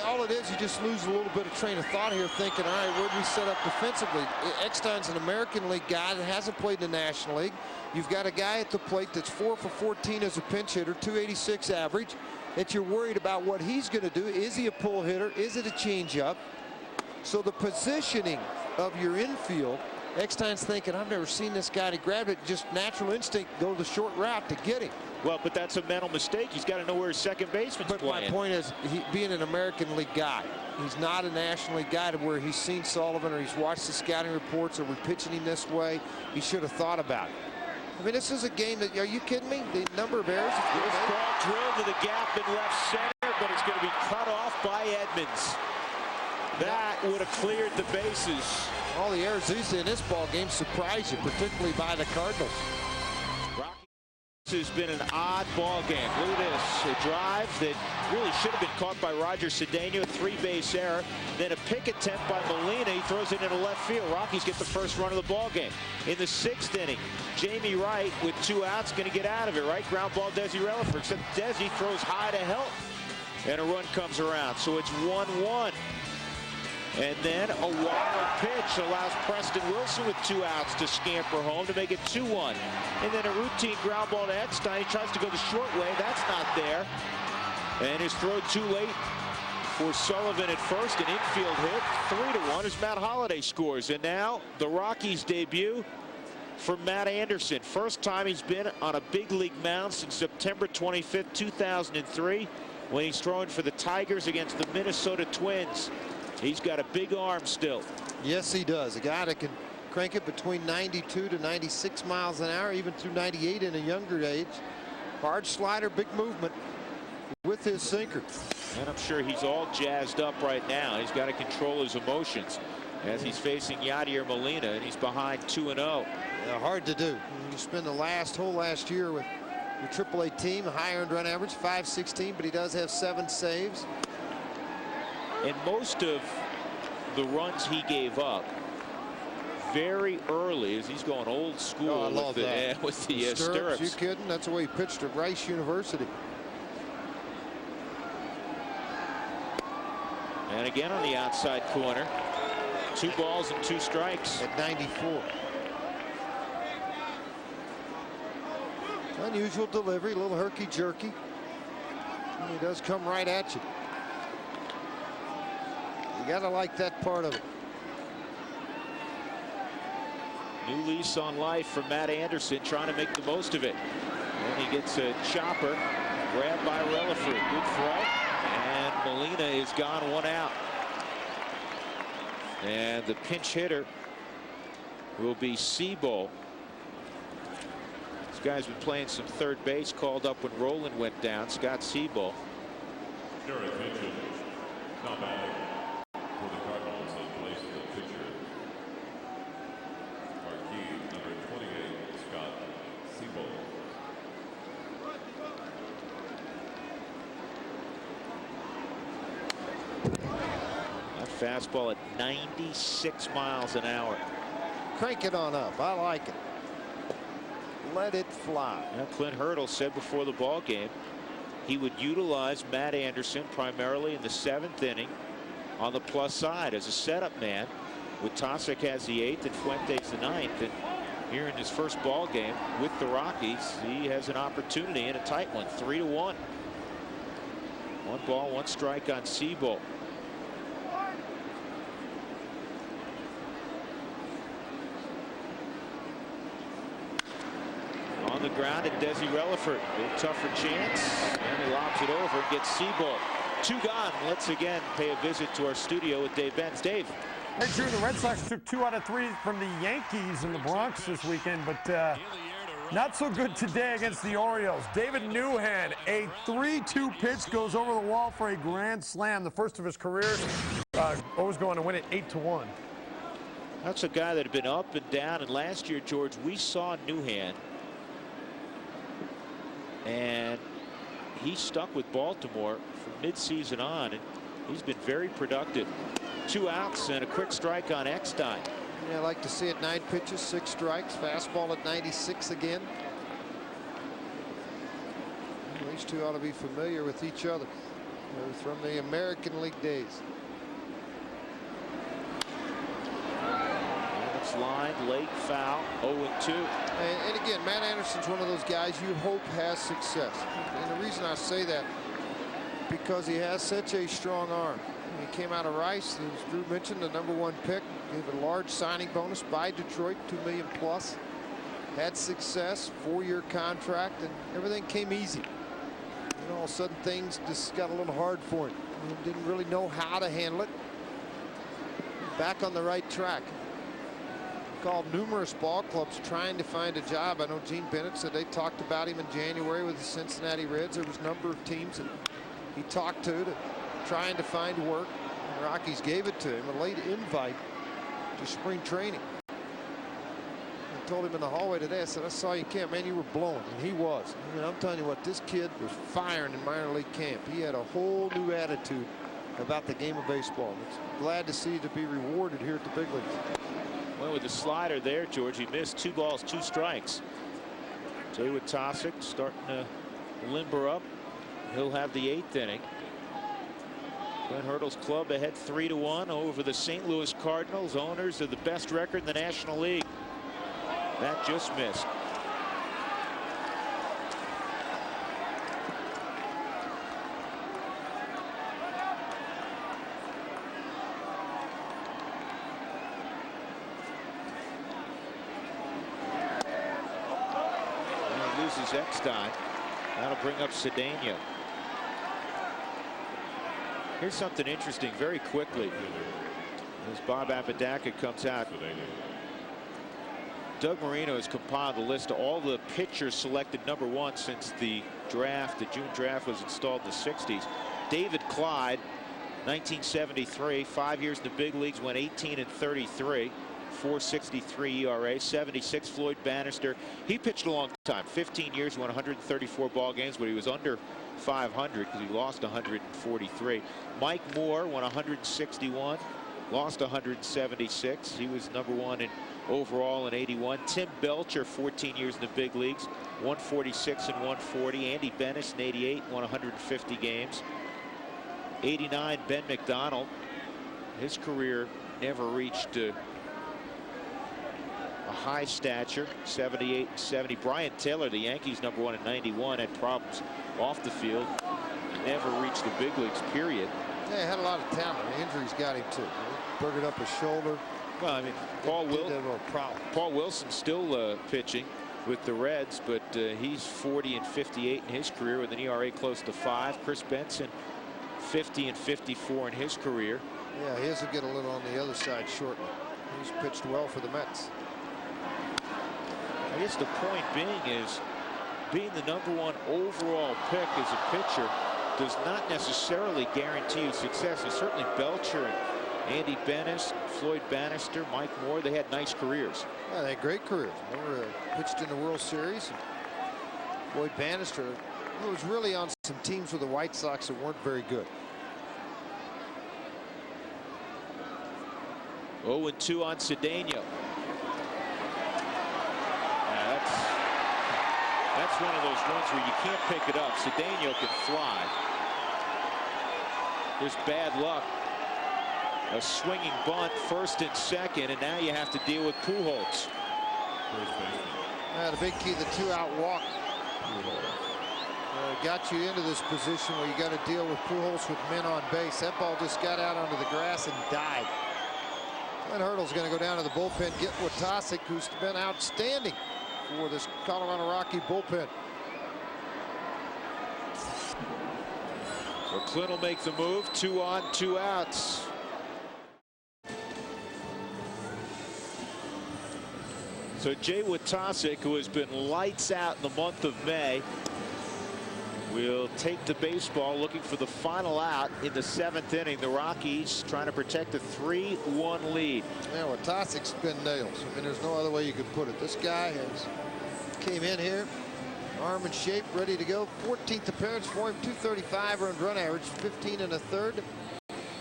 All it is, you just lose a little bit of train of thought here thinking, all right, where do we set up defensively? Eckstein's an American League guy that hasn't played in the National League. You've got a guy at the plate that's 4 for 14 as a pinch hitter, 286 average, that you're worried about what he's going to do. Is he a pull hitter? Is it a changeup? So the positioning of your infield, Eckstein's thinking, I've never seen this guy to grab it. Just natural instinct, go the short route to get him. Well, but that's a mental mistake. He's got to know where his second baseman's playing. But my point is, he being an American League guy, he's not a National League guy to where he's seen Sullivan or he's watched the scouting reports or we're pitching him this way. He should have thought about it. I mean, this is a game that, are you kidding me? The number of errors. This ball drilled to the gap in left center, but it's going to be cut off by Edmonds. That would have cleared the bases. All the errors these in this ball game surprise you, particularly by the Cardinals. This has been an odd ball game. Look at this. A drive that really should have been caught by Roger Cedeno, a 3-base error. Then a pick attempt by Molina. He throws it into left field. Rockies get the first run of the ball game. In the 6th inning, Jamie Wright with 2 outs going to get out of it, right? Ground ball Desi Relaford, except Desi throws high to help. And a run comes around. So it's 1-1. And then a wild pitch allows Preston Wilson with 2 outs to scamper home to make it 2-1. And then a routine ground ball to Eckstein. He tries to go the short way. That's not there. And his throw too late for Sullivan at first. An infield hit. 3-1 as Matt Holliday scores. And now the Rockies debut. for Matt Anderson. First time he's been on a big league mound since September 25th, 2003, when he's throwing for the Tigers against the Minnesota Twins. He's got a big arm still. Yes, he does. A guy that can crank it between 92 to 96 miles an hour, even through 98 in a younger age. Hard slider, big movement with his sinker. And I'm sure he's all jazzed up right now. He's got to control his emotions as he's facing Yadier Molina, and he's behind 2-0. Yeah, hard to do. You spend the whole last year with your AAA team, high earned run average, 516, but he does have 7 saves. And most of the runs he gave up very early, as he's going old school. Oh, I love that. With the stirrups. You kidding? That's the way he pitched at Rice University. And again on the outside corner. 2 balls and 2 strikes. At 94. Unusual delivery, a little herky-jerky. And he does come right at you. You got to like that part of it. New lease on life for Matt Anderson, trying to make the most of it. And he gets a chopper, grabbed by Relaford. Good throw. And Molina is gone, 1 out. And the pinch hitter will be Seabold. This guy's been playing some third base, called up when Roland went down. Scott Seabold. Your attention. Come back for the Cardinals in place of the pitcher. Marquee number 28, Scott Seabold. That fastball at 96 miles an hour. Crank it on up. I like it. Let it fly. Now, Clint Hurdle said before the ball game he would utilize Matt Anderson primarily in the 7th inning on the plus side as a setup man, with Tosic has the 8th and Fuentes the 9th. And here in his first ball game with the Rockies, he has an opportunity in a tight one. 3-1. 1 ball, 1 strike on Seabold. On the ground at Desi Relaford. A little tougher chance. And he lobs it over and gets Seabold. 2 gone. Let's again pay a visit to our studio with Dave Benz. Dave. Hey, Drew, the Red Sox took 2 out of 3 from the Yankees in the Bronx this weekend, but not so good today against the Orioles. David Newhan, a 3-2 pitch goes over the wall for a grand slam, the first of his career. Always going to win it 8-1. That's a guy that had been up and down. And last year, George, we saw Newhan, and he stuck with Baltimore from midseason on, and he's been very productive. 2 outs and a quick strike on Eckstein. Yeah, I like to see it. 9 pitches, 6 strikes. Fastball at 96 again. These two ought to be familiar with each other. They're from the American League days. It's lined, late foul, 0-2. And again, Matt Anderson's one of those guys you hope has success. And the reason I say that, because he has such a strong arm. He came out of Rice, as Drew mentioned, the #1 pick. Gave a large signing bonus by Detroit, $2 million plus. Had success, 4-year contract, and everything came easy. And all of a sudden, things just got a little hard for him. He didn't really know how to handle it. Back on the right track. Called numerous ball clubs trying to find a job. I know Gene Bennett said they talked about him in January with the Cincinnati Reds. There was a number of teams that he talked to trying to find work. The Rockies gave it to him, a late invite to spring training. I told him in the hallway today, I said, I saw you in camp, man, you were blowing. And he was. I mean, I'm telling you what, this kid was firing in minor league camp. He had a whole new attitude about the game of baseball. It's glad to see it to be rewarded here at the big leagues. Well, with the slider there, George, he missed 2 balls, 2 strikes. Jaywood Tosic starting to limber up. He'll have the 8th inning. Clint Hurdle's club ahead 3-1 over the St. Louis Cardinals, owners of the best record in the National League. That just missed. Rockies Eckstein. That'll bring up Cedeno. Here's something interesting very quickly as Bob Apodaca comes out. Doug Marino has compiled a list of all the pitchers selected #1 since the draft. The June draft was installed in the 60s. David Clyde, 1973, 5 years in the big leagues, went 18-33. 4.63 ERA. 76. Floyd Bannister. He pitched a long time, 15 years, won 134 ball games, but he was under 500 because he lost 143. Mike Moore won 161, lost 176. He was #1 in overall in 81. Tim Belcher, 14 years in the big leagues, 146 and 140. Andy Bennis in 88, won 150 games. 89. Ben McDonald. His career never reached a high stature. 78 and 70. Brian Taylor, the Yankees #1 in 91, had problems off the field. Never reached the big leagues, period. Yeah, he had a lot of talent. The injuries got him too. Burgered up his shoulder. Well, I mean, Paul Wilson still pitching with the Reds, but he's 40 and 58 in his career with an ERA close to 5. Chris Benson, 50 and 54 in his career. Yeah, his will get a little on the other side shortly. He's pitched well for the Mets. I guess the point being is being the #1 overall pick as a pitcher does not necessarily guarantee you success. And certainly Belcher and Andy Bennis, Floyd Bannister, Mike Moore, they had nice careers. Yeah, they had great careers. Moore pitched in the World Series. Floyd Bannister was really on some teams with the White Sox that weren't very good. 0-2 on Cedeno. That's one of those ones where you can't pick it up. Cedeno can fly. There's bad luck. A swinging bunt, first and second, and now you have to deal with Pujols. The big key, the 2-out walk, got you into this position where you got to deal with Pujols with men on base. That ball just got out onto the grass and died. Glenn Hurdle's going to go down to the bullpen, get Watasic, who's been outstanding for this Colorado Rocky bullpen. So Clint will make the move. 2 on, 2 outs. So Jay Watasic, who has been lights out in the month of May, will take the baseball, looking for the final out in the 7th inning. The Rockies trying to protect a 3-1 lead. Yeah, Watasic's been nails. I mean, there's no other way you could put it. This guy came in here, arm in shape, ready to go. 14th appearance for him, 235 earned run average, 15 1/3.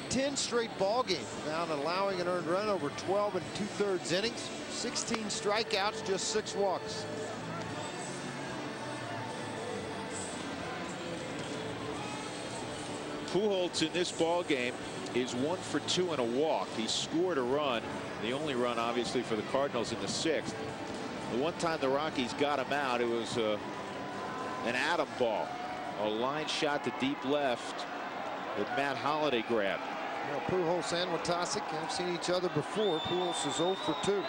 10 straight ball games without allowing an earned run over 12 2/3 innings. 16 strikeouts, just 6 walks. Pujols in this ball game is 1 for 2 and a walk. He scored a run, the only run obviously for the Cardinals in the 6th. The one time the Rockies got him out, it was an atom ball, a line shot to deep left that Matt Holliday grabbed. Well, Pujols and Watasic have seen each other before. Pujols is 0 for 2.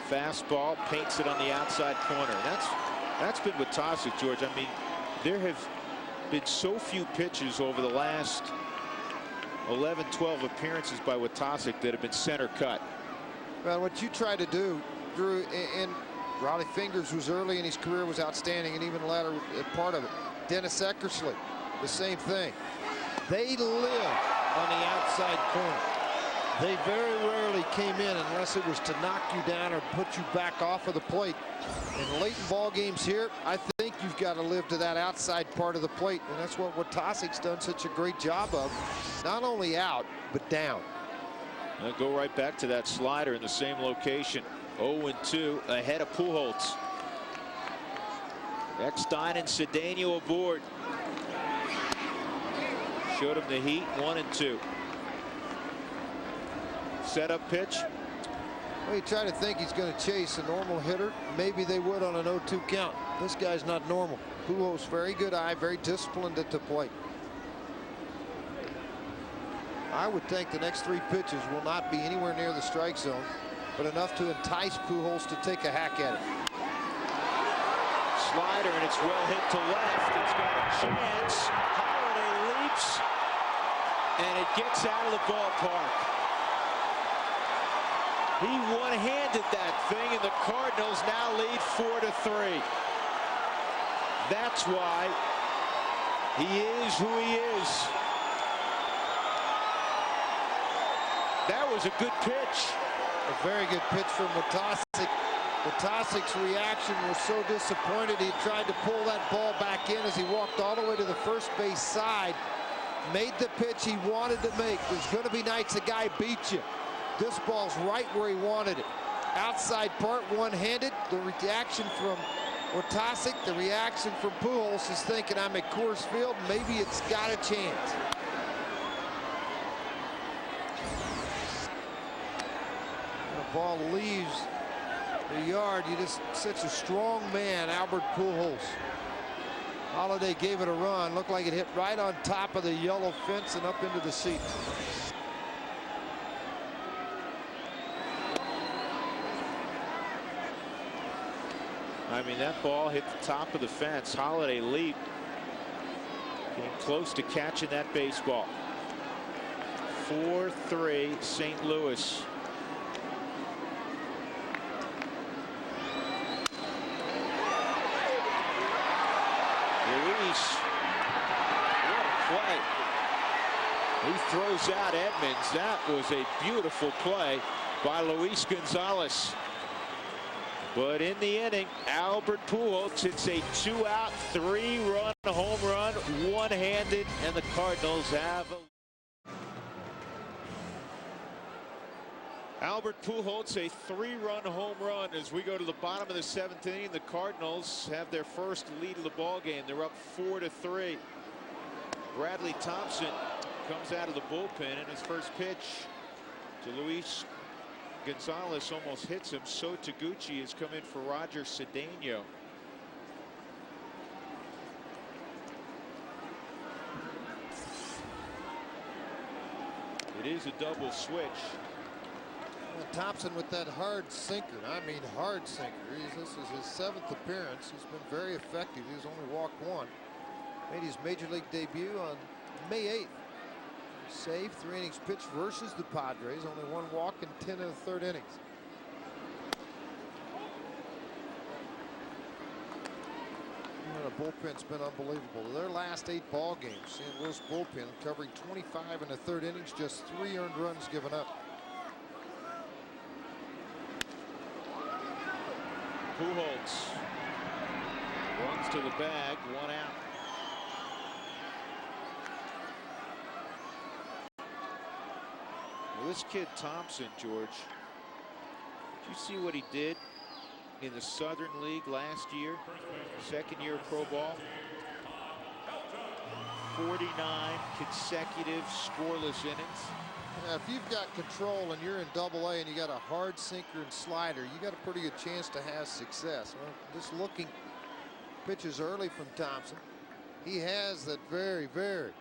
Fastball, paints it on the outside corner. That's been Watasic, George. I mean, there have been so few pitches over the last 11, 12 appearances by Watasic that have been center cut. Well, what you try to do, Drew, and Raleigh Fingers was early in his career, was outstanding, and even the latter part of it. Dennis Eckersley, the same thing. They live on the outside corner. They very rarely came in unless it was to knock you down or put you back off of the plate. In late ball games here, I think you've got to live to that outside part of the plate, and that's what Watasic's done such a great job of. Not only out, but down. They'll go right back to that slider in the same location. 0-2 ahead of Pujols. Eckstein and Cedeno aboard. Showed him the heat. 1-2. Setup pitch. Well, you try to think he's going to chase a normal hitter. Maybe they would on an 0-2 count. This guy's not normal. Pujols, very good eye, very disciplined at the plate. I would think the next 3 pitches will not be anywhere near the strike zone, but enough to entice Pujols to take a hack at it. Slider, and it's well hit to left. It's got a chance. Holiday leaps, and it gets out of the ballpark. He one-handed that thing, and the Cardinals now lead 4-3. That's why he is who he is. That was a good pitch. A very good pitch from Watasic. Watasic's reaction was so disappointed he tried to pull that ball back in as he walked all the way to the first base side. Made the pitch he wanted to make. There's going to be nights a guy beats you. This ball's right where he wanted it. Outside part, one-handed. The reaction from Watasic, the reaction from Pujols is thinking, I'm at Coors Field, maybe it's got a chance. The ball leaves the yard. You just such a strong man, Albert Pujols. Holiday gave it a run. Looked like it hit right on top of the yellow fence and up into the seats. I mean, that ball hit the top of the fence. Holiday leaped. Came close to catching that baseball. 4-3 St. Louis. Luis, what a play. He throws out Edmonds. That was a beautiful play by Luis Gonzalez. But in the inning, Albert Pujols hits a 2-out, 3-run home run, one-handed, and the Cardinals have a... Albert Pujols, a 3-run home run as we go to the bottom of the 7th inning. The Cardinals have their first lead of the ball game. They're up 4-3. Bradley Thompson comes out of the bullpen, and his first pitch to Luis Gonzalez almost hits him. So Taguchi has come in for Roger Cedeno. It is a double switch. Well, Thompson with that hard sinker. I mean, hard sinker. This is his 7th appearance. He's been very effective. He's only walked 1. Made his major league debut on May 8th. Save, 3 innings pitched versus the Padres. Only 1 walk in 10 of the 3rd innings. The bullpen's been unbelievable. Their last 8 ball games, St. Louis bullpen covering 25 in the 3rd innings, just 3 earned runs given up. Pujols runs to the bag, 1 out. Well, this kid Thompson, George, did you see what he did in the Southern League last year? 2nd year of pro ball. 49 consecutive scoreless innings. Now, if you've got control and you're in Double-A and you got a hard sinker and slider, you got a pretty good chance to have success. Well, just looking pitches early from Thompson, he has that very, very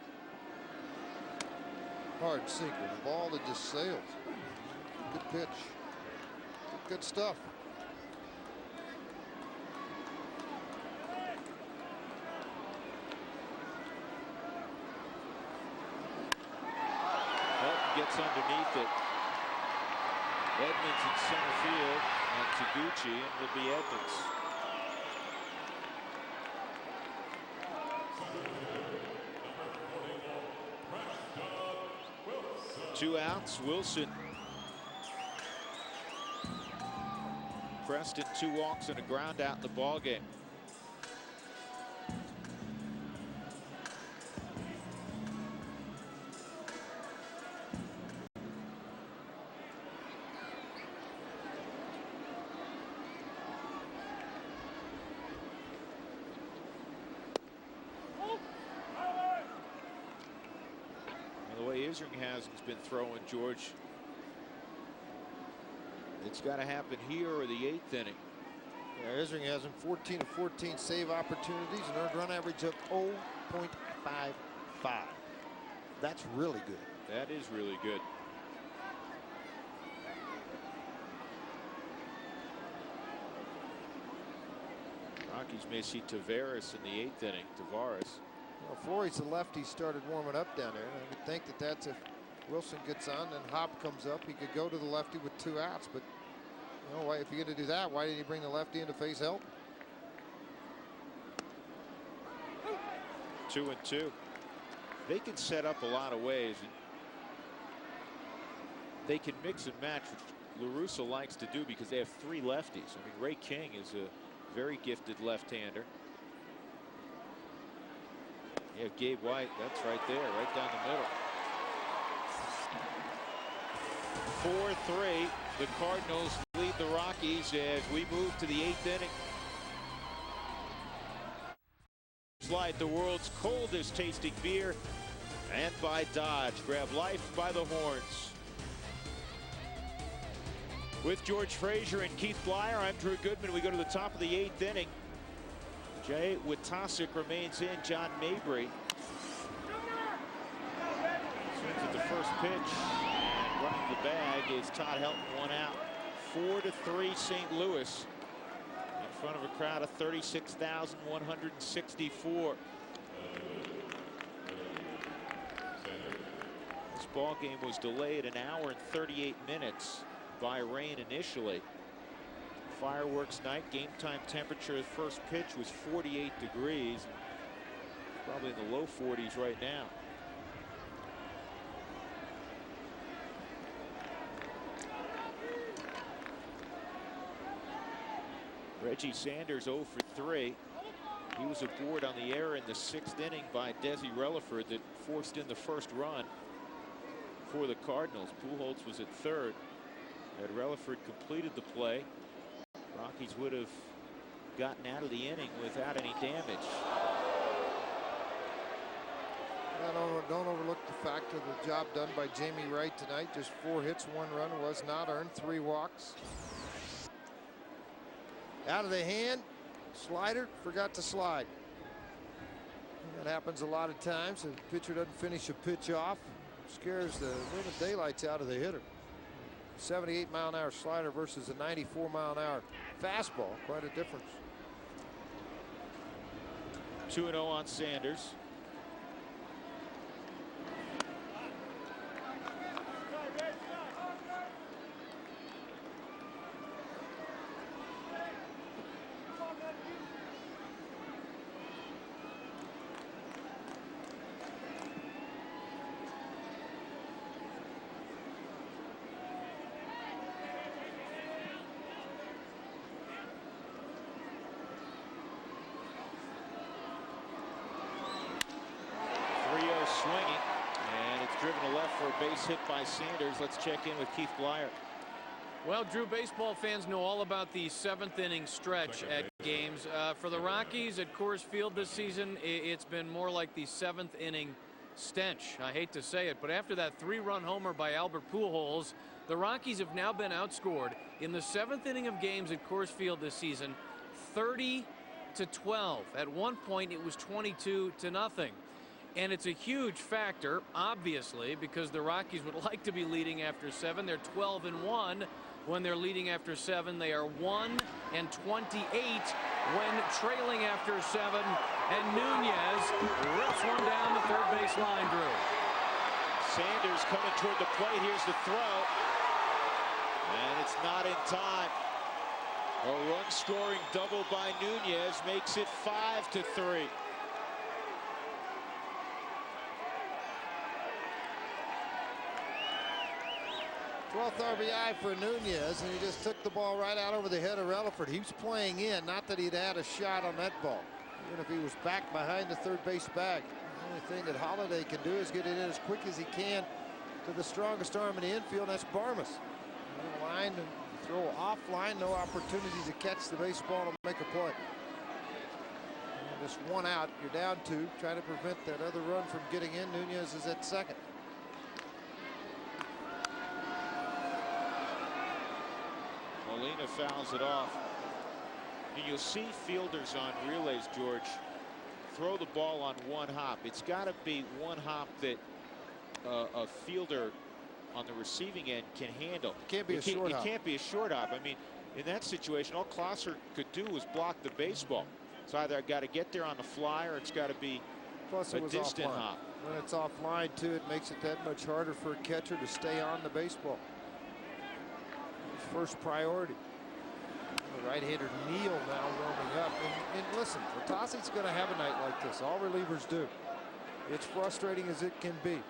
hard sinker. The ball that just sails. Good pitch. Good stuff. Gets underneath it. Edmonds in center field, and Taguchi, and it'll be Edmonds. Two outs. Wilson. Preston, 2 walks and a ground out in the ball game. Isringhausen's been throwing, George. It's got to happen here or the 8th inning. Yeah, Isringhausen 14 of 14 save opportunities, and earned run average of 0.55. That's really good. That is really good. Rockies may see Taveras in the 8th inning. Taveras. Well, Flores, the lefty, started warming up down there. I would think that that's if Wilson gets on and Hop comes up, he could go to the lefty with 2 outs. But you know, if you're going to do that, why did he bring the lefty in to face help? 2-2. They can set up a lot of ways. They can mix and match, which LaRussa likes to do because they have 3 lefties. I mean, Ray King is a very gifted left-hander. You have Gabe White. That's right there, right down the middle. 4-3. The Cardinals lead the Rockies as we move to the 8th inning. Light, the world's coldest tasting beer, and by Dodge. Grab life by the horns. With George Frazier and Keith Blyer, I'm Drew Goodman. We go to the top of the 8th inning. Jay Witasic remains in. John Mabry swings at the first pitch, and running the bag is Todd Helton, 1 out. 4-3 St. Louis in front of a crowd of 36,164. This ball game was delayed an hour and 38 minutes by rain initially. Fireworks night. Game time temperature. The first pitch was 48 degrees. Probably in the low 40s right now. Reggie Sanders 0 for 3. He was aboard on the error in the 6th inning by Desi Relaford that forced in the first run for the Cardinals. Pujols was at third. Had Relaford completed the play, Rockies would have gotten out of the inning without any damage. Don't overlook the fact of the job done by Jamie Wright tonight. Just 4 hits, 1 run, was not earned, 3 walks. Out of the hand, slider, forgot to slide. That happens a lot of times. The pitcher doesn't finish a pitch off, scares the living daylights out of the hitter. 78-mile-an-hour slider versus a 94-mile-an-hour fastball. Quite a difference. 2-0 on Sanders. Swinging, and it's driven to left for a base hit by Sanders. Let's check in with Keith Blyer. Well, Drew, baseball fans know all about the 7th inning stretch at games. For the Rockies at Coors Field this season, it's been more like the 7th inning stench. I hate to say it, but after that 3-run homer by Albert Pujols, the Rockies have now been outscored in the 7th inning of games at Coors Field this season, 30-12. At one point, it was 22-0. And it's a huge factor, obviously, because the Rockies would like to be leading after 7. They're 12-1 when they're leading after 7. They are 1-28 when trailing after 7. And Nunez rips one down the third base line, Drew. Sanders coming toward the plate. Here's the throw. And it's not in time. A run-scoring double by Nunez makes it 5-3. 12th RBI for Nunez, and he just took the ball right out over the head of Relaford. He was playing in, not that he'd had a shot on that ball. Even if he was back behind the third base bag. The only thing that Holiday can do is get it in as quick as he can to the strongest arm in the infield, and that's Barmas. Line and throw offline, no opportunity to catch the baseball to make a play. And just 1 out, you're down 2, trying to prevent that other run from getting in. Nunez is at second. Molina fouls it off. And you'll see fielders on relays, George, throw the ball on 1 hop. It's got to be 1 hop that a fielder on the receiving end can handle. Can't be a short hop. It can't be a short hop. I mean, in that situation, all Klosser could do was block the baseball. It's either got to get there on the fly or it's got to be Plus, a it was distant offline. hop. When it's offline, too, it makes it that much harder for a catcher to stay on the baseball. His first priority. The right-hander Neal now warming up. And listen, Ohtani's going to have a night like this. All relievers do. It's frustrating as it can be.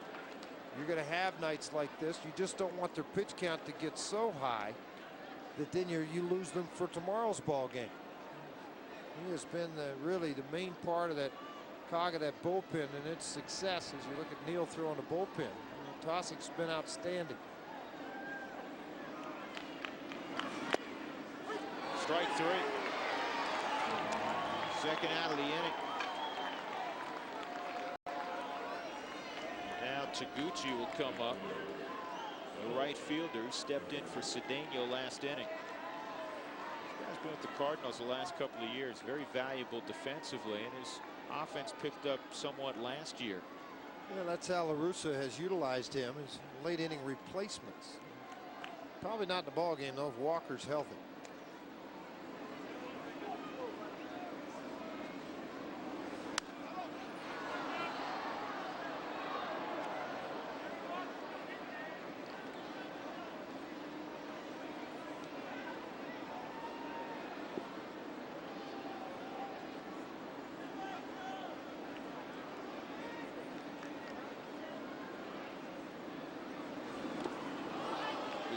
You're going to have nights like this. You just don't want their pitch count to get so high that then you lose them for tomorrow's ball game. He has been really the main part of that cog of that bullpen and its success as you look at Neal throwing the bullpen. Ohtani's been outstanding. Strike 3. Second out of the inning. Now Taguchi will come up. The right fielder who stepped in for Cedeno last inning. This guy's been with the Cardinals the last couple of years. Very valuable defensively, and his offense picked up somewhat last year. Yeah, that's how La Russa has utilized him, as late inning replacements. Probably not in the ball game though if Walker's healthy.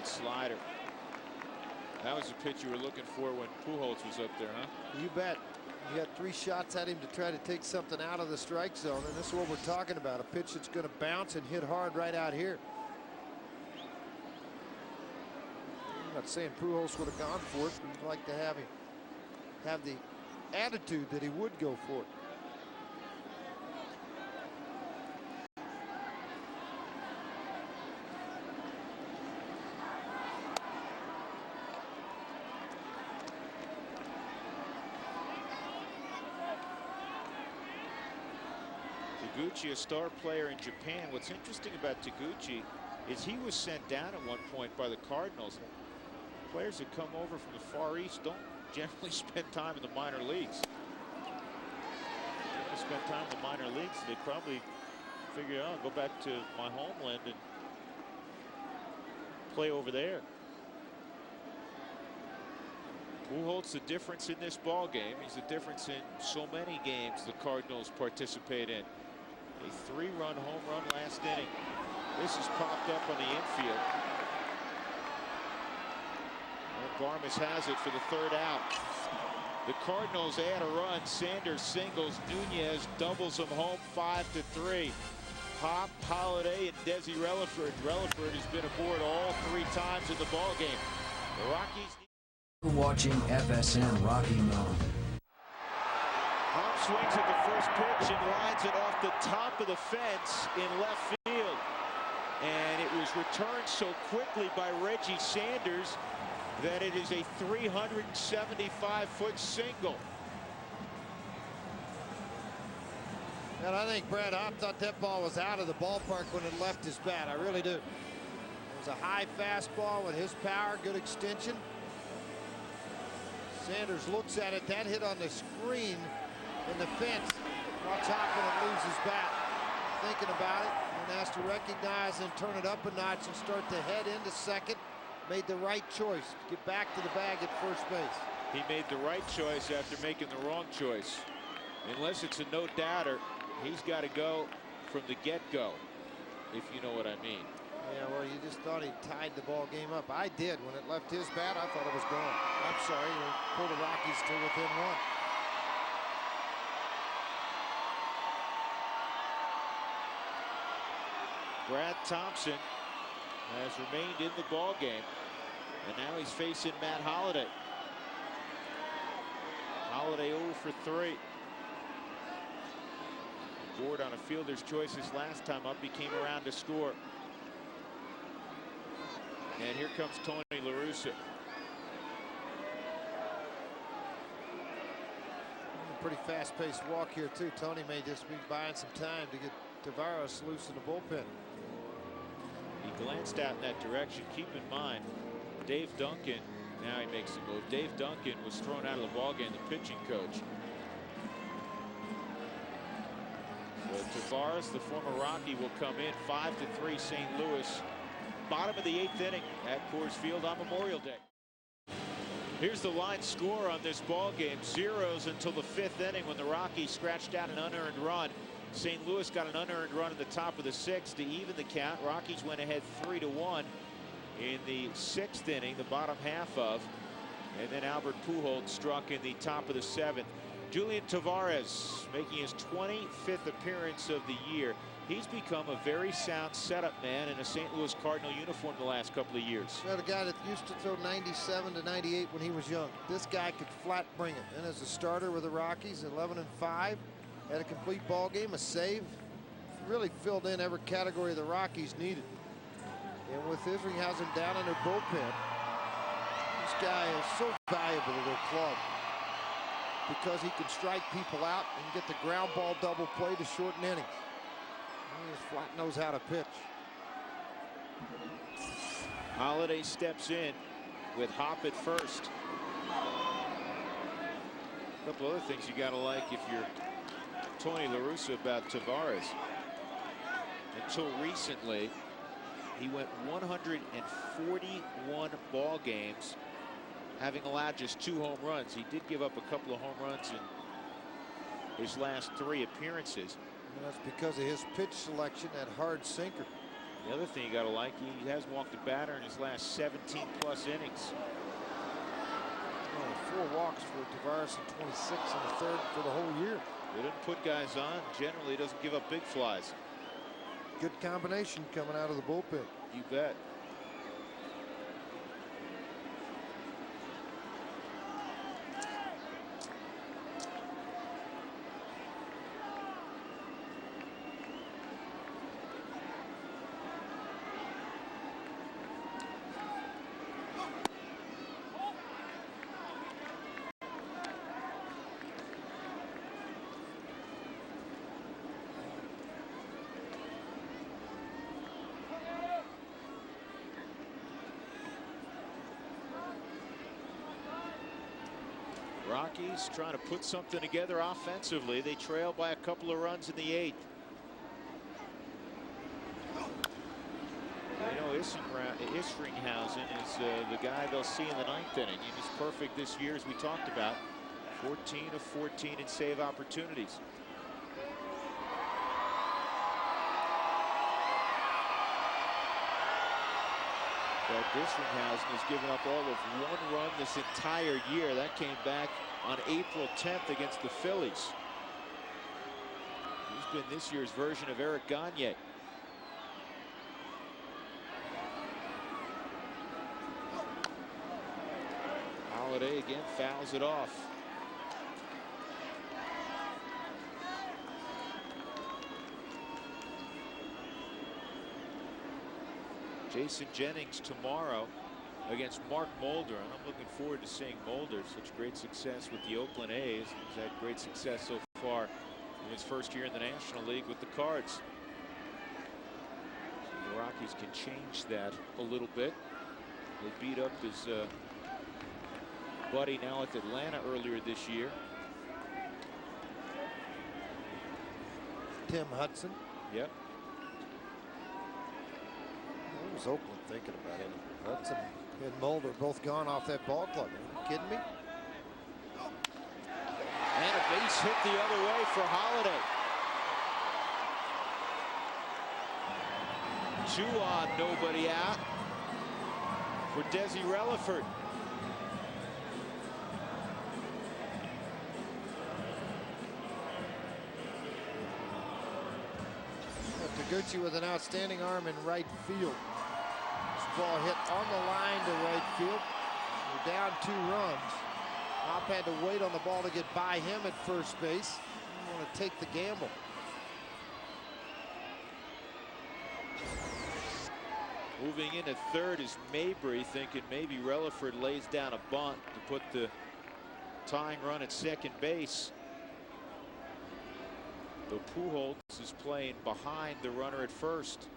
Slider. That was the pitch you were looking for when Pujols was up there, huh? You bet. You got 3 shots at him to try to take something out of the strike zone, and this is what we're talking about, a pitch that's going to bounce and hit hard right out here. I'm not saying Pujols would have gone for it, but you'd like to have him have the attitude that he would go for it. Taguchi, a star player in Japan. What's interesting about Taguchi is he was sent down at one point by the Cardinals. Players that come over from the Far East don't generally spend time in the minor leagues. If they spend time in the minor leagues, they probably figure out, go back to my homeland and play over there. Who holds the difference in this ball game? He's the difference in so many games the Cardinals participate in. A 3-run home run last inning. This is popped up on the infield. And Barmes has it for the 3rd out. The Cardinals add a run. Sanders singles. Nunez doubles them home 5-3. Hop, Holiday, and Desi Relaford. Relaford has been aboard all 3 times in the ball game. The Rockies. Watching FSN Rocky Mountain. Hop swings at the first pitch and lines it off the top of the fence in left field. And it was returned so quickly by Reggie Sanders that it is a 375-foot single. And I think Brad Hop thought that ball was out of the ballpark when it left his bat. I really do. It was a high fastball with his power, good extension. Sanders looks at it. That hit on the screen in the fence. Watch Hop when it leaves his bat. Thinking about it and has to recognize and turn it up a notch and start to head into second. Made the right choice to get back to the bag at first base. He made the right choice after making the wrong choice. Unless it's a no-doubter, he's got to go from the get-go, if you know what I mean. Yeah, well, you just thought he tied the ball game up. I did. When it left his bat, I thought it was gone. I'm sorry, he pulled the Rockies to within 1. Brad Thompson has remained in the ball game, and now he's facing Matt Holliday. Holliday 0 for 3. Board on a fielder's choices last time up. He came around to score. And here comes Tony La Russa. Pretty fast-paced walk here too. Tony may just be buying some time to get Tavares loose in the bullpen. glanced out in that direction. Keep in mind, Dave Duncan, now he makes the move. Dave Duncan was thrown out of the ballgame, the pitching coach. So Tavares, the former Rocky, will come in. 5-3 St. Louis. Bottom of the 8th inning at Coors Field on Memorial Day. Here's the line score on this ball game. Zeros until the 5th inning when the Rockies scratched out an unearned run. St. Louis got an unearned run in the top of the 6th to even the count. Rockies went ahead 3-1 in the 6th inning, the bottom half of. And then Albert Pujols struck in the top of the 7th. Julian Tavares making his 25th appearance of the year. He's become a very sound setup man in a St. Louis Cardinal uniform the last couple of years. Got a guy that used to throw 97 to 98 when he was young. This guy could flat bring it. And as a starter with the Rockies, 11-5, had a complete ball game, a save, really filled in every category the Rockies needed. And with Isringhausen down in their bullpen, this guy is so valuable to their club because he can strike people out and get the ground ball double play to shorten innings. He just flat knows how to pitch. Holiday steps in with Hop at first. A couple other things you got to like if you're Tony La Russa about Tavares. Until recently, he went 141 ball games, having allowed just 2 home runs. He did give up a couple of home runs in his last 3 appearances. And that's because of his pitch selection, that hard sinker. The other thing you got to like, he has walked a batter in his last 17+ innings. 4 walks for Tavares and 26 in the 3rd for the whole year. He doesn't put guys on. Generally, he doesn't give up big flies. Good combination coming out of the bullpen. You bet. Rockies trying to put something together offensively. They trail by a couple of runs in the 8th. You know, Isringhausen is the guy they'll see in the 9th inning. He was perfect this year, as we talked about. 14 of 14 in save opportunities. But Isringhausen has given up all of 1 run this entire year. That came back on April 10th against the Phillies. He's been this year's version of Eric Gagne. Holiday again fouls it off. Jason Jennings tomorrow against Mark Mulder, and I'm looking forward to seeing Mulder. Such great success with the Oakland A's. He's had great success so far in his first year in the National League with the Cards. So the Rockies can change that a little bit. They beat up his buddy now at Atlanta earlier this year. Tim Hudson. Yep. What was Oakland thinking about him? Hudson and Mulder both gone off that ball club. Are you kidding me? And a base hit the other way for Holiday. 2 on, nobody out for Desi Relaford. Taguchi with an outstanding arm in right field. This ball hit on the line to right field. We're down 2 runs. Hop had to wait on the ball to get by him at first base. Didn't want to take the gamble. Moving into 3rd is Mabry, thinking maybe Relaford lays down a bunt to put the tying run at second base. Though Pujols is playing behind the runner at first.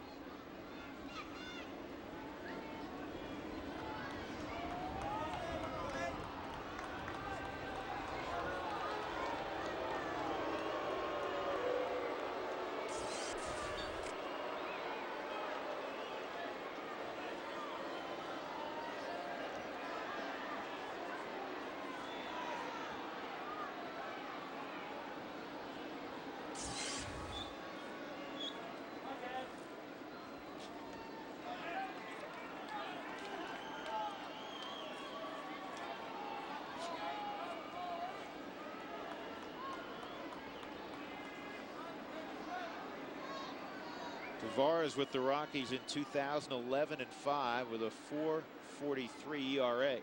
Tavares with the Rockies in 2011 and 5 with a 4.43 ERA.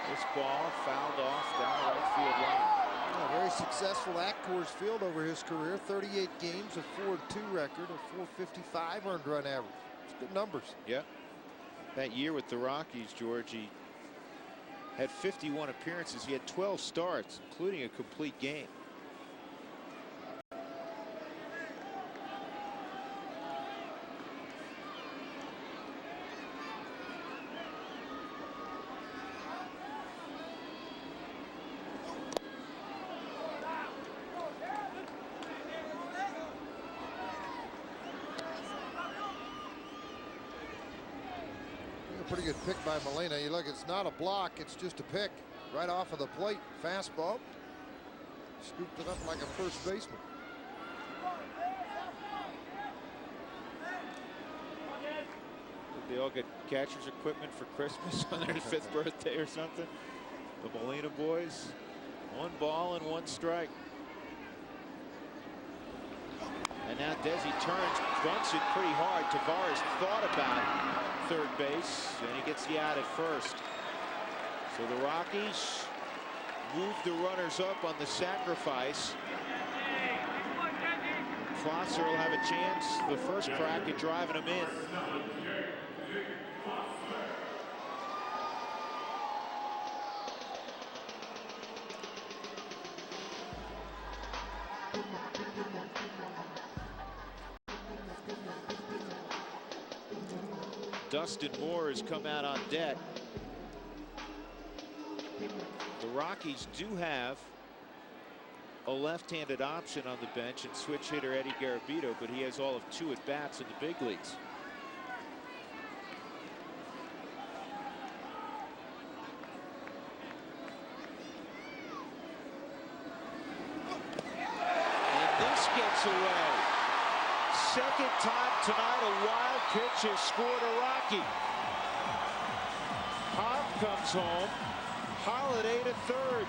This ball fouled off down the right field line. Yeah, very successful at Coors Field over his career. 38 games, a 4-2 record, a 4.55 earned run average. It's good numbers. Yeah. That year with the Rockies, George, he had 51 appearances. He had 12 starts, including a complete game. Pretty good pick by Molina. You look, it's not a block, it's just a pick right off of the plate. Fastball. Scooped it up like a first baseman. Did they all get catcher's equipment for Christmas on their 5th birthday or something? The Molina boys. 1 ball and 1 strike. And now Desi turns, bunts it pretty hard. Tavares thought about third base, and he gets the out at first. So the Rockies move the runners up on the sacrifice. Prosser will have a chance the first crack at driving him in. Dustin Moore has come out on deck. The Rockies do have a left-handed option on the bench and switch hitter Eddie Garabito, but he has all of 2 at-bats in the big leagues. And this gets away. Second time tonight a wild pitch has scored a Rocky. Cobb comes home. Holiday to third.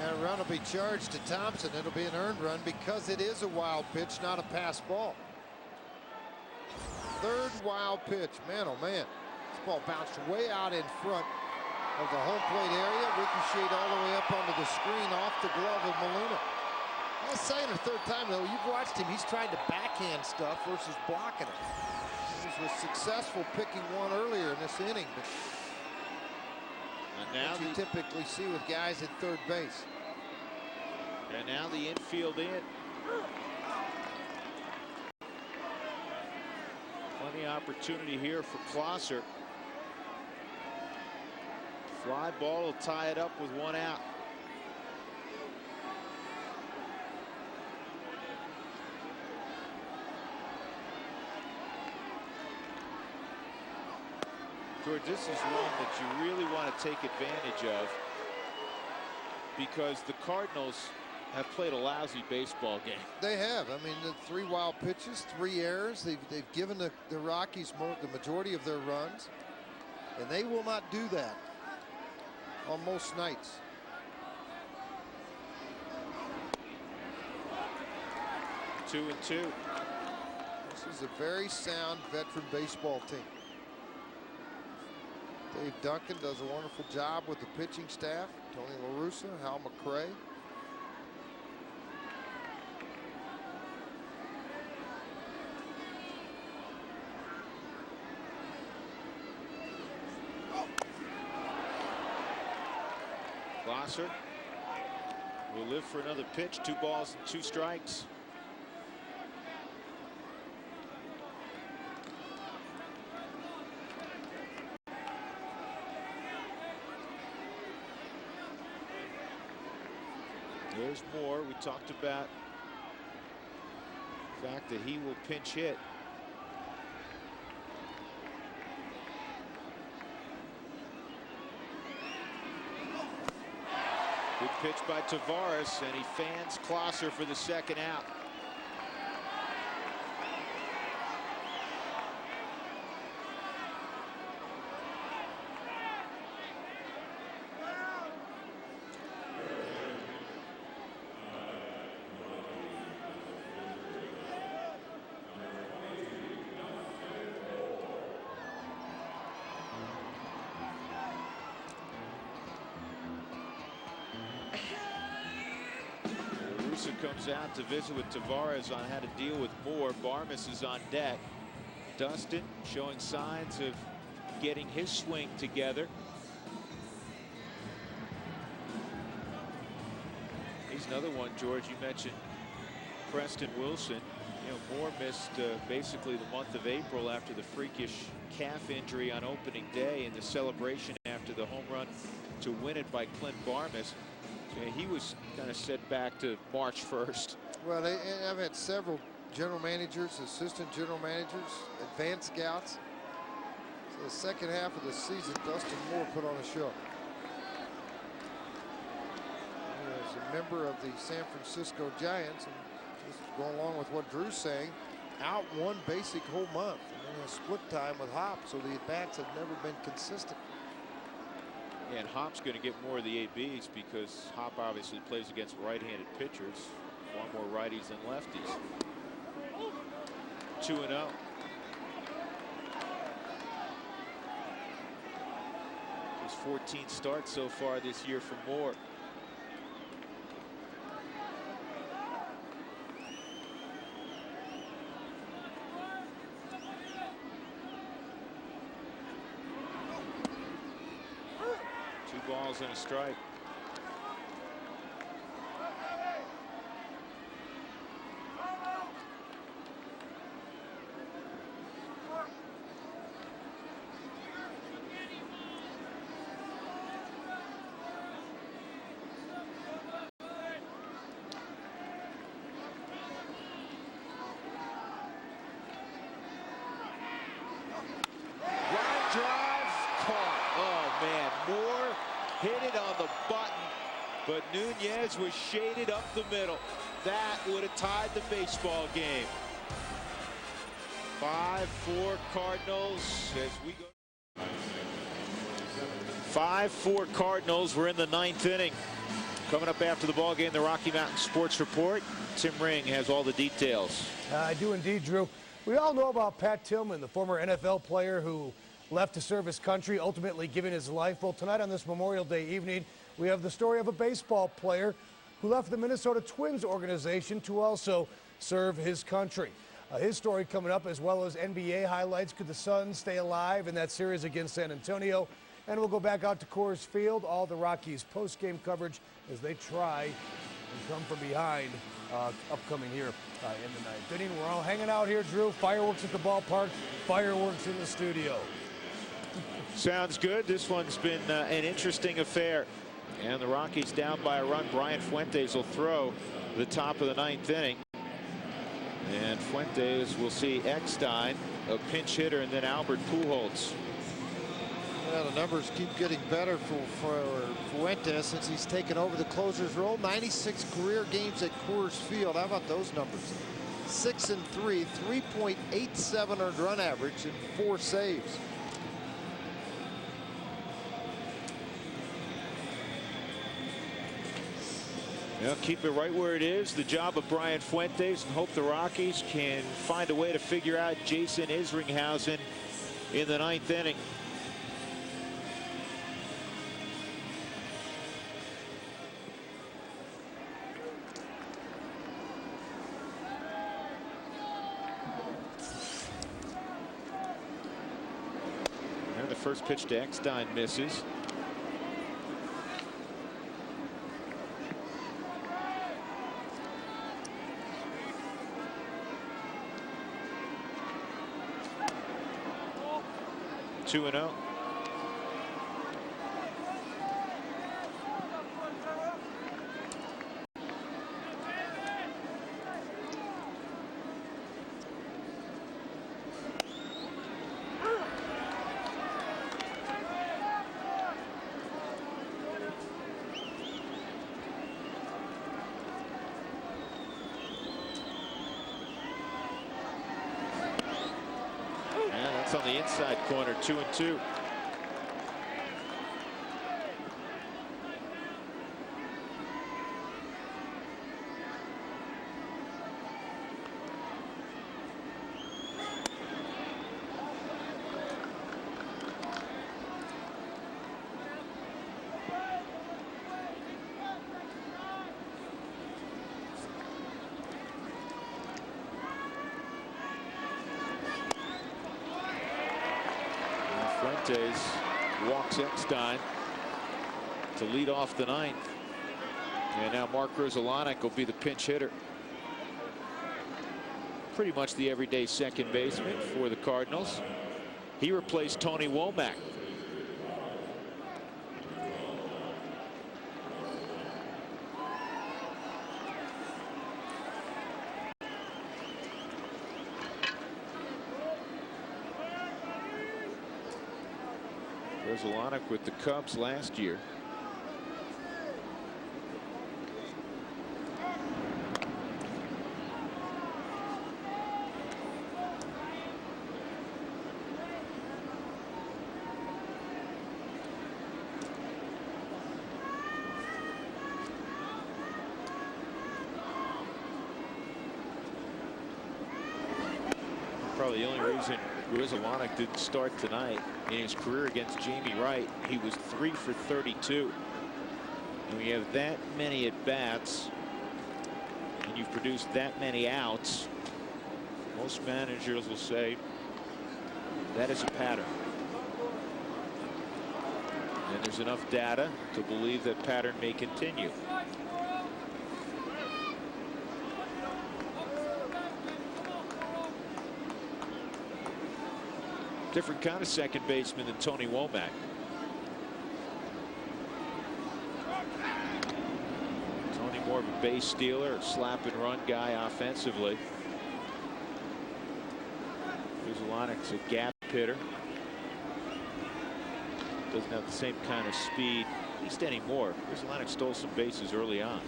And a run will be charged to Thompson. It'll be an earned run because it is a wild pitch, not a pass ball. Third wild pitch. Man, oh man. This ball bounced way out in front of the home plate area. Ricocheted all the way up onto the screen off the glove of Molina. That's second or third time, though. You've watched him. He's trying to backhand stuff versus blocking it. He was successful picking one earlier in this inning, but now you typically see with guys at third base. And now the infield in. Plenty of opportunity here for Prosser. Fly ball will tie it up with 1 out. George, this is one that you really want to take advantage of because the Cardinals have played a lousy baseball game. They have. I mean, the 3 wild pitches, 3 errors. They've given the Rockies the majority of their runs, and they will not do that on most nights. Two and two. This is a very sound veteran baseball team. Dave Duncan does a wonderful job with the pitching staff. Tony La Russa, Hal McRae. Prosser will live for another pitch. 2 balls and 2 strikes. There's Moore. We talked about the fact that he will pinch hit. Good pitch by Tavares, and he fans Closser for the 2nd out. Sosa comes out to visit with Tavares on how to deal with Moore. Barmes is on deck. Dustin showing signs of getting his swing together. He's another one, George. You mentioned Preston Wilson. You know, Moore missed basically the month of April after the freakish calf injury on opening day and the celebration after the home run to win it by Clint Barmes. So he was kind of set back to March 1st. Well, I've had several general managers, assistant general managers, advanced scouts. So the second half of the season, Dustin Moore put on a show. As a member of the San Francisco Giants, and just going along with what Drew's saying, out one basic whole month and a split time with Hop, so the at-bats have never been consistent. Yeah, and Hop's going to get more of the ABs because Hop obviously plays against right-handed pitchers, far more righties than lefties. 2-0. Just 14 starts so far this year for Moore. Balls and a strike. Line drive caught. Oh man, Moore hit it on the button, but Nunez was shaded up the middle. That would have tied the baseball game. 5-4 Cardinals as we go. 5-4 Cardinals. We're in the 9th inning. Coming up after the ball game, the Rocky Mountain Sports Report. Tim Ring has all the details. I do indeed, Drew. We all know about Pat Tillman, the former NFL player who left to serve his country, ultimately giving his life. Well, tonight on this Memorial Day evening, we have the story of a baseball player who left the Minnesota Twins organization to also serve his country. His story coming up, as well as NBA highlights. Could the Suns stay alive in that series against San Antonio? And we'll go back out to Coors Field, all the Rockies post-game coverage as they try and come from behind upcoming here in the 9th inning. We're all hanging out here, Drew. Fireworks at the ballpark, fireworks in the studio. Sounds good. This one's been an interesting affair. And the Rockies down by a run. Brian Fuentes will throw the top of the 9th inning. And Fuentes will see Eckstein, a pinch hitter, and then Albert Pujols. Well, the numbers keep getting better for Fuentes since he's taken over the closer's role. 96 career games at Coors Field. How about those numbers? 6-3, 3.87 earned run average, and 4 saves. Well, keep it right where it is. The job of Brian Fuentes, and hope the Rockies can find a way to figure out Jason Isringhausen in the 9th inning. And the first pitch to Eckstein misses. Two and 0. On the inside corner, 2-2. Fuentes walks Eckstein to lead off the ninth. And now Mark Grudzielanek will be the pinch hitter. Pretty much the everyday second baseman for the Cardinals. He replaced Tony Womack. Grudzielanek with the Cubs last year. Probably the only reason Grudzielanek didn't start tonight in his career against Jamie Wright, he was 3 for 32. And when you have that many at bats and you've produced that many outs, most managers will say that is a pattern. And there's enough data to believe that pattern may continue. Different kind of second baseman than Tony Womack. Tony more of a base stealer, a slap and run guy offensively. Grudzielanek's a gap hitter. Doesn't have the same kind of speed, at least anymore. Grudzielanek stole some bases early on.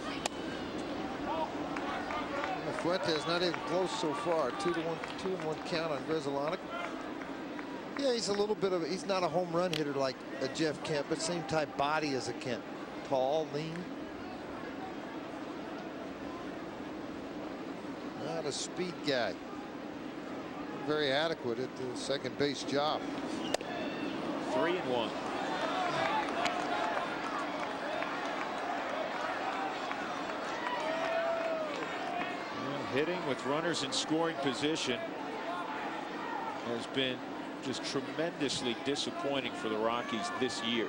Fuentes not even close so far. 2-1 count on Grudzielanek. Yeah, he's a little bit of, he's not a home run hitter like a Jeff Kent, but same type body as a Kent. Tall, lean. Not a speed guy. Very adequate at the second base job. 3-1. Hitting with runners in scoring position has been just tremendously disappointing for the Rockies this year.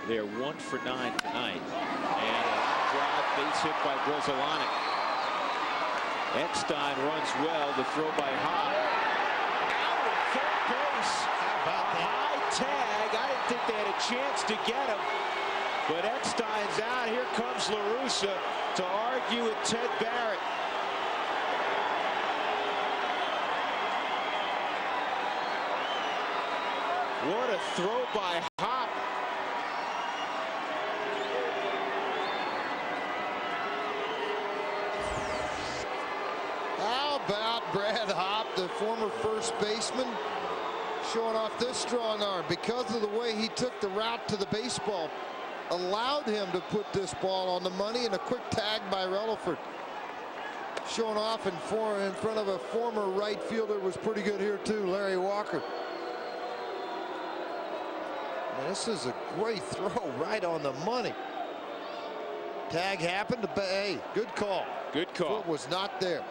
They're 1 for 9 tonight. And a drive base hit by Grudzielanek. Eckstein runs well. The throw by Hop. Out at third base. How about that? High tag. I didn't think they had a chance to get him. But Eckstein's out. Here comes La Russa to argue with Ted Barrett. What a throw by Hop. How about Brad Hop, the former first baseman, showing off this strong arm because of the way he took the route to the baseball, allowed him to put this ball on the money, and a quick tag by Relaford. Showing off in front of a former right fielder was pretty good here too, Larry Walker. This is a great throw right on the money. Tag happened. Hey, good call. Good call. Foot was not there.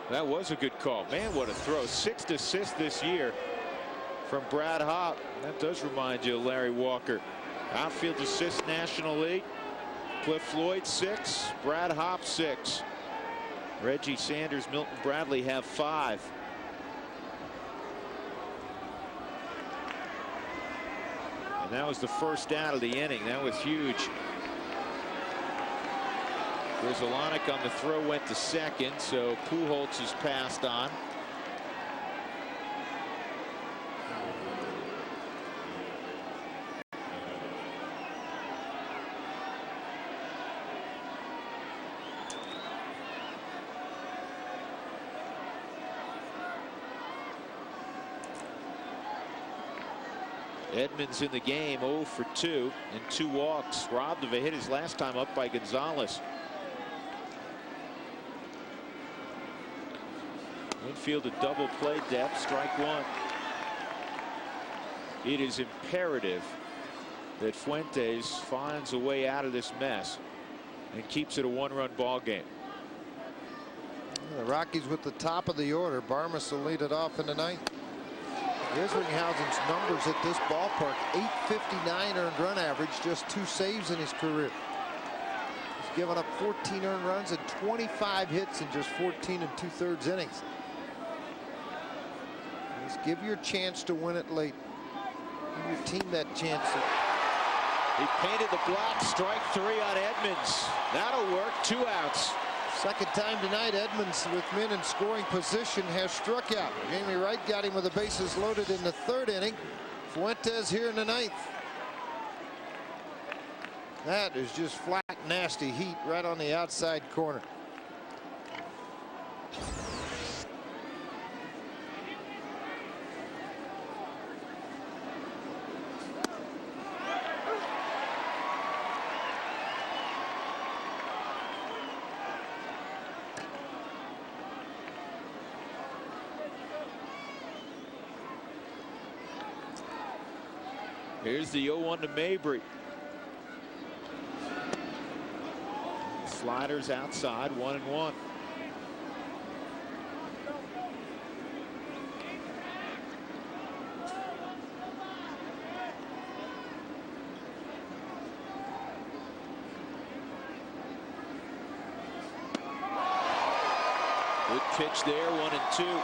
That was a good call. Man, what a throw. 6th assist this year from Brad Hop. That does remind you of Larry Walker. Outfield assist National League. Cliff Floyd 6. Brad Hop 6. Reggie Sanders, Milton Bradley have 5. That was the first out of the inning. That was huge. Grudzielanek on the throw went to second, so Pujols is passed on. Edmonds in the game, 0 for 2 and 2 walks. Robbed of a hit his last time up by Gonzalez. Infield a double play depth, strike 1. It is imperative that Fuentes finds a way out of this mess and keeps it a 1-run ball game. The Rockies with the top of the order. Barmes will lead it off in the ninth. Isringhausen's numbers at this ballpark: 859 earned run average, just 2 saves in his career. He's given up 14 earned runs and 25 hits in just 14 2/3 innings. Just give your chance to win it late. Give your team that chance. He painted the block. Strike 3 on Edmonds. That'll work. 2 outs. Second time tonight, Edmonds, with men in scoring position, has struck out. Jamie Wright got him with the bases loaded in the 3rd inning. Fuentes here in the 9th. That is just flat, nasty heat right on the outside corner. Here's the 0-1 to Mabry. Sliders outside, 1-1. Good pitch there, 1-2.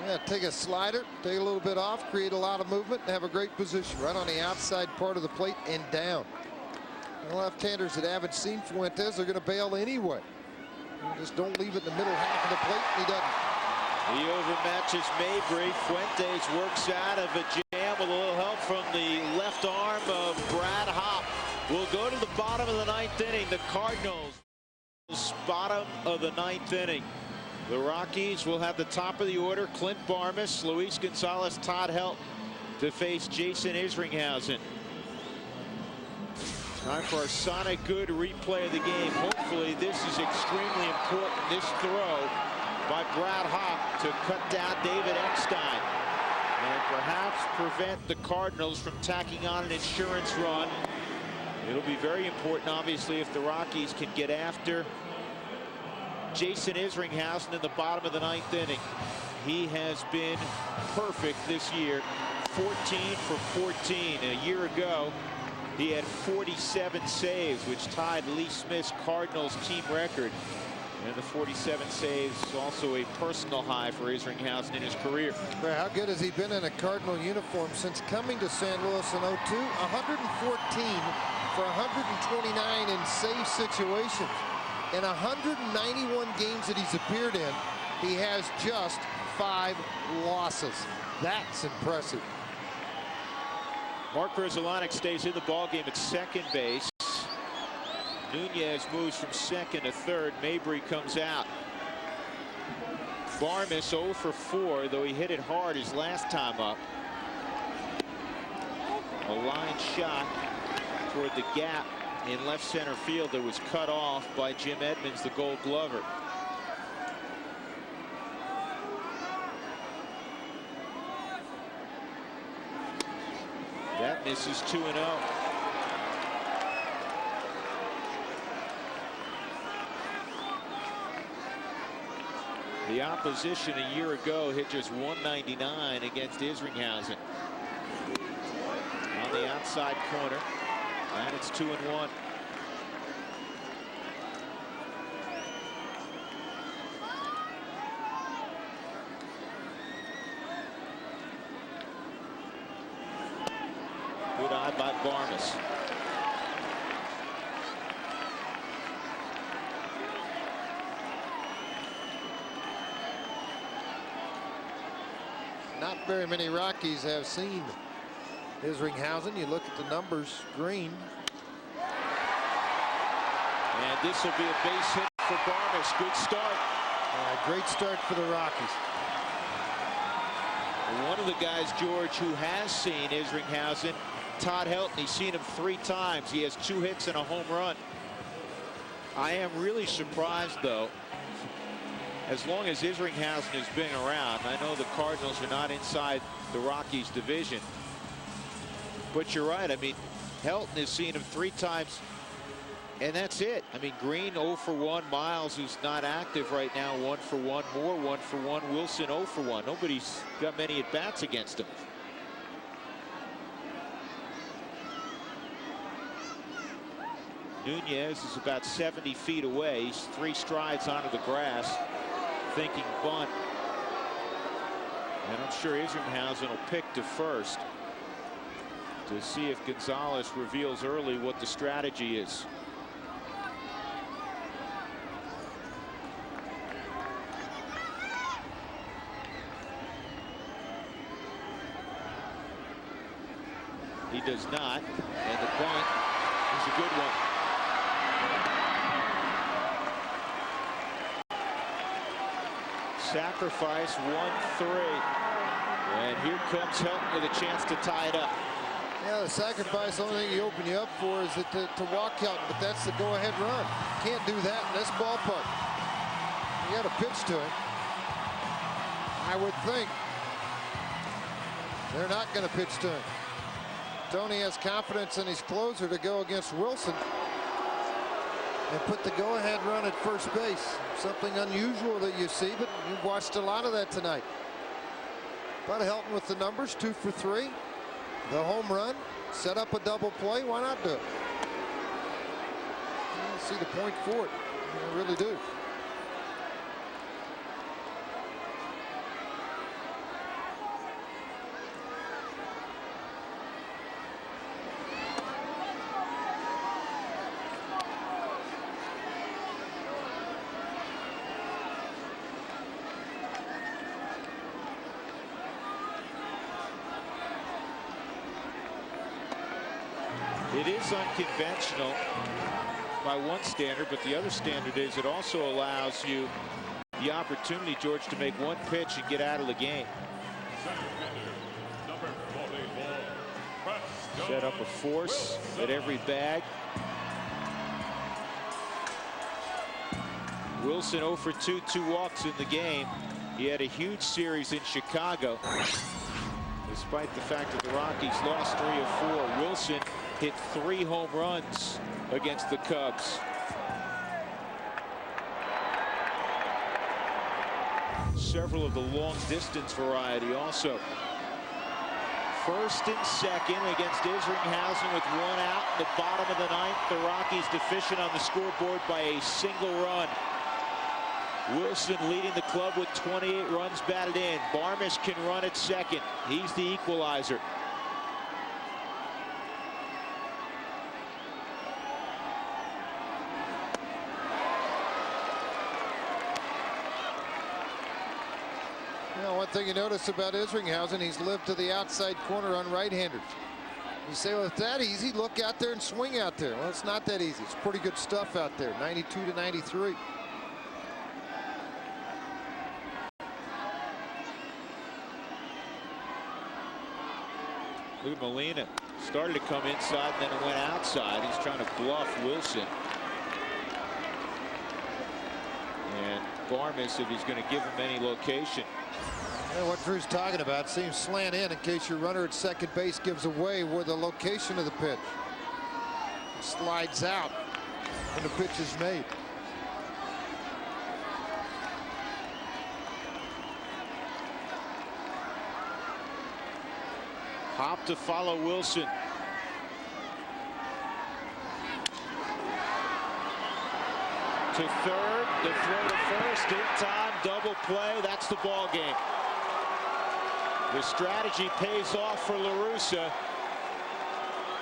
Yeah, take a slider, take a little bit off, create a lot of movement, and have a great position right on the outside part of the plate and down. The left-handers that haven't seen Fuentes are going to bail anyway. Just don't leave it in the middle half of the plate, and he doesn't. He overmatches Mabry. Fuentes works out of a jam with a little help from the left arm of Brad Hopp. We'll go to the bottom of the 9th inning. The Cardinals, bottom of the 9th inning. The Rockies will have the top of the order: Clint Barmas, Luis Gonzalez, Todd Helton to face Jason Isringhausen. Time for our Sonic Good replay of the game. Hopefully this is extremely important. This throw by Brad Hopp to cut down David Eckstein and perhaps prevent the Cardinals from tacking on an insurance run. It'll be very important, obviously, if the Rockies can get after Jason Isringhausen in the bottom of the 9th inning. He has been perfect this year. 14 for 14. A year ago, he had 47 saves, which tied Lee Smith's Cardinals team record. And the 47 saves is also a personal high for Isringhausen in his career. Well, how good has he been in a Cardinal uniform since coming to St. Louis in 02? 114 for 129 in save situations. In 191 games that he's appeared in, he has just 5 losses. That's impressive. Mark Grudzielanek stays in the ballgame at second base. Nunez moves from second to third. Mabry comes out. Barmas 0 for 4, though he hit it hard his last time up. A line shot toward the gap in left center field that was cut off by Jim Edmonds, the Gold Glover. That misses 2-0. The opposition a year ago hit just 199 against Isringhausen. On the outside corner, and it's 2-1. Good eye by Barmas. Not very many Rockies have seen Isringhausen. You look at the numbers, green. And this will be a base hit for Barmas. Good start. Great start for the Rockies. One of the guys, George, who has seen Isringhausen, Todd Helton. He's seen him 3 times. He has 2 hits and a home run. I am really surprised, though. As long as Isringhausen has been around, I know the Cardinals are not inside the Rockies division. But you're right. I mean, Helton has seen him 3 times And that's it. I mean, Green 0 for 1. Miles, who's not active right now, 1 for 1. Moore 1 for 1. Wilson 0 for 1. Nobody's got many at bats against him. Nunez is about 70 feet away. He's 3 strides onto the grass, thinking bunt. And I'm sure Isringhausen will pick to first to see if Gonzalez reveals early what the strategy is. He does not, and the bunt is a good one. Sacrifice 1-3, and here comes Helton with a chance to tie it up. Yeah, the sacrifice, the only thing he opened you up for is that to walk out, but that's the go-ahead run. Can't do that in this ballpark. You got to pitch to him. I would think they're not going to pitch to him. Tony has confidence in his closer to go against Wilson and put the go-ahead run at first base. Something unusual that you see, but you've watched a lot of that tonight. But Helton with the numbers, 2 for 3. The home run, set up a double play. Why not do it? I see the point for it. I really do. It is unconventional by one standard, but the other standard is it also allows you the opportunity, George, to make one pitch and get out of the game. Set up a force at every bag. Wilson 0 for 2, 2 walks in the game. He had a huge series in Chicago. Despite the fact that the Rockies lost 3 of 4, Wilson hit 3 home runs against the Cubs. Several of the long distance variety also. First and second against Isringhausen with 1 out in the bottom of the 9th. The Rockies deficient on the scoreboard by a single run. Wilson leading the club with 28 runs batted in. Barmes can run at second. He's the equalizer. One thing you notice about Isringhausen, he's lived to the outside corner on right-handers. You say, well, if that easy, look out there and swing out there. Well, it's not that easy. It's pretty good stuff out there. 92 to 93. Lou Molina started to come inside, then it went outside. He's trying to bluff Wilson. And Barmes, if he's going to give him any location. And what Drew's talking about, seems slant in case your runner at second base gives away where the location of the pitch. Slides out when the pitch is made. Hop to follow Wilson. To third, the throw to first, in time, double play. That's the ball game. The strategy pays off for La Russa,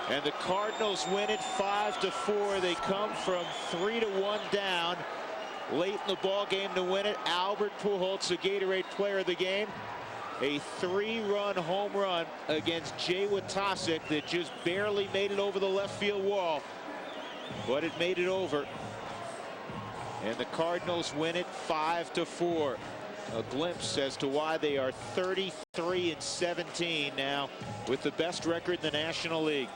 and the Cardinals win it 5-4. They come from 3-1 down late in the ball game to win it. Albert Pujols, the Gatorade player of the game. A 3-run home run against Jay Witasic that just barely made it over the left field wall, but it made it over. And the Cardinals win it 5-4. A glimpse as to why they are 33-17 now with the best record in the National League.